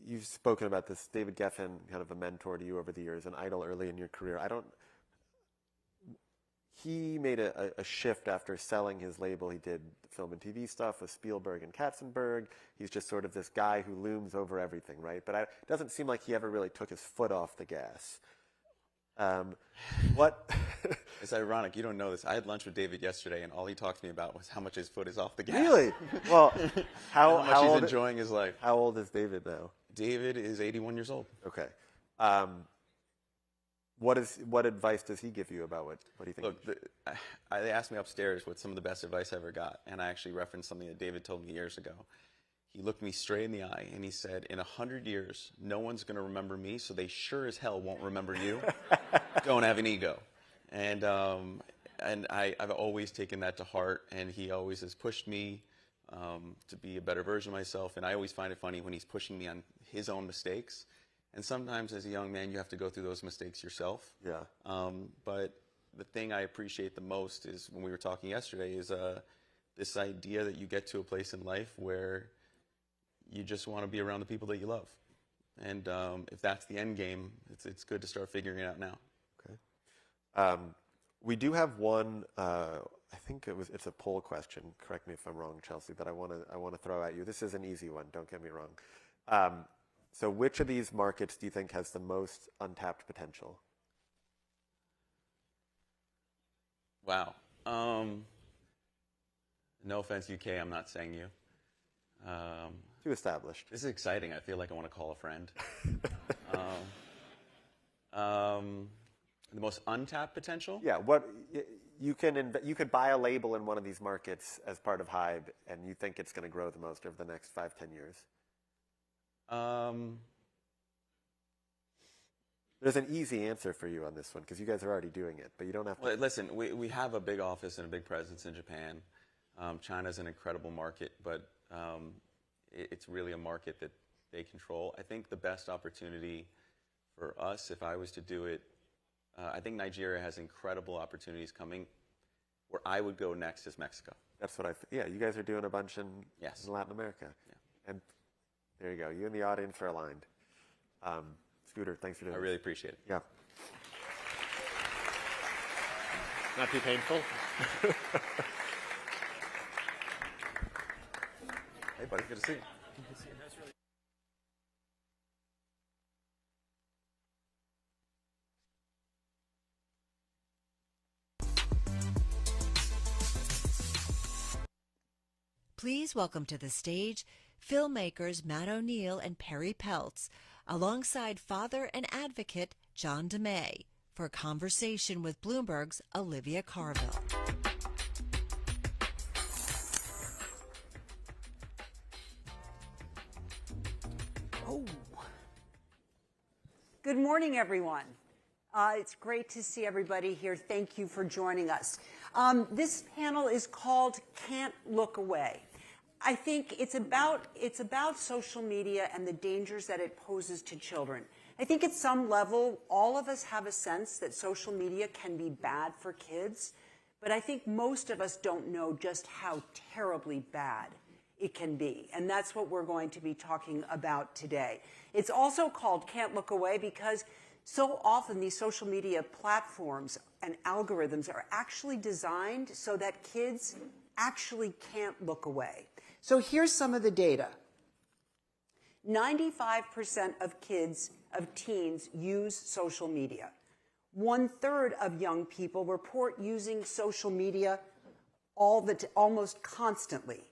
you've spoken about this, David Geffen, kind of a mentor to you over the years, an idol early in your career. He made a shift after selling his label. He did film and TV stuff with Spielberg and Katzenberg. He's just sort of this guy who looms over everything, right? But it doesn't seem like he ever really took his foot off the gas. It's ironic. You don't know this. I had lunch with David yesterday, and all he talked to me about was how much his foot is off the gas. Really? Well, how much he's enjoying his life. How old is David now? David is 81 years old. Okay. What advice does he give you about what do you think? Look, they asked me upstairs what some of the best advice I ever got, and I actually referenced something that David told me years ago. He looked me straight in the eye, and he said, in 100 years, no one's going to remember me, so they sure as hell won't remember you. Don't have an ego. And I've always taken that to heart, and he always has pushed me to be a better version of myself, and I always find it funny when he's pushing me on his own mistakes. And sometimes as a young man, you have to go through those mistakes yourself. Yeah. But the thing I appreciate the most is, when we were talking yesterday, is this idea that you get to a place in life where you just want to be around the people that you love. And if that's the end game, it's good to start figuring it out now. Okay. We do have one. I think it's a poll question. Correct me if I'm wrong, Chelsea. That I want to throw at you. This is an easy one. Don't get me wrong. So, which of these markets do you think has the most untapped potential? Wow. No offense, UK. I'm not saying you. Too established. This is exciting. I feel like I want to call a friend. The most untapped potential? Yeah. What you could buy a label in one of these markets as part of Hybe, and you think it's going to grow the most over the next 5-10 years? There's an easy answer for you on this one because you guys are already doing it, but you don't have to. Well, listen, we have a big office and a big presence in Japan. China's an incredible market, but it's really a market that they control. I think the best opportunity for us, if I was to do it, I think Nigeria has incredible opportunities coming. Where I would go next is Mexico. That's what yeah, you guys are doing a bunch in Latin America. Yeah. And there you go. You and the audience are aligned. Scooter, thanks for doing this. I really appreciate it. Yeah. Not too painful? Hey, buddy. Good to see you. Please welcome to the stage filmmakers Matt O'Neill and Perry Peltz, alongside father and advocate John DeMay, for a conversation with Bloomberg's Olivia Carville. Oh. Good morning, everyone. It's great to see everybody here. Thank you for joining us. This panel is called Can't Look Away. I think it's about social media and the dangers that it poses to children. I think at some level, all of us have a sense that social media can be bad for kids, but I think most of us don't know just how terribly bad it can be. And that's what we're going to be talking about today. It's also called Can't Look Away because so often these social media platforms and algorithms are actually designed so that kids actually can't look away. So here's some of the data. 95% of teens use social media. 1/3 of young people report using social media almost constantly.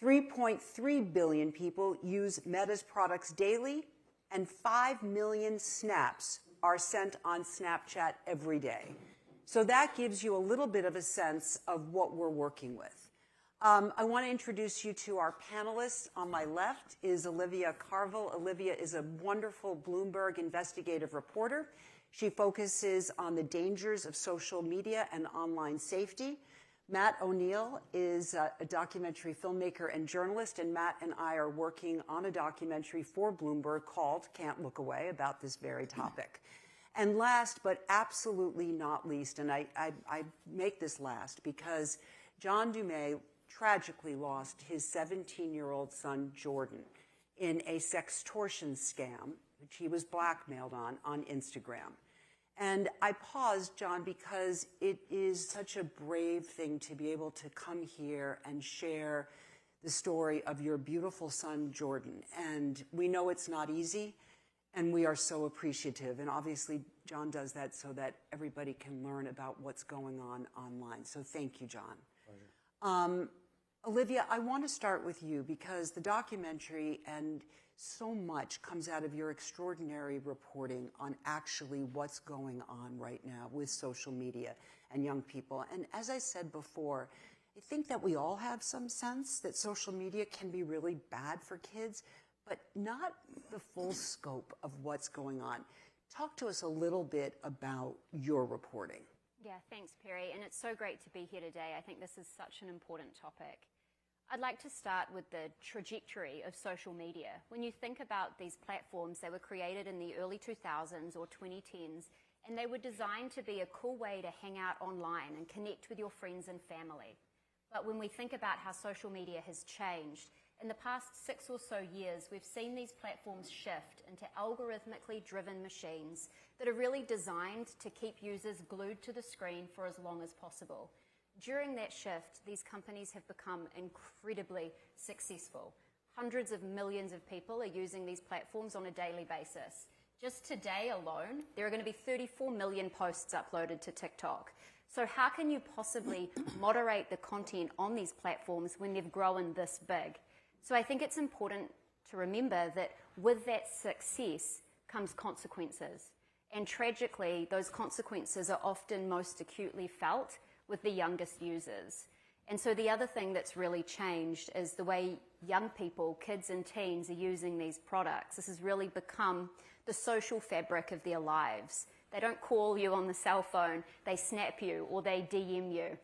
3.3 billion people use Meta's products daily, and 5 million snaps are sent on Snapchat every day. So that gives you a little bit of a sense of what we're working with. I want to introduce you to our panelists. On my left is Olivia Carville. Olivia is a wonderful Bloomberg investigative reporter. She focuses on the dangers of social media and online safety. Matt O'Neill is a documentary filmmaker and journalist, and Matt and I are working on a documentary for Bloomberg called Can't Look Away about this very topic. And last, but absolutely not least, and I make this last because John DeMay tragically lost his 17-year-old son, Jordan, in a sextortion scam, which he was blackmailed on Instagram. And I paused, John, because it is such a brave thing to be able to come here and share the story of your beautiful son, Jordan. And we know it's not easy, and we are so appreciative. And obviously, John does that so that everybody can learn about what's going on online. So thank you, John. Pleasure. Olivia, I want to start with you because the documentary and so much comes out of your extraordinary reporting on actually what's going on right now with social media and young people. And as I said before, I think that we all have some sense that social media can be really bad for kids, but not the full scope of what's going on. Talk to us a little bit about your reporting. Yeah, thanks, Perry. And it's so great to be here today. I think this is such an important topic. I'd like to start with the trajectory of social media. When you think about these platforms, they were created in the early 2000s or 2010s, and they were designed to be a cool way to hang out online and connect with your friends and family. But when we think about how social media has changed, In the past 6 or so years, we've seen these platforms shift into algorithmically driven machines that are really designed to keep users glued to the screen for as long as possible. During that shift, these companies have become incredibly successful. Hundreds of millions of people are using these platforms on a daily basis. Just today alone, there are going to be 34 million posts uploaded to TikTok. So how can you possibly moderate the content on these platforms when they've grown this big? So I think it's important to remember that with that success comes consequences. And tragically, those consequences are often most acutely felt with the youngest users. And so the other thing that's really changed is the way young people, kids and teens, are using these products. This has really become the social fabric of their lives. They don't call you on the cell phone, they snap you or they DM you.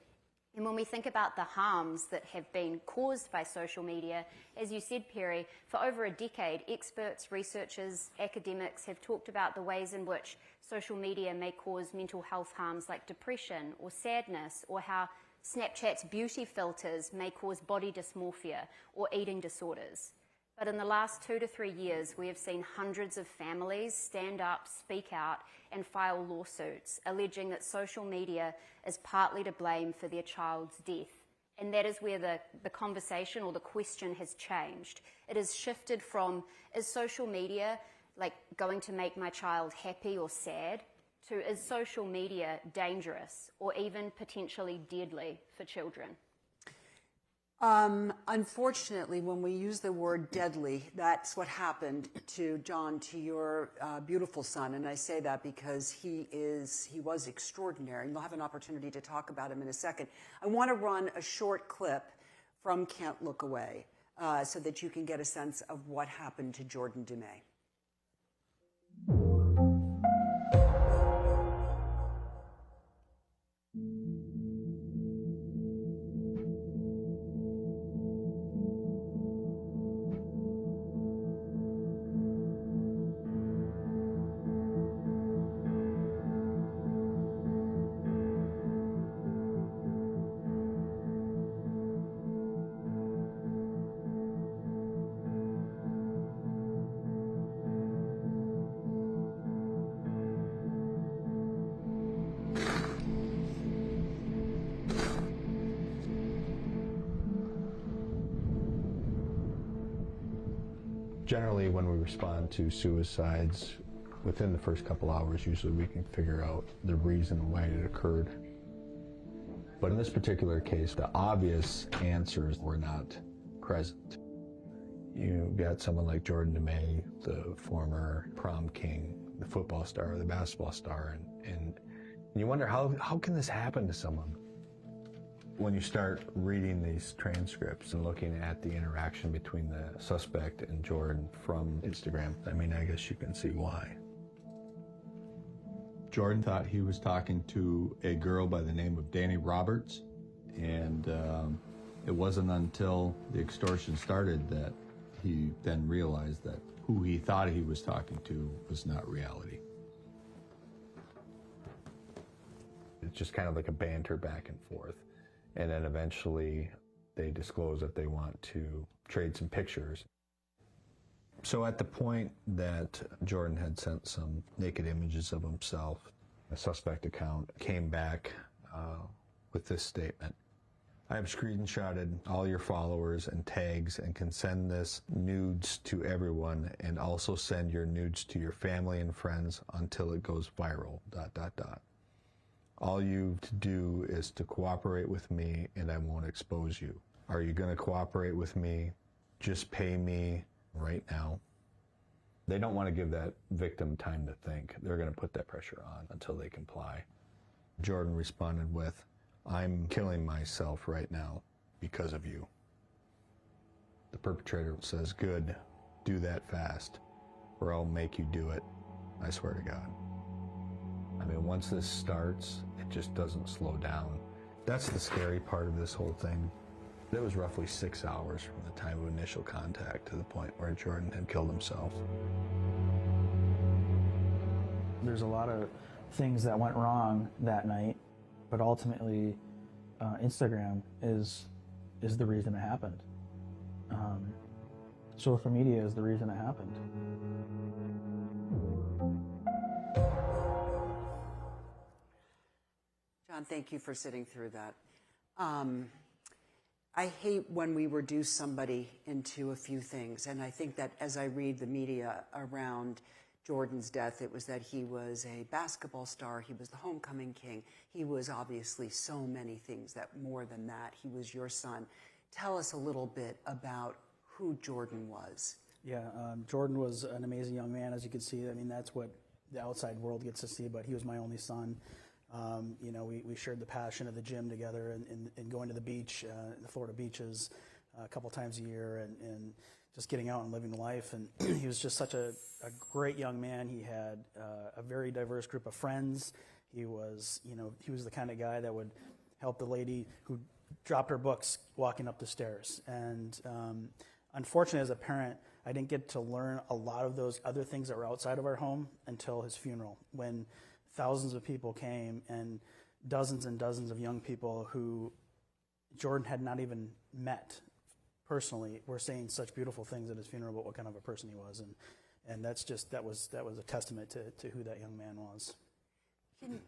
And when we think about the harms that have been caused by social media, as you said, Perry, for over a decade, experts, researchers, academics have talked about the ways in which social media may cause mental health harms like depression or sadness, or how Snapchat's beauty filters may cause body dysmorphia or eating disorders. But in the last 2 to 3 years, we have seen hundreds of families stand up, speak out, and file lawsuits, alleging that social media is partly to blame for their child's death. And that is where the conversation or the question has changed. It has shifted from, is social media like going to make my child happy or sad, to is social media dangerous or even potentially deadly for children? Unfortunately, when we use the word deadly, that's what happened to John, to your beautiful son. And I say that because he was extraordinary. And you'll have an opportunity to talk about him in a second. I want to run a short clip from Can't Look Away so that you can get a sense of what happened to Jordan DeMay. Generally, when we respond to suicides, within the first couple hours, usually we can figure out the reason why it occurred. But in this particular case, the obvious answers were not present. You got someone like Jordan DeMay, the former prom king, the football star, the basketball star, and you wonder, how can this happen to someone? When you start reading these transcripts and looking at the interaction between the suspect and Jordan from Instagram, I mean, I guess you can see why. Jordan thought he was talking to a girl by the name of Danny Roberts, and it wasn't until the extortion started that he then realized that who he thought he was talking to was not reality. It's just kind of like a banter back and forth. And then eventually they disclose that they want to trade some pictures. So at the point that Jordan had sent some naked images of himself, a suspect account came back with this statement: I have screenshotted all your followers and tags and can send this nudes to everyone, and also send your nudes to your family and friends until it goes viral, ... All you have to do is to cooperate with me and I won't expose you. Are you going to cooperate with me? Just pay me right now. They don't want to give that victim time to think. They're going to put that pressure on until they comply. Jordan responded with, I'm killing myself right now because of you. The perpetrator says, good, do that fast, or I'll make you do it. I swear to God. I mean, once this starts, it just doesn't slow down. That's the scary part of this whole thing. It was roughly 6 hours from the time of initial contact to the point where Jordan had killed himself. There's a lot of things that went wrong that night, but ultimately Instagram is the reason it happened. social media is the reason it happened. John, thank you for sitting through that. I hate when we reduce somebody into a few things, and I think that as I read the media around Jordan's death, it was that he was a basketball star, he was the homecoming king, he was obviously so many things, that more than that, he was your son. Tell us a little bit about who Jordan was. Yeah, Jordan was an amazing young man, as you can see. I mean, that's what the outside world gets to see, but he was my only son. You know, we shared the passion of the gym together and going to the beach, the Florida beaches, a couple times a year, and just getting out and living life. And he was just such a great young man. He had a very diverse group of friends. He was, you know, he was the kind of guy that would help the lady who dropped her books walking up the stairs. And unfortunately, as a parent, I didn't get to learn a lot of those other things that were outside of our home until his funeral, when thousands of people came and dozens of young people who Jordan had not even met personally were saying such beautiful things at his funeral about what kind of a person he was, and that's just that was a testament to who that young man was. Can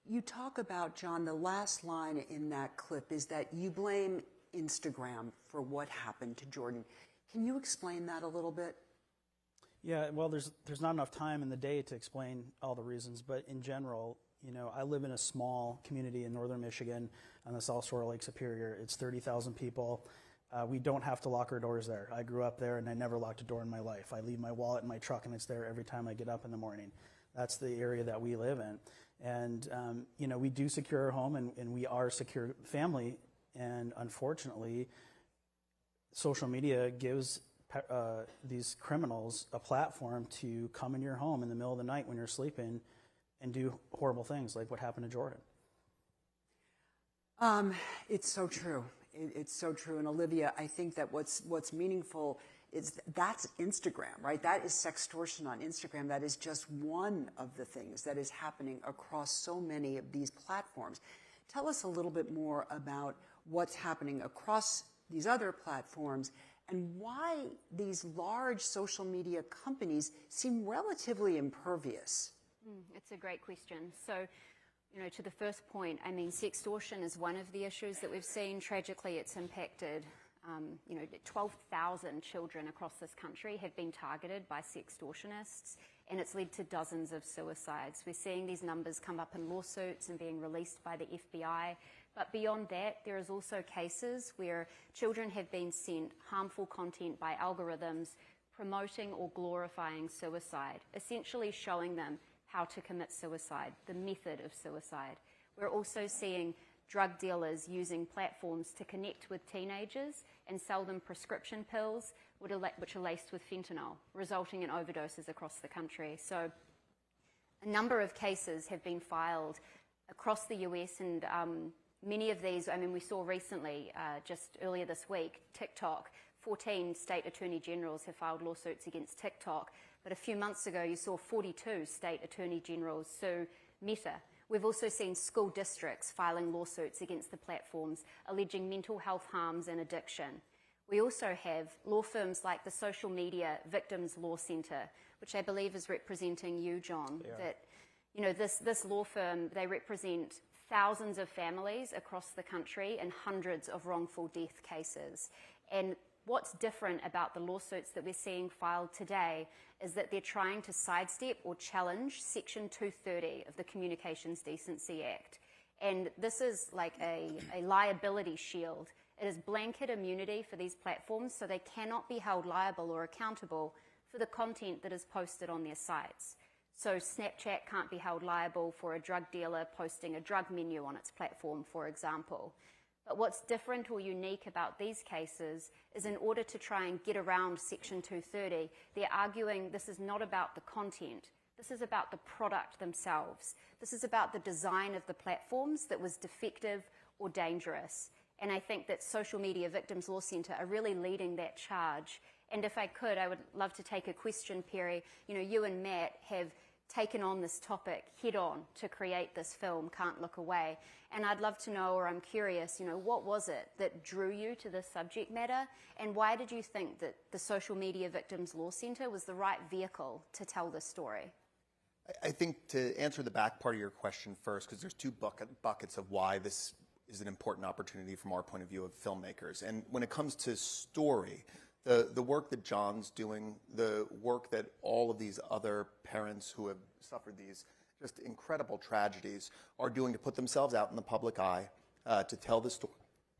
you talk about, John, the last line in that clip is that you blame Instagram for what happened to Jordan. Can you explain that a little bit? Yeah, well, there's not enough time in the day to explain all the reasons, but in general, you know, I live in a small community in northern Michigan on the South Shore of Lake Superior. It's 30,000 people. We don't have to lock our doors there. I grew up there, and I never locked a door in my life. I leave my wallet in my truck, and it's there every time I get up in the morning. That's the area that we live in. And, you know, we do secure our home, and we are a secure family, and unfortunately, social media gives these criminals a platform to come in your home in the middle of the night when you're sleeping and do horrible things like what happened to Jordan. It's so true. It's so true. And Olivia, I think that what's meaningful is that's Instagram, right? That is sextortion on Instagram. That is just one of the things that is happening across so many of these platforms. Tell us a little bit more about what's happening across these other platforms and why these large social media companies seem relatively impervious. It's a great question. So, you know, to the first point, I mean, sextortion is one of the issues that we've seen. Tragically, it's impacted, 12,000 children across this country have been targeted by sextortionists, and it's led to dozens of suicides. We're seeing these numbers come up in lawsuits and being released by the FBI. But beyond that, there is also cases where children have been sent harmful content by algorithms promoting or glorifying suicide, essentially showing them how to commit suicide, the method of suicide. We're also seeing drug dealers using platforms to connect with teenagers and sell them prescription pills which are laced with fentanyl, resulting in overdoses across the country. So a number of cases have been filed across the US, and many of these, I mean, we saw recently, just earlier this week, TikTok, 14 state attorney generals have filed lawsuits against TikTok. But a few months ago, you saw 42 state attorney generals sue Meta. We've also seen school districts filing lawsuits against the platforms, alleging mental health harms and addiction. We also have law firms like the Social Media Victims Law Center, which I believe is representing you, John. That, you know, this law firm, they represent thousands of families across the country and hundreds of wrongful death cases. And what's different about the lawsuits that we're seeing filed today is that they're trying to sidestep or challenge Section 230 of the Communications Decency Act. And this is like a liability shield. It is blanket immunity for these platforms, so they cannot be held liable or accountable for the content that is posted on their sites. So Snapchat can't be held liable for a drug dealer posting a drug menu on its platform, for example. But what's different or unique about these cases is in order to try and get around Section 230, they're arguing this is not about the content. This is about the product themselves. This is about the design of the platforms that was defective or dangerous. And I think that Social Media Victims Law Center are really leading that charge. And if I could, I would love to take a question, Perry. You know, you and Matt have taken on this topic head on to create this film, Can't Look Away. And I'd love to know, or I'm curious, what was it that drew you to this subject matter? And why did you think that the Social Media Victims Law Center was the right vehicle to tell this story? I think to answer the back part of your question first, because there's two buckets of why this is an important opportunity from our point of view of filmmakers. And when it comes to story, the work that John's doing, the work that all of these other parents who have suffered these just incredible tragedies are doing to put themselves out in the public eye, to tell the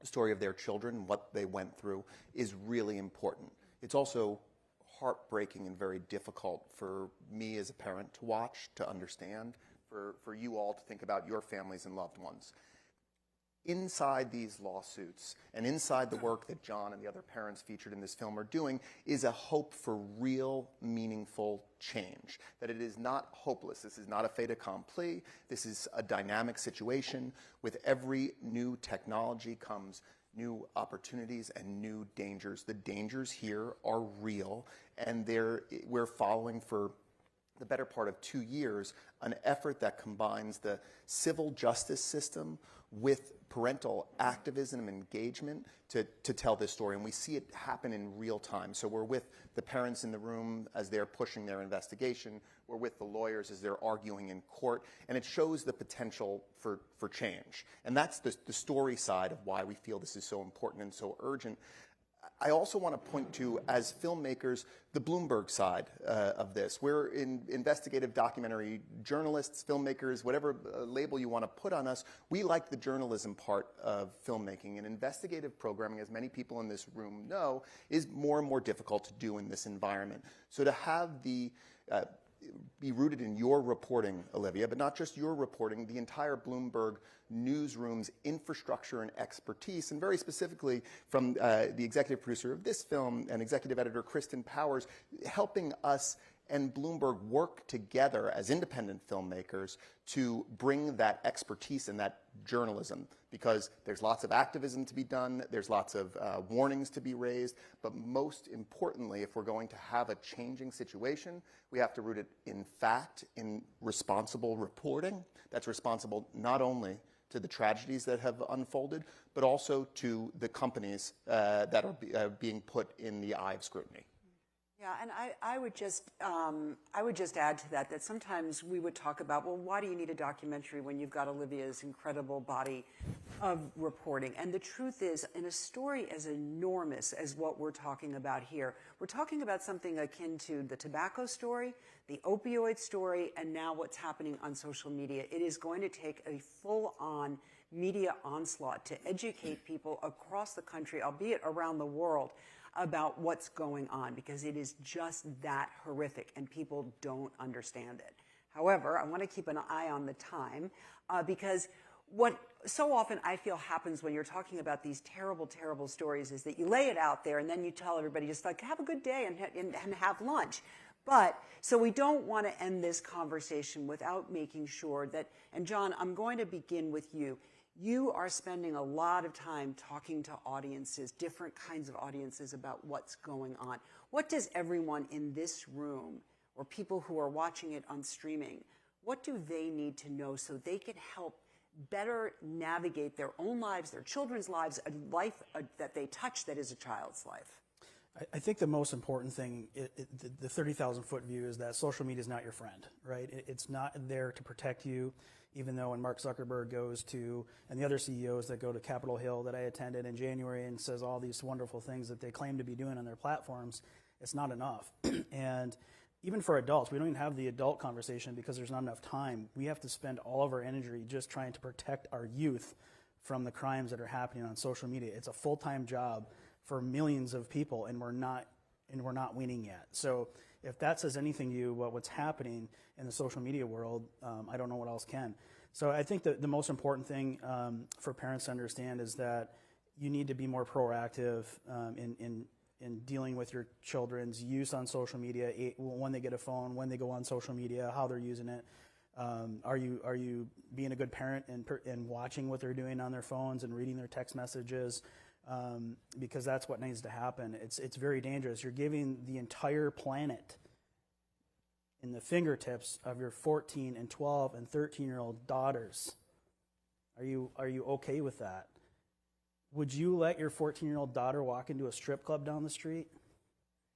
story of their children and what they went through is really important. It's also heartbreaking and very difficult for me as a parent to watch, to understand, for you all to think about your families and loved ones. Inside these lawsuits and inside the work that John and the other parents featured in this film are doing is a hope for real, meaningful change. That it is not hopeless. This is not a fait accompli. This is a dynamic situation. With every new technology comes new opportunities and new dangers. The dangers here are real, and we're following for the better part of 2 years an effort that combines the civil justice system with parental activism and engagement to tell this story. And we see it happen in real time. So we're with the parents in the room as they're pushing their investigation. We're with the lawyers as they're arguing in court. And it shows the potential for change. And that's the story side of why we feel this is so important and so urgent. I also want to point to, as filmmakers, the Bloomberg side of this. We're investigative documentary journalists, filmmakers, whatever label you want to put on us. We like the journalism part of filmmaking. And investigative programming, as many people in this room know, is more and more difficult to do in this environment. So to have be rooted in your reporting, Olivia, but not just your reporting, the entire Bloomberg newsroom's infrastructure and expertise, and very specifically from the executive producer of this film and executive editor Kristen Powers, helping us and Bloomberg work together as independent filmmakers to bring that expertise and that journalism, because there's lots of activism to be done, there's lots of warnings to be raised, but most importantly, if we're going to have a changing situation, we have to root it in fact, in responsible reporting that's responsible not only to the tragedies that have unfolded, but also to the companies that are being put in the eye of scrutiny. Yeah, and I would just add to that sometimes we would talk about, well, why do you need a documentary when you've got Olivia's incredible body of reporting? And the truth is, in a story as enormous as what we're talking about here, we're talking about something akin to the tobacco story, the opioid story, and now what's happening on social media. It is going to take a full-on media onslaught to educate people across the country, albeit around the world, about what's going on, because it is just that horrific and people don't understand it. However, I want to keep an eye on the time because what so often I feel happens when you're talking about these terrible, terrible stories is that you lay it out there and then you tell everybody just like, have a good day and have lunch. But so we don't want to end this conversation without making sure that, and John, I'm going to begin with you. You are spending a lot of time talking to audiences, different kinds of audiences, about what's going on. What does everyone in this room, or people who are watching it on streaming, what do they need to know so they can help better navigate their own lives, their children's lives, a life that they touch that is a child's life? I think the most important thing, the 30,000-foot view, is that social media is not your friend, right? It's not there to protect you. Even though when Mark Zuckerberg goes to, and the other CEOs that go to Capitol Hill that I attended in January and says all these wonderful things that they claim to be doing on their platforms, it's not enough. And even for adults, we don't even have the adult conversation because there's not enough time. We have to spend all of our energy just trying to protect our youth from the crimes that are happening on social media. It's a full-time job for millions of people, and we're not winning yet. So if that says anything to you about what's happening in the social media world, I don't know what else can. So I think that the most important thing for parents to understand is that you need to be more proactive in dealing with your children's use on social media, when they get a phone, when they go on social media, how they're using it. Are you being a good parent and watching what they're doing on their phones and reading their text messages? Because that's what needs to happen. It's very dangerous. You're giving the entire planet in the fingertips of your 14 and 12 and 13-year-old daughters. Are you okay with that? Would you let your 14-year-old daughter walk into a strip club down the street?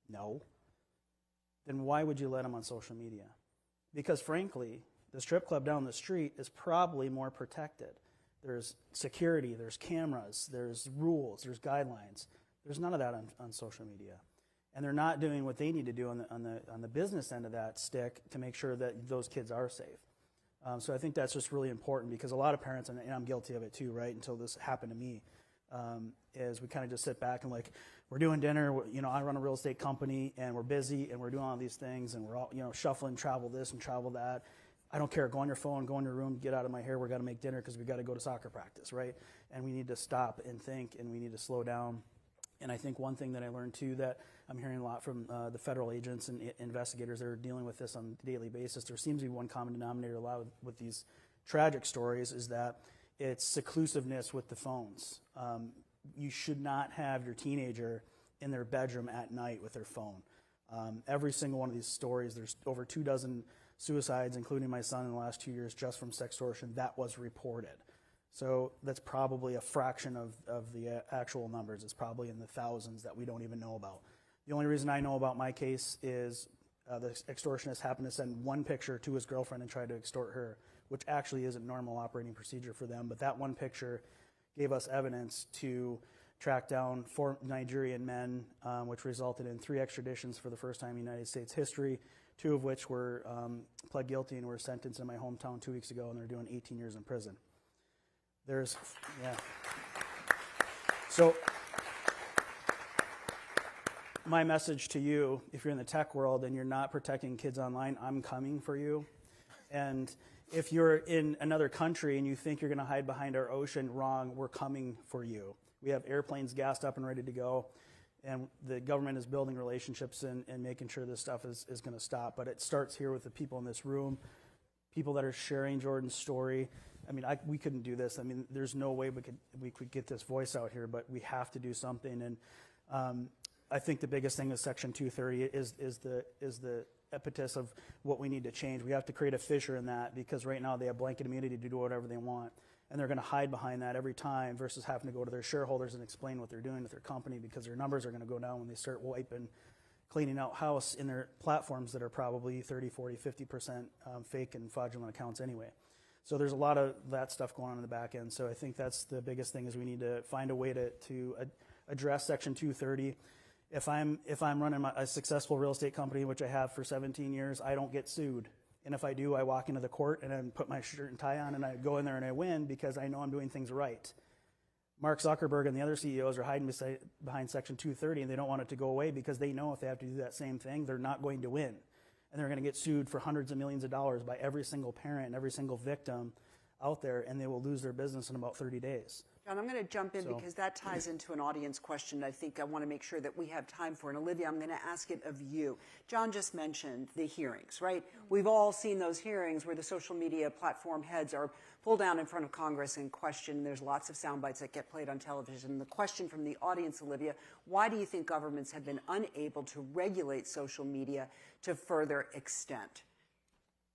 No. Then why would you let them on social media? Because frankly, the strip club down the street is probably more protected. There's security, there's cameras, there's rules, there's guidelines. There's none of that on social media. And they're not doing what they need to do on the business end of that stick to make sure that those kids are safe. So I think that's just really important, because a lot of parents, and I'm guilty of it too, right, until this happened to me, is we kind of just sit back and like, we're doing dinner, I run a real estate company, and we're busy, and we're doing all these things, and we're all, shuffling, travel this and travel that. I don't care, go on your phone, go in your room, get out of my hair, we got to make dinner because we got to go to soccer practice, right? And we need to stop and think, and we need to slow down. And I think one thing that I learned too, that I'm hearing a lot from the federal agents and investigators that are dealing with this on a daily basis, there seems to be one common denominator a lot with these tragic stories, is that it's seclusiveness with the phones. You should not have your teenager in their bedroom at night with their phone. Every single one of these stories, there's over 24 suicides, including my son, in the last 2 years just from sextortion that was reported. So that's probably a fraction of the actual numbers. It's probably in the thousands that we don't even know about. The only reason I know about my case is the extortionist happened to send one picture to his girlfriend and tried to extort her, which actually isn't normal operating procedure for them. But that one picture gave us evidence to track down 4 Nigerian men, which resulted in 3 extraditions for the first time in United States history, 2 of which were pled guilty and were sentenced in my hometown 2 weeks ago, and they're doing 18 years in prison. So my message to you, if you're in the tech world and you're not protecting kids online, I'm coming for you. And if you're in another country and you think you're going to hide behind our ocean, wrong, we're coming for you. We have airplanes gassed up and ready to go, and the government is building relationships and making sure this stuff is going to stop. But it starts here with the people in this room, people that are sharing Jordan's story. I mean, we couldn't do this. I mean, there's no way we could get this voice out here, but we have to do something. And I think the biggest thing is Section 230 is the impetus of what we need to change. We have to create a fissure in that, because right now they have blanket immunity to do whatever they want, and they're going to hide behind that every time versus having to go to their shareholders and explain what they're doing with their company, because their numbers are going to go down when they start cleaning out house in their platforms that are probably 30, 40, 50% fake and fraudulent accounts anyway. So there's a lot of that stuff going on in the back end. So I think that's the biggest thing, is we need to find a way to address Section 230. If I'm running a successful real estate company, which I have for 17 years, I don't get sued. And if I do, I walk into the court and I put my shirt and tie on and I go in there and I win, because I know I'm doing things right. Mark Zuckerberg and the other CEOs are hiding behind Section 230, and they don't want it to go away because they know if they have to do that same thing, they're not going to win. And they're going to get sued for hundreds of millions of dollars by every single parent and every single victim out there, and they will lose their business in about 30 days. John, I'm going to jump in because that ties into an audience question I think I want to make sure that we have time for. And Olivia, I'm going to ask it of you. John just mentioned the hearings, right? We've all seen those hearings where the social media platform heads are pulled down in front of Congress and questioned. There's lots of sound bites that get played on television. The question from the audience, Olivia, why do you think governments have been unable to regulate social media to further extent?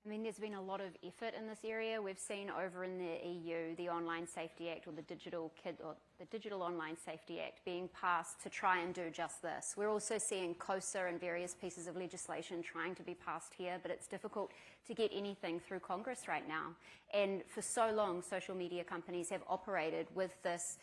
I mean, there's been a lot of effort in this area. We've seen over in the EU, the Online Safety Act, or the Digital Online Safety Act, being passed to try and do just this. We're also seeing COSA and various pieces of legislation trying to be passed here, but it's difficult to get anything through Congress right now. And for so long, social media companies have operated with this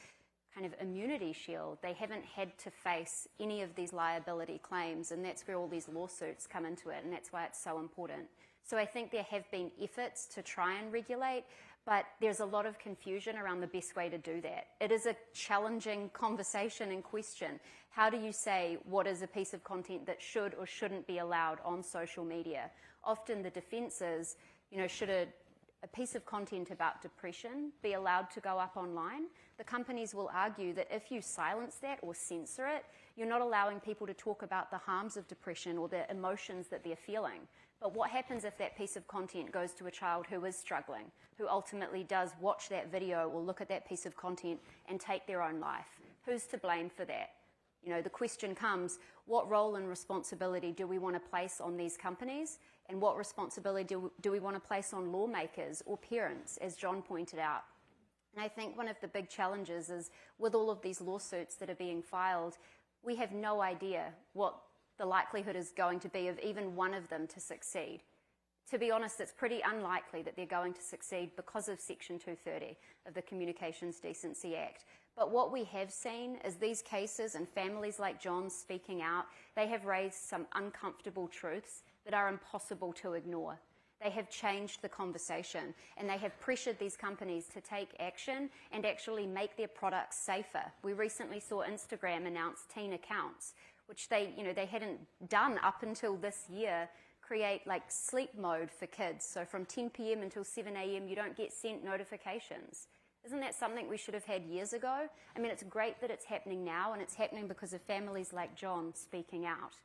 kind of immunity shield. They haven't had to face any of these liability claims, and that's where all these lawsuits come into it, and that's why it's so important. So I think there have been efforts to try and regulate, but there's a lot of confusion around the best way to do that. It is a challenging conversation and question. How do you say what is a piece of content that should or shouldn't be allowed on social media? Often the defense is, should a piece of content about depression be allowed to go up online? The companies will argue that if you silence that or censor it, you're not allowing people to talk about the harms of depression or the emotions that they're feeling. But what happens if that piece of content goes to a child who is struggling, who ultimately does watch that video or look at that piece of content and take their own life? Who's to blame for that? the question comes, what role and responsibility do we want to place on these companies? And what responsibility do we want to place on lawmakers or parents, as John pointed out? And I think one of the big challenges is with all of these lawsuits that are being filed, we have no idea what the likelihood is going to be of even one of them to succeed. To be honest, it's pretty unlikely that they're going to succeed because of Section 230 of the Communications Decency Act. But what we have seen is these cases and families like John's speaking out, they have raised some uncomfortable truths that are impossible to ignore. They have changed the conversation, and they have pressured these companies to take action and actually make their products safer. We recently saw Instagram announce teen accounts, which they hadn't done up until this year, create like sleep mode for kids. So from 10 p.m. until 7 a.m. you don't get sent notifications. Isn't that something we should have had years ago? I mean, it's great that it's happening now, and it's happening because of families like John speaking out.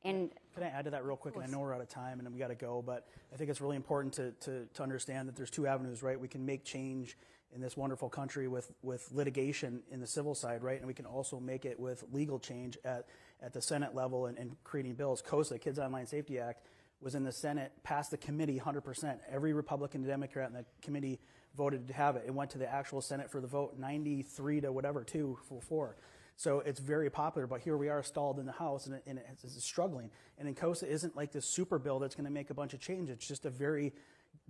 And can I add to that real quick? And I know we're out of time and we got to go, but I think it's really important to understand that there's two avenues, right? We can make change in this wonderful country with litigation in the civil side, right? And we can also make it with legal change at the Senate level and creating bills. COSA, Kids Online Safety Act, was in the Senate, passed the committee 100%. Every Republican and Democrat in the committee voted to have it. It went to the actual Senate for the vote, 93 to whatever, 2-4. So it's very popular, but here we are stalled in the House, and it's struggling. And in COSA isn't like this super bill that's going to make a bunch of change. It's just a very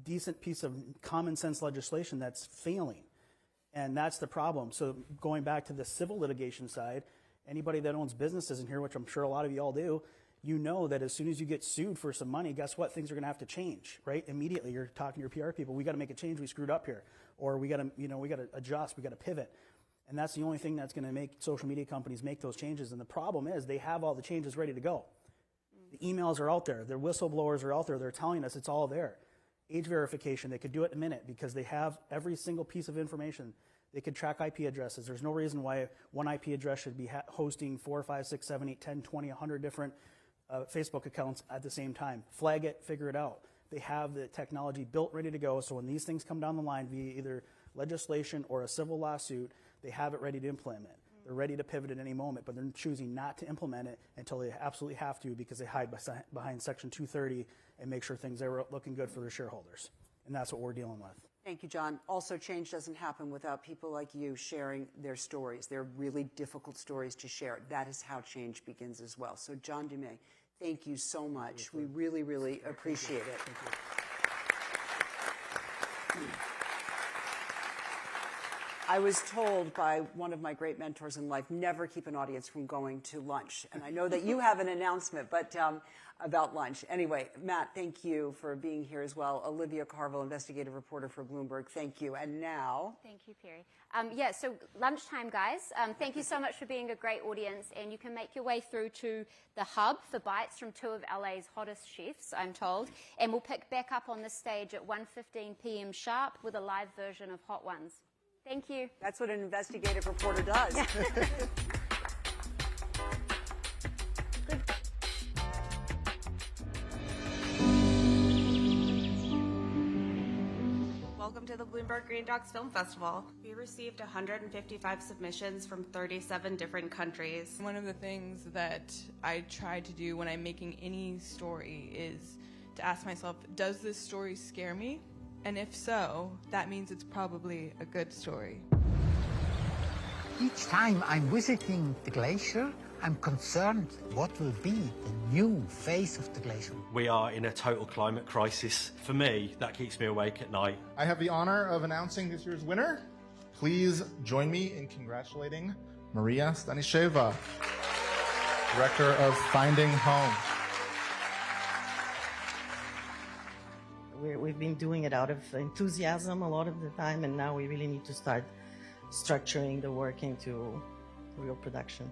decent piece of common sense legislation that's failing. And that's the problem. So going back to the civil litigation side, anybody that owns businesses in here, which I'm sure a lot of you all do, you know that as soon as you get sued for some money, guess what? Things are going to have to change, right? Immediately, you're talking to your PR people. We got to make a change. We screwed up here, or we got to adjust. We got to pivot. And that's the only thing that's going to make social media companies make those changes. And the problem is they have all the changes ready to go. The emails are out there. Their whistleblowers are out there. They're telling us it's all there. Age verification, they could do it in a minute because they have every single piece of information. They could track IP addresses. There's no reason why one IP address should be hosting 4, 5, 6, 7, 8, 10, 20, 100 different Facebook accounts at the same time. Flag it, figure it out. They have the technology built, ready to go. So when these things come down the line via either legislation or a civil lawsuit, they have it ready to implement. They're ready to pivot at any moment, but they're choosing not to implement it until they absolutely have to because they hide behind Section 230 and make sure things are looking good for their shareholders. And that's what we're dealing with. Thank you, John. Also, change doesn't happen without people like you sharing their stories. They're really difficult stories to share. That is how change begins as well. So, John DeMay, thank you so much. We really, really appreciate it. Thank you. I was told by one of my great mentors in life, never keep an audience from going to lunch. And I know that you have an announcement, but about lunch. Anyway, Matt, thank you for being here as well. Olivia Carville, investigative reporter for Bloomberg, thank you. And now... Thank you, Perry. So lunchtime, guys. Thank you so much for being a great audience. And you can make your way through to the hub for bites from two of LA's hottest chefs, I'm told. And we'll pick back up on the stage at 1:15 p.m. sharp with a live version of Hot Ones. Thank you. That's what an investigative reporter does. Welcome to the Bloomberg Green Docs Film Festival. We received 155 submissions from 37 different countries. One of the things that I try to do when I'm making any story is to ask myself, does this story scare me? And if so, that means it's probably a good story. Each time I'm visiting the glacier, I'm concerned what will be the new face of the glacier. We are in a total climate crisis. For me, that keeps me awake at night. I have the honor of announcing this year's winner. Please join me in congratulating Maria Stanisheva, director of Finding Home. We've been doing it out of enthusiasm a lot of the time, and now we really need to start structuring the work into real production.